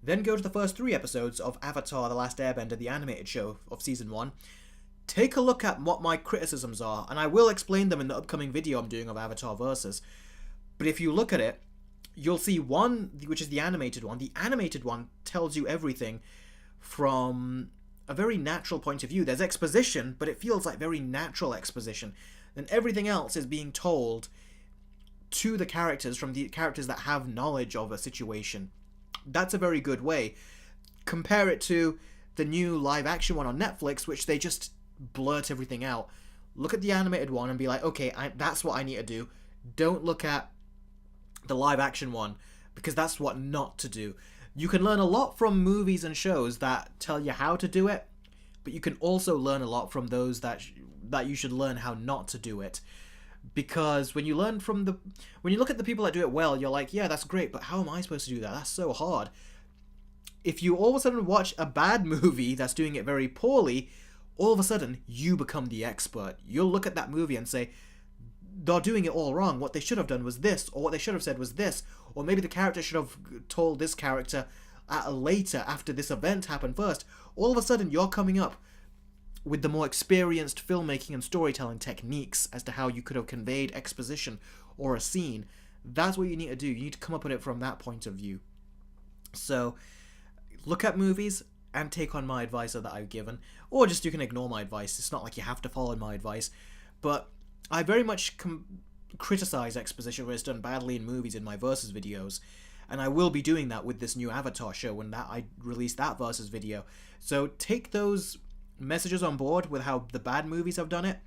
Then go to the first 3 episodes of Avatar The Last Airbender, the animated show of season 1. Take a look at what my criticisms are, and I will explain them in the upcoming video I'm doing of Avatar Versus. But if you look at it, you'll see one, which is the animated one. The animated one tells you everything from a very natural point of view. There's exposition, but it feels like very natural exposition. And everything else is being told to the characters from the characters that have knowledge of a situation. That's a very good way. Compare it to the new live action one on Netflix, which they just blurt everything out. Look at the animated one and be like, okay, that's what I need to do. Don't look at the live action one, because that's what not to do. You can learn a lot from movies and shows that tell you how to do it, but you can also learn a lot from those that you should learn how not to do it. Because when you look at the people that do it well, you're like, yeah, that's great, but how am I supposed to do that? That's so hard. If you all of a sudden watch a bad movie that's doing it very poorly, all of a sudden you become the expert. You'll look at that movie and say, they're doing it all wrong. What they should have done was this, or what they should have said was this, or maybe the character should have told this character later, after this event happened first. All of a sudden, you're coming up with the more experienced filmmaking and storytelling techniques as to how you could have conveyed exposition or a scene. That's what you need to do. You need to come up with it from that point of view. So, look at movies and take on my advice that I've given, or just you can ignore my advice. It's not like you have to follow my advice, but I very much criticize exposition where it's done badly in movies in my versus videos, and I will be doing that with this new Avatar show when I release that versus video. So take those messages on board with how the bad movies have done it,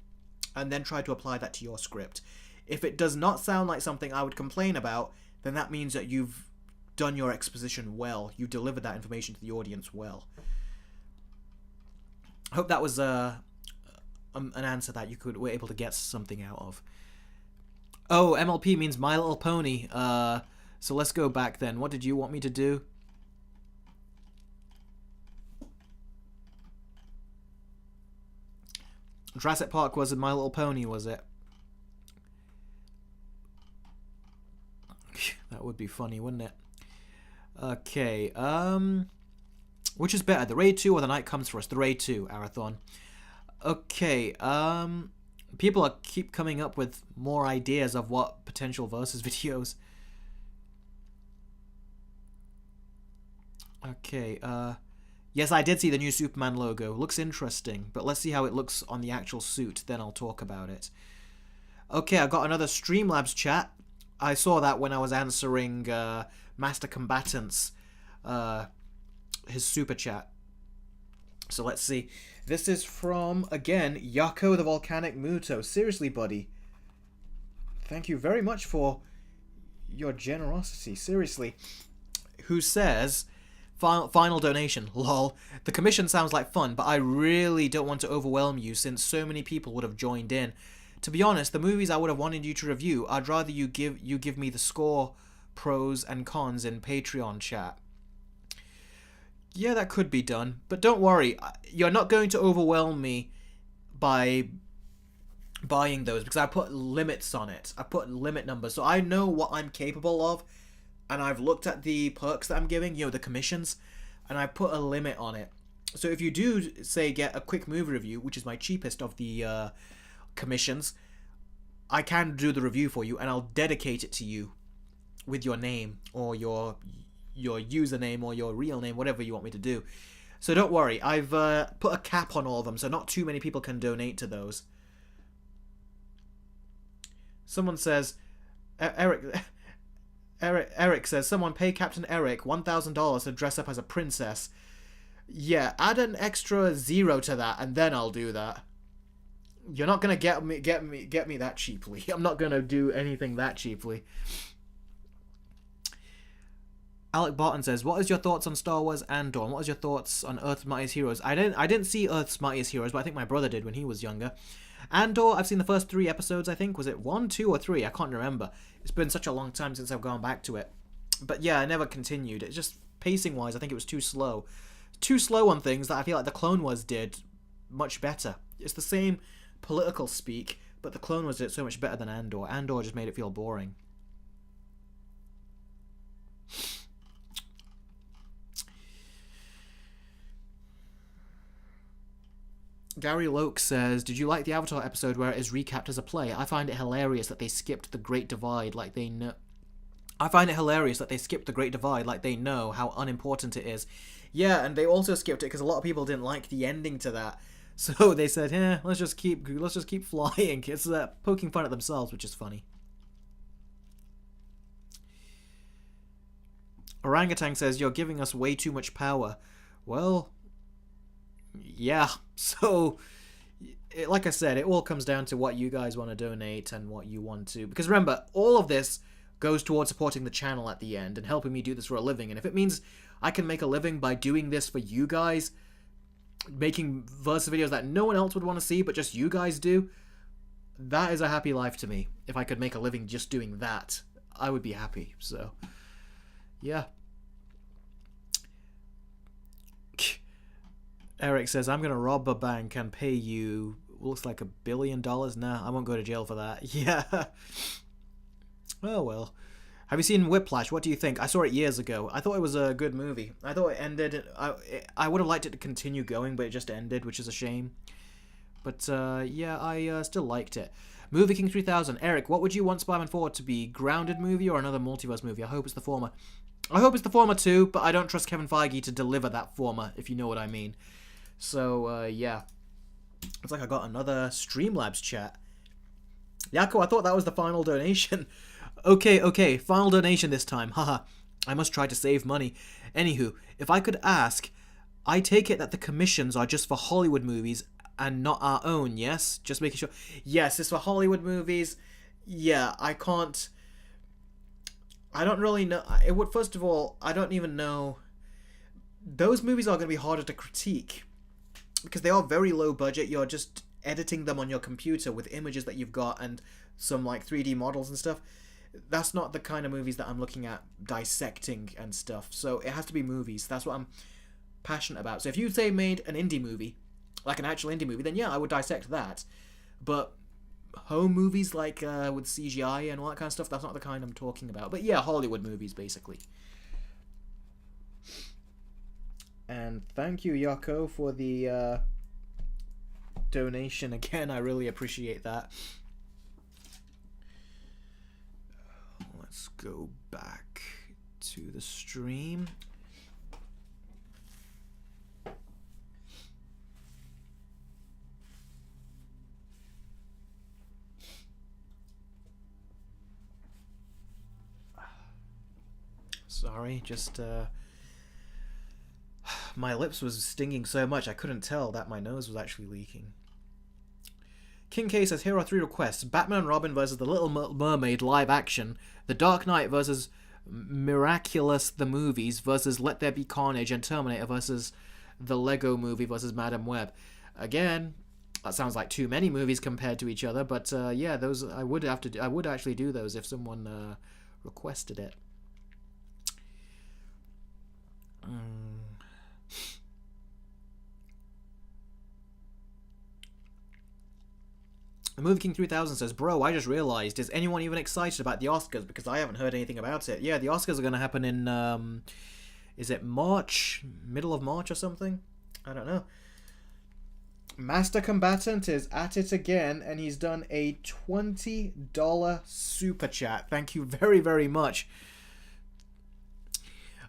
and then try to apply that to your script. If it does not sound like something I would complain about, then that means that you've done your exposition well. You delivered that information to the audience well. I hope that was an answer that you were able to get something out of. Oh, MLP means My Little Pony. So let's go back then. What did you want me to do? Jurassic Park was My Little Pony, was it? That would be funny, wouldn't it? Okay, which is better, the Raid 2 or The Night Comes For Us? The Raid 2, Arathon. Okay, people keep coming up with more ideas of what potential versus videos. Okay, yes, I did see the new Superman logo. Looks interesting, but let's see how it looks on the actual suit, then I'll talk about it. Okay, I got another Streamlabs chat. I saw that when I was answering Master Combatant's his super chat. So let's see. This is from, again, Yako the Volcanic Muto. Seriously, buddy. Thank you very much for your generosity. Seriously. Who says, final donation, lol. The commission sounds like fun, but I really don't want to overwhelm you since so many people would have joined in. To be honest, the movies I would have wanted you to review, I'd rather you give me the score, pros, and cons in Patreon chat. Yeah, that could be done, but don't worry, you're not going to overwhelm me by buying those, because I put limits on it. I put limit numbers, so I know what I'm capable of, and I've looked at the perks that I'm giving, the commissions, and I put a limit on it. So if you do, say, get a quick movie review, which is my cheapest of the commissions, I can do the review for you, and I'll dedicate it to you with your name, or your username, or your real name, whatever you want me to do. So don't worry, I've put a cap on all of them, so not too many people can donate to those. Someone says, Eric says, someone pay Captain Eric $1,000 to dress up as a princess. Yeah, add an extra 0 to that, and then I'll do that. You're not gonna get me that cheaply. I'm not gonna do anything that cheaply. Alec Barton says, what is your thoughts on Star Wars Andor? And what is your thoughts on Earth's Mightiest Heroes? I didn't see Earth's Mightiest Heroes, but I think my brother did when he was younger. Andor, I've seen the first 3 episodes, I think. Was it 1, 2, or 3? I can't remember. It's been such a long time since I've gone back to it. But yeah, I never continued. It's just, pacing-wise, I think it was too slow. Too slow on things that I feel like the Clone Wars did much better. It's the same political speak, but the Clone Wars did it so much better than Andor. Andor just made it feel boring. Gary Loke says, did you like the Avatar episode where it is recapped as a play? I find it hilarious that they skipped the Great Divide like they know. I find it hilarious that they skipped the Great Divide like they know how unimportant it is. Yeah, and they also skipped it because a lot of people didn't like the ending to that. So they said, let's just keep flying. It's poking fun at themselves, which is funny. Orangutan says, you're giving us way too much power. Well, yeah, so like I said, it all comes down to what you guys want to donate and what you want to, because remember, all of this goes towards supporting the channel at the end and helping me do this for a living. And if it means I can make a living by doing this for you guys, making versus videos that no one else would want to see but just you guys do, that is a happy life to me. If I could make a living just doing that, I would be happy. So yeah. Eric says, I'm going to rob a bank and pay you looks like $1 billion. Nah, I won't go to jail for that. Yeah. Oh well. Have you seen Whiplash? What do you think? I saw it years ago. I thought it was a good movie. I thought it ended. I would have liked it to continue going, but it just ended, which is a shame. But yeah, I still liked it. Movie King 3000. Eric, what would you want Spider-Man 4 to be? Grounded movie or another multiverse movie? I hope it's the former. I hope it's the former too, but I don't trust Kevin Feige to deliver that former, if you know what I mean. So, yeah. Looks like I got another Streamlabs chat. Yako, I thought that was the final donation. Okay, final donation this time. Haha. I must try to save money. Anywho, if I could ask, I take it that the commissions are just for Hollywood movies and not our own, yes? Just making sure. Yes, it's for Hollywood movies. Yeah, I can't... I don't really know. It would, first of all, I don't even know. Those movies are going to be harder to critique because they are very low budget. You're just editing them on your computer with images that you've got and some like 3D models and stuff. That's not the kind of movies that I'm looking at dissecting and stuff. So it has to be movies. That's what I'm passionate about. So if you say made an indie movie, like an actual indie movie, then yeah, I would dissect that. But home movies like with CGI and all that kind of stuff, that's not the kind I'm talking about. But yeah, Hollywood movies basically. And thank you, Yako, for the donation again. I really appreciate that. Let's go back to the stream. Sorry, just my lips was stinging so much I couldn't tell that my nose was actually leaking. King K says, here are 3 requests. Batman and Robin versus The Little Mermaid live action. The Dark Knight versus Miraculous the Movies versus Let There Be Carnage, and Terminator versus The Lego Movie versus Madam Web. Again, that sounds like too many movies compared to each other, but yeah, those I would actually do those if someone requested it. The Movie King 3000 says, bro, I just realized, is anyone even excited about the Oscars? Because I haven't heard anything about it. Yeah, the Oscars are going to happen in, is it March? Middle of March or something? I don't know. Master Combatant is at it again, and he's done a $20 super chat. Thank you very, very much.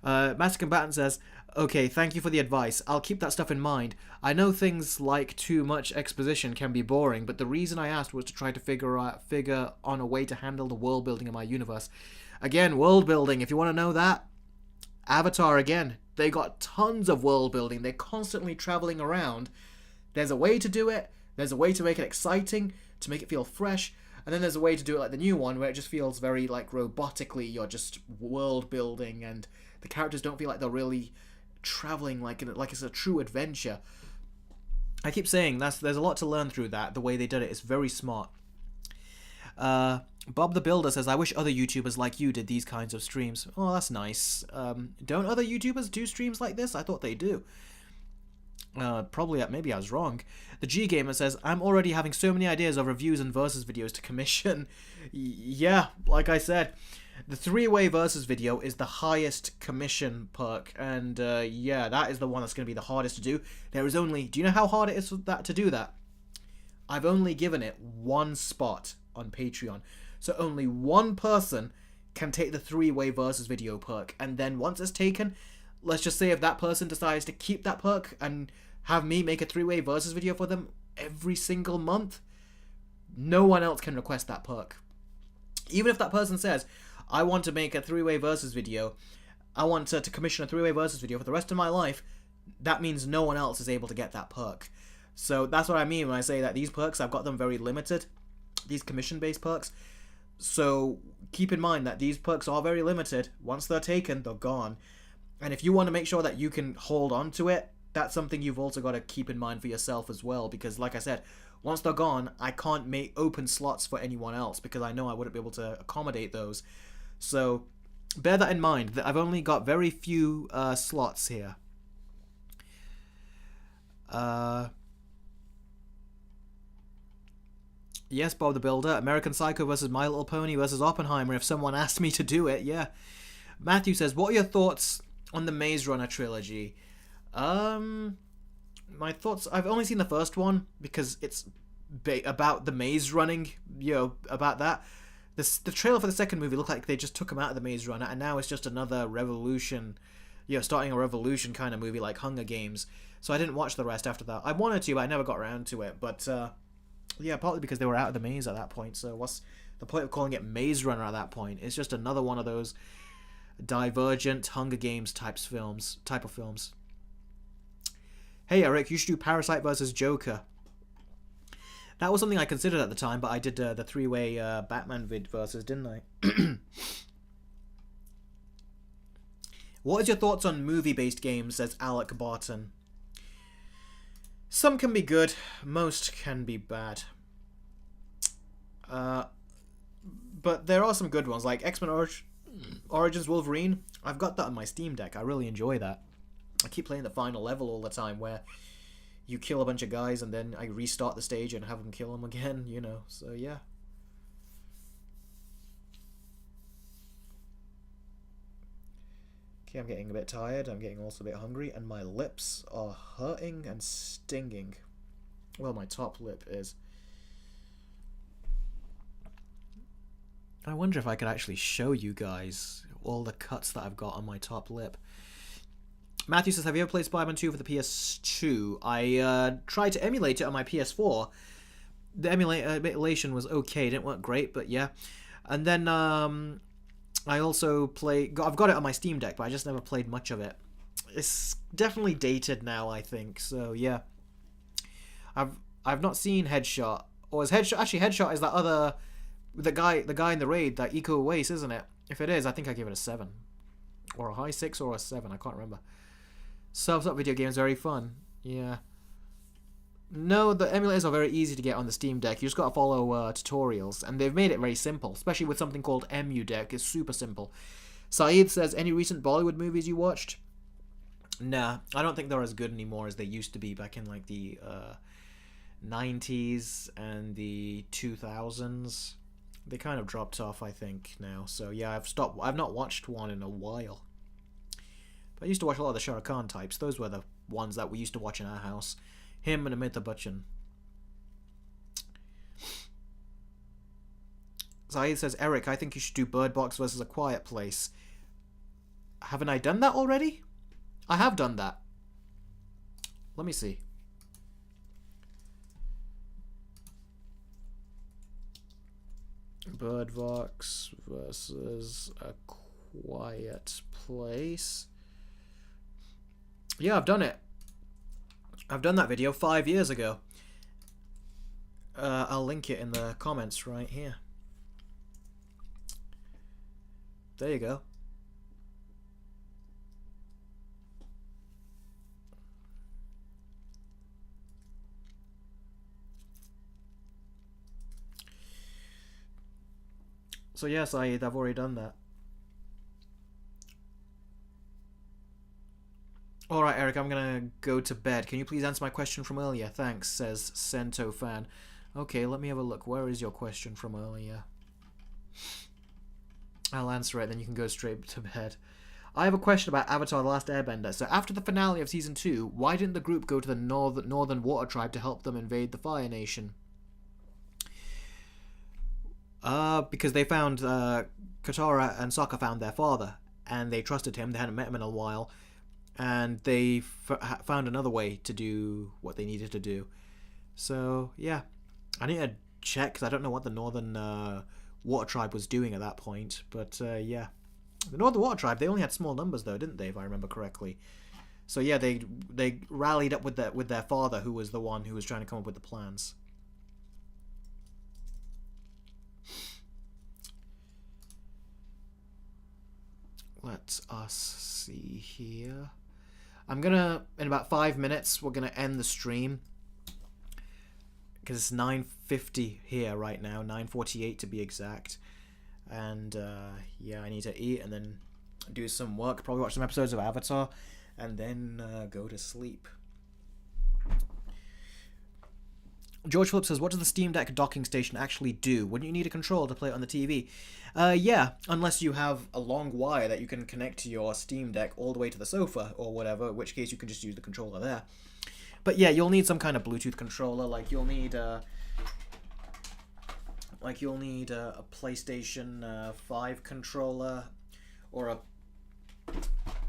Master Combatant says, okay, thank you for the advice. I'll keep that stuff in mind. I know things like too much exposition can be boring, but the reason I asked was to try to figure on a way to handle the world building in my universe. Again, world building, if you want to know that, Avatar again. They got tons of world building. They're constantly traveling around. There's a way to do it. There's a way to make it exciting, to make it feel fresh. And then there's a way to do it like the new one, where it just feels very like robotically. You're just world building, and the characters don't feel like they're really traveling like it's a true adventure. I keep saying there's a lot to learn through that. The way they did it is very smart. Bob the Builder says, I wish other YouTubers like you did these kinds of streams. Oh, that's nice. Don't other YouTubers do streams like this? I thought they do. Probably, maybe I was wrong. The G Gamer says, I'm already having so many ideas of reviews and versus videos to commission. Yeah, like I said, the 3-way versus video is the highest commission perk, and yeah, that is the one that's going to be the hardest to do. There is only, do you know how hard it is to do that? I've only given it 1 spot on Patreon, so only 1 person can take the 3-way versus video perk, and then once it's taken, let's just say if that person decides to keep that perk and have me make a 3-way versus video for them every single month, no one else can request that perk. Even if that person says, I want to make a 3-way versus video, I want to commission a 3-way versus video for the rest of my life, that means no one else is able to get that perk. So that's what I mean when I say that these perks, I've got them very limited, these commission-based perks. So keep in mind that these perks are very limited. Once they're taken, they're gone. And if you want to make sure that you can hold on to it, that's something you've also got to keep in mind for yourself as well. Because like I said, once they're gone, I can't make open slots for anyone else because I know I wouldn't be able to accommodate those. So bear that in mind, that I've only got very few slots here. Yes, Bob the Builder. American Psycho versus My Little Pony versus Oppenheimer if someone asked me to do it, yeah. Matthew says, what are your thoughts on the Maze Runner trilogy? My thoughts, I've only seen the first one because it's about the maze running, about that. The trailer for the second movie looked like they just took him out of the Maze Runner, and now it's just another revolution, starting a revolution kind of movie like Hunger Games. So I didn't watch the rest after that. I wanted to, but I never got around to it. But partly because they were out of the maze at that point. So what's the point of calling it Maze Runner at that point? It's just another one of those Divergent Hunger Games type of films. Hey Eric, you should do Parasite versus Joker. That was something I considered at the time, but I did the three-way Batman vid versus, didn't I? What is your thoughts on movie-based games, says Alec Barton. Some can be good, most can be bad. But there are some good ones, like X-Men Origins Wolverine. I've got that on my Steam Deck. I really enjoy that. I keep playing the final level all the time, where you kill a bunch of guys and then I restart the stage and have them kill them again, so yeah. Okay, I'm getting a bit tired, I'm getting also a bit hungry, and my lips are hurting and stinging. Well, my top lip is. I wonder if I could actually show you guys all the cuts that I've got on my top lip. Matthew says, have you ever played Spider-Man 2 for the PS2? I tried to emulate it on my PS4. The emulation was okay. It didn't work great, but yeah. And then I also I've got it on my Steam Deck, but I just never played much of it. It's definitely dated now, I think. So yeah. I've not seen Headshot. Or is Headshot... Actually, Headshot is that other... The guy in the raid, that Eco Waste, isn't it? If it is, I think I give it a 7. Or a high 6 or a 7. I can't remember. Self-up video games, very fun. Yeah. No, the emulators are very easy to get on the Steam Deck. You just gotta follow tutorials, and they've made it very simple, especially with something called EmuDeck. It's super simple. Saeed says, any recent Bollywood movies you watched? Nah, I don't think they're as good anymore as they used to be back in like the 90s and the 2000s. They kind of dropped off, I think, now. So yeah, I've not watched one in a while. But I used to watch a lot of the Shah Rukh Khan types. Those were the ones that we used to watch in our house. Him and Amitabh Bachchan. Zaid says, Eric, I think you should do Bird Box versus A Quiet Place. Haven't I done that already? I have done that. Let me see. Bird Box versus A Quiet Place. Yeah, I've done it. I've done that video 5 years ago. I'll link it in the comments right here. There you go. So yes, I've already done that. Alright, Eric, I'm gonna go to bed. Can you please answer my question from earlier? Thanks, says Sento Fan. Okay, let me have a look. Where is your question from earlier? I'll answer it, then you can go straight to bed. I have a question about Avatar The Last Airbender. So after the finale of Season 2, why didn't the group go to the Northern Water Tribe to help them invade the Fire Nation? Because they found... Katara and Sokka found their father, and they trusted him. They hadn't met him in a while. And they found another way to do what they needed to do. So, yeah. I need to check, because I don't know what the Northern Water Tribe was doing at that point. But, yeah. The Northern Water Tribe, they only had small numbers, though, didn't they, if I remember correctly? So, yeah, they rallied up with their father, who was the one who was trying to come up with the plans. Let us see here. I'm gonna, in about 5 minutes, we're gonna end the stream. Because it's 9:50 here right now, 9:48 to be exact. And, yeah, I need to eat and then do some work, probably watch some episodes of Avatar, and then go to sleep. George Phillips says, what does the Steam Deck docking station actually do? Wouldn't you need a controller to play it on the TV? Yeah, unless you have a long wire that you can connect to your Steam Deck all the way to the sofa or whatever, in which case you can just use the controller there. But yeah, you'll need some kind of Bluetooth controller, like you'll need a PlayStation 5 controller, or a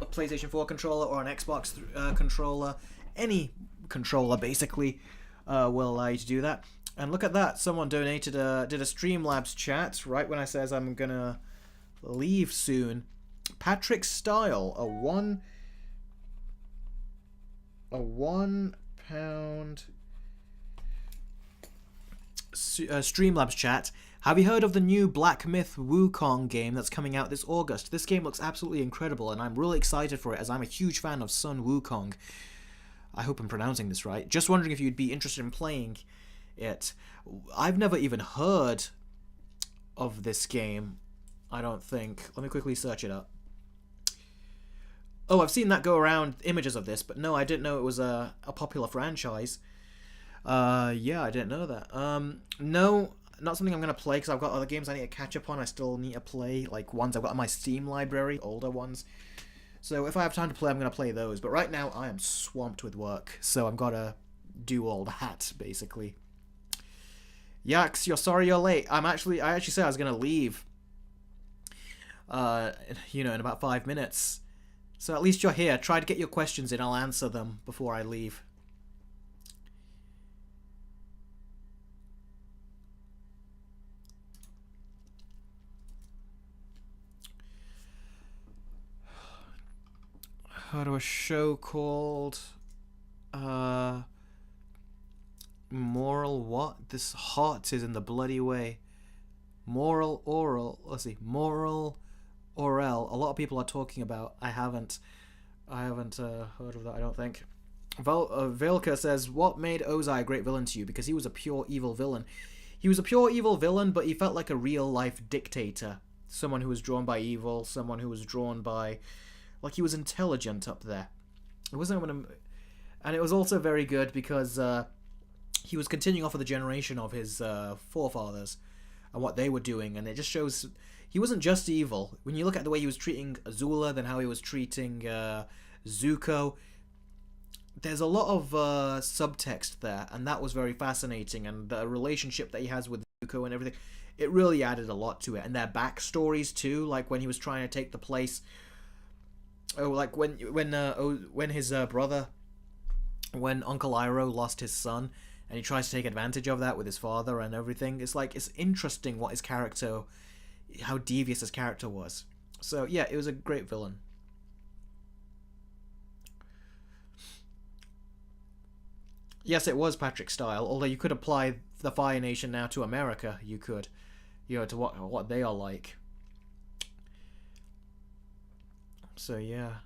PlayStation 4 controller, or an Xbox controller. Any controller, basically, will allow you to do that. And look at that, someone donated did a Streamlabs chat right when I says I'm gonna leave soon. Patrick Style, a £1 Streamlabs chat. Have you heard of the new Black Myth Wukong game that's coming out this August? This game looks absolutely incredible, and I'm really excited for it as I'm a huge fan of Sun Wukong. I hope I'm pronouncing this right. Just wondering if you'd be interested in playing it. I've never even heard of this game, I don't think. Let me quickly search it up. Oh, I've seen that go around, images of this, but no, I didn't know it was a popular franchise. Yeah, I didn't know that. No, not something I'm going to play, because I've got other games I need to catch up on. I still need to play, like, ones I've got in my Steam library, older ones. So if I have time to play, I'm going to play those. But right now, I am swamped with work, so I've got to do all that, basically. Yax, you're sorry you're late. I actually said I was going to leave, in about 5 minutes. So at least you're here. Try to get your questions in. I'll answer them before I leave. Heard of a show called Moral what? This heart is in the bloody way. Moral Oral. Let's see. Moral Orel. A lot of people are talking about. I haven't heard of that, I don't think. Vilka says, what made Ozai a great villain to you? Because he was a pure evil villain. He was a pure evil villain, but he felt like a real-life dictator. Someone who was drawn by evil, someone who was drawn by... Like, he was intelligent up there. It wasn't and it was also very good because he was continuing off of the generation of his forefathers and what they were doing, and it just shows he wasn't just evil. When you look at the way he was treating Azula, then how he was treating Zuko, there's a lot of subtext there, and that was very fascinating, and the relationship that he has with Zuko and everything, it really added a lot to it, and their backstories too, like when he was trying to take the place... Oh, like when his brother, when Uncle Iroh lost his son, and he tries to take advantage of that with his father and everything. It's like, it's interesting what his character, how devious his character was. So yeah, it was a great villain. Yes, it was Patrick Style. Although you could apply the Fire Nation now to America. You could, to what they are like. So yeah.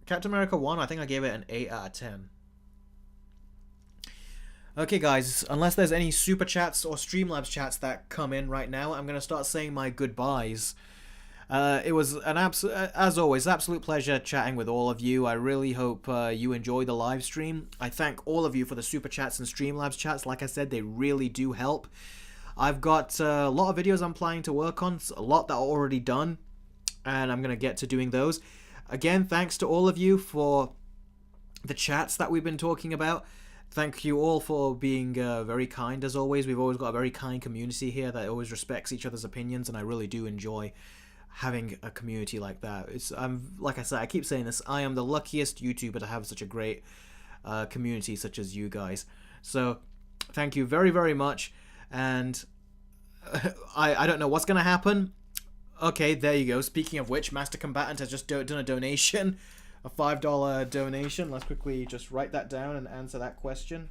Captain America 1, I think I gave it an 8 out of 10. Okay guys, unless there's any super chats or Streamlabs chats that come in right now, I'm going to start saying my goodbyes. It was as always, absolute pleasure chatting with all of you. I really hope you enjoy the live stream. I thank all of you for the super chats and Streamlabs chats. Like I said, they really do help. I've got a lot of videos I'm planning to work on, a lot that are already done, and I'm going to get to doing those. Again, thanks to all of you for the chats that we've been talking about. Thank you all for being very kind, as always. We've always got a very kind community here that always respects each other's opinions, and I really do enjoy having a community like that. Like I said, I keep saying this, I am the luckiest YouTuber to have such a great community such as you guys. So, thank you very, very much. And I don't know what's going to happen. Okay, there you go. Speaking of which, Master Combatant has just done a donation. A $5 donation. Let's quickly just write that down and answer that question.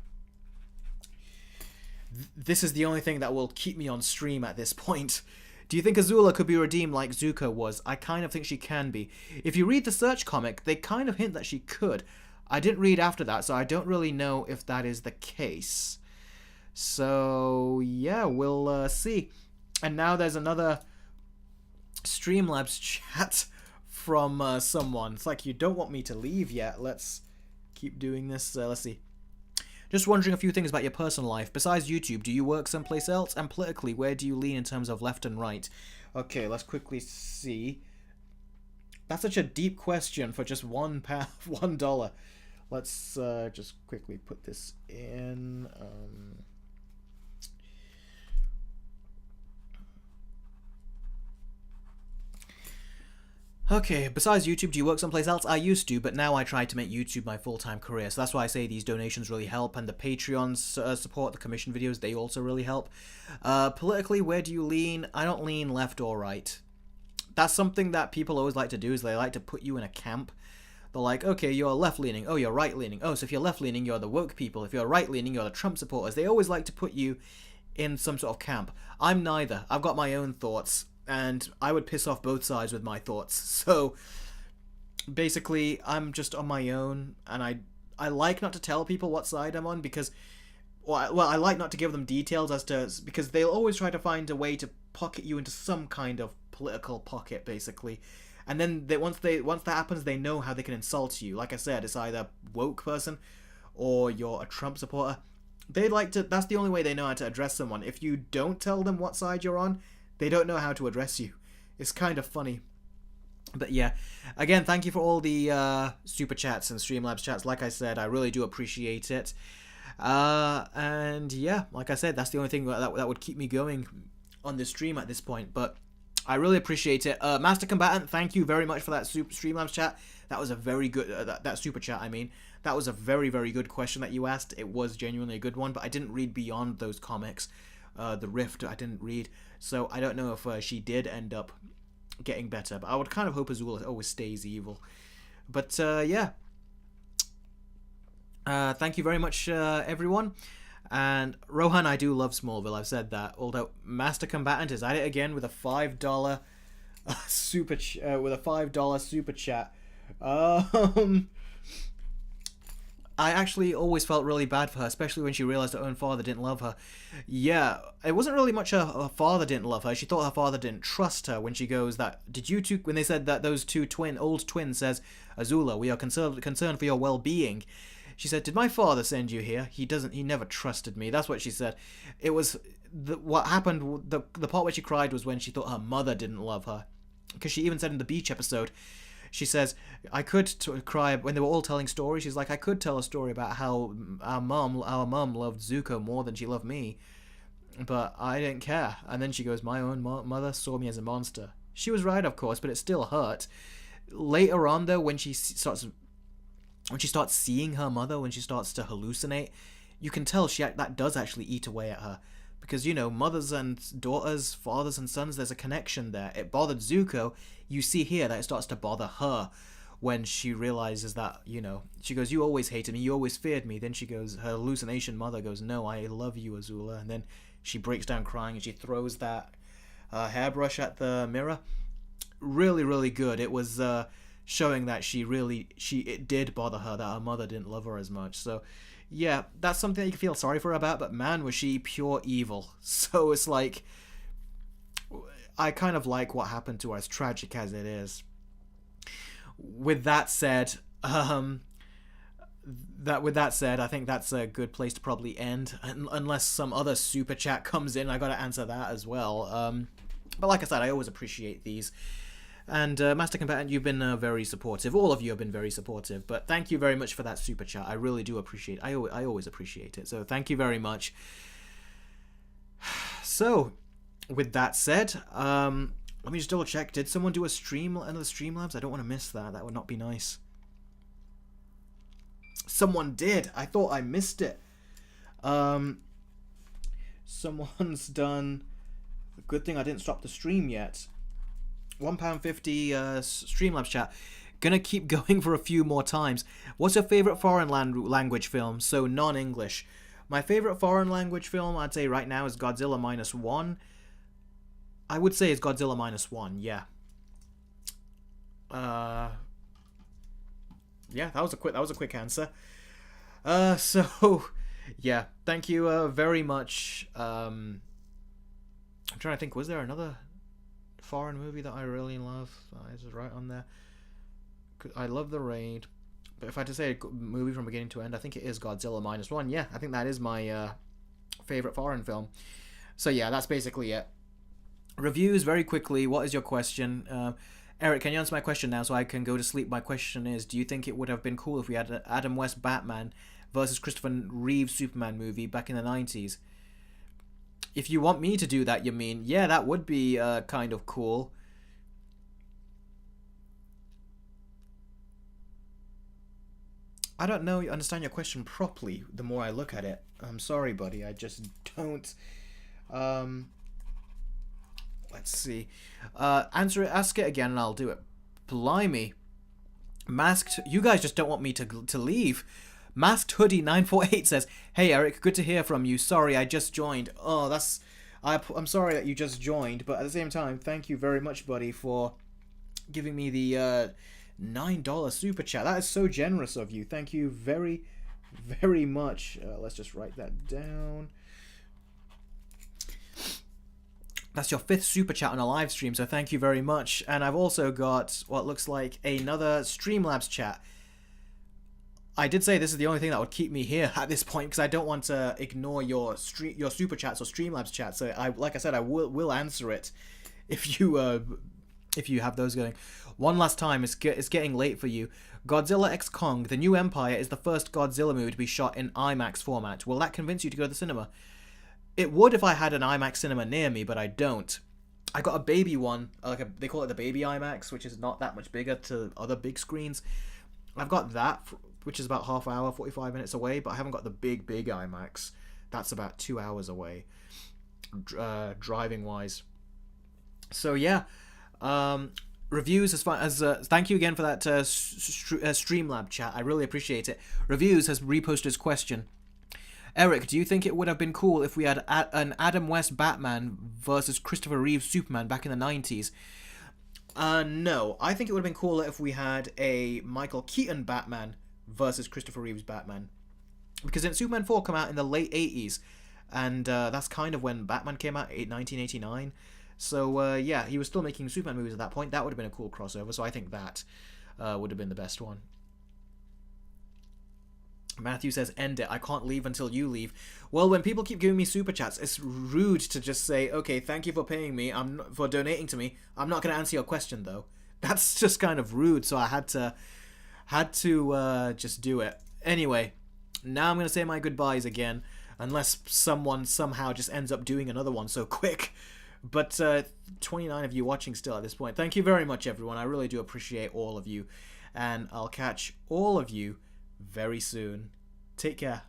This is the only thing that will keep me on stream at this point. Do you think Azula could be redeemed like Zuko was? I kind of think she can be. If you read the Search comic, they kind of hint that she could. I didn't read after that, so I don't really know if that is the case. So, yeah, we'll see. And now there's another Streamlabs chat from someone. It's like, you don't want me to leave yet. Let's keep doing this. Let's see. Just wondering a few things about your personal life. Besides YouTube, do you work someplace else? And politically, where do you lean in terms of left and right? Okay, let's quickly see. That's such a deep question for just £1, $1. Let's just quickly put this in. Okay, besides YouTube, do you work someplace else? I used to, but now I try to make YouTube my full-time career. So that's why I say these donations really help, and the Patreon support, the commission videos, they also really help. Politically, where do you lean? I don't lean left or right. That's something that people always like to do, is they like to put you in a camp. They're like, okay, you're left-leaning. Oh, you're right-leaning. Oh, so if you're left-leaning, you're the woke people. If you're right-leaning, you're the Trump supporters. They always like to put you in some sort of camp. I'm neither. I've got my own thoughts, and I would piss off both sides with my thoughts. So basically, I'm just on my own, and I like not to tell people what side I'm on, because well, I like not to give them details as to, because they'll always try to find a way to pocket you into some kind of political pocket, basically. And then once that happens, they know how they can insult you. Like I said, it's either woke person or you're a Trump supporter. They like to. That's the only way they know how to address someone. If you don't tell them what side you're on, they don't know how to address you. It's kind of funny. But yeah, again, thank you for all the super chats and Streamlabs chats. Like I said, I really do appreciate it. And yeah, like I said, that's the only thing that would keep me going on this stream at this point. But I really appreciate it. Master Combatant, thank you very much for that Streamlabs chat. That was a very good, that super chat, I mean. That was a very, very good question that you asked. It was genuinely a good one, but I didn't read beyond those comics. The Rift, I didn't read. So I don't know if she did end up getting better. But I would kind of hope Azula always stays evil. But yeah. Thank you very much, everyone. And Rohan, I do love Smallville. I've said that. Although Master Combatant is at it again with a $5 super super chat. I actually always felt really bad for her, especially when she realized her own father didn't love her. Yeah, it wasn't really much her father didn't love her. She thought her father didn't trust her when she goes that, did you two, when they said that those two old twins says, Azula, we are concerned for your well-being. She said, did my father send you here? He never trusted me. That's what she said. It was, what happened, the part where she cried was when she thought her mother didn't love her. Because she even said in the beach episode, she says, I could cry when they were all telling stories. She's like, I could tell a story about how our mum loved Zuko more than she loved me, but I didn't care. And then she goes, my own mother saw me as a monster. She was right, of course, but it still hurt. Later on, though, when she starts seeing her mother, when she starts to hallucinate, you can tell that does actually eat away at her. Because, you know, mothers and daughters, fathers and sons, there's a connection there. It bothered Zuko. You see here that it starts to bother her when she realizes that, you know, she goes, you always hated me, you always feared me. Then she goes, her hallucination mother goes, no, I love you, Azula. And then she breaks down crying and she throws that hairbrush at the mirror. Really, really good. It was showing that it did bother her that her mother didn't love her as much. So yeah, that's something that you can feel sorry for her about, but man, was she pure evil. So it's like, I kind of like what happened to her, as tragic as it is. With that said, I think that's a good place to probably end, unless some other super chat comes in. I gotta answer that as well. But like I said, I always appreciate these. And Master Combatant, you've been very supportive. All of you have been very supportive. But thank you very much for that super chat. I really do appreciate it. I always appreciate it. So thank you very much. So, with that said, let me just double check. Did someone do another Streamlabs? I don't want to miss that. That would not be nice. Someone did. I thought I missed it. Someone's done. Good thing I didn't stop the stream yet. £1.50 Streamlabs chat. Gonna keep going for a few more times. What's your favourite foreign language film? So non-English. My favourite foreign language film, I'd say right now, is Godzilla -1. I would say it's Godzilla -1, yeah. Yeah, that was a quick answer. So yeah, thank you very much. I'm trying to think, was there another foreign movie that I really love? This is right on there. I love The Raid. But if I had to say a movie from beginning to end, I think it is Godzilla Minus One. Yeah, I think that is my favorite foreign film. So yeah, that's basically it. Reviews, very quickly. What is your question? Eric, can you answer my question now so I can go to sleep? My question is, do you think it would have been cool if we had an Adam West Batman versus Christopher Reeve Superman movie back in the 90s? If you want me to do that, you mean? Yeah, that would be kind of cool. I don't know, understand your question properly the more I look at it. I'm sorry, buddy. I just don't. Let's see. Ask it again and I'll do it. Blimey. Masked. You guys just don't want me to leave. Masked Hoodie 948 says, "Hey Eric, good to hear from you. Sorry, I just joined." Oh, that's. I'm sorry that you just joined, but at the same time, thank you very much, buddy, for giving me the $9 super chat. That is so generous of you. Thank you very, very much. Let's just write that down. That's your 5th super chat on a live stream, so thank you very much. And I've also got what looks like another Streamlabs chat. I did say this is the only thing that would keep me here at this point, because I don't want to ignore your super chats or Streamlabs chats. So like I said, I will answer it if you have those going. One last time, it's getting late for you. Godzilla x Kong: The New Empire is the first Godzilla movie to be shot in IMAX format. Will that convince you to go to the cinema? It would if I had an IMAX cinema near me, but I don't. I got a baby one, they call it the baby IMAX, which is not that much bigger to other big screens. I've got that, which is about half hour, 45 minutes away, but I haven't got the big IMAX. That's about 2 hours away, driving wise. So yeah, Reviews as far as thank you again for that Streamlab chat. I really appreciate it. Reviews has reposted his question. Eric, do you think it would have been cool if we had an Adam West Batman versus Christopher Reeve Superman back in the 90s? No. I think it would have been cooler if we had a Michael Keaton Batman versus Christopher Reeve's Batman. Because didn't Superman 4 come out in the late 80s? And that's kind of when Batman came out, 1989. So, yeah, he was still making Superman movies at that point. That would have been a cool crossover, so I think that would have been the best one. Matthew says, end it. I can't leave until you leave. Well, when people keep giving me super chats, it's rude to just say, okay, thank you for paying me, for donating to me. I'm not going to answer your question, though. That's just kind of rude, so I had to just do it. Anyway, now I'm going to say my goodbyes again, unless someone somehow just ends up doing another one so quick. But 29 of you watching still at this point. Thank you very much, everyone. I really do appreciate all of you. And I'll catch all of you very soon. Take care.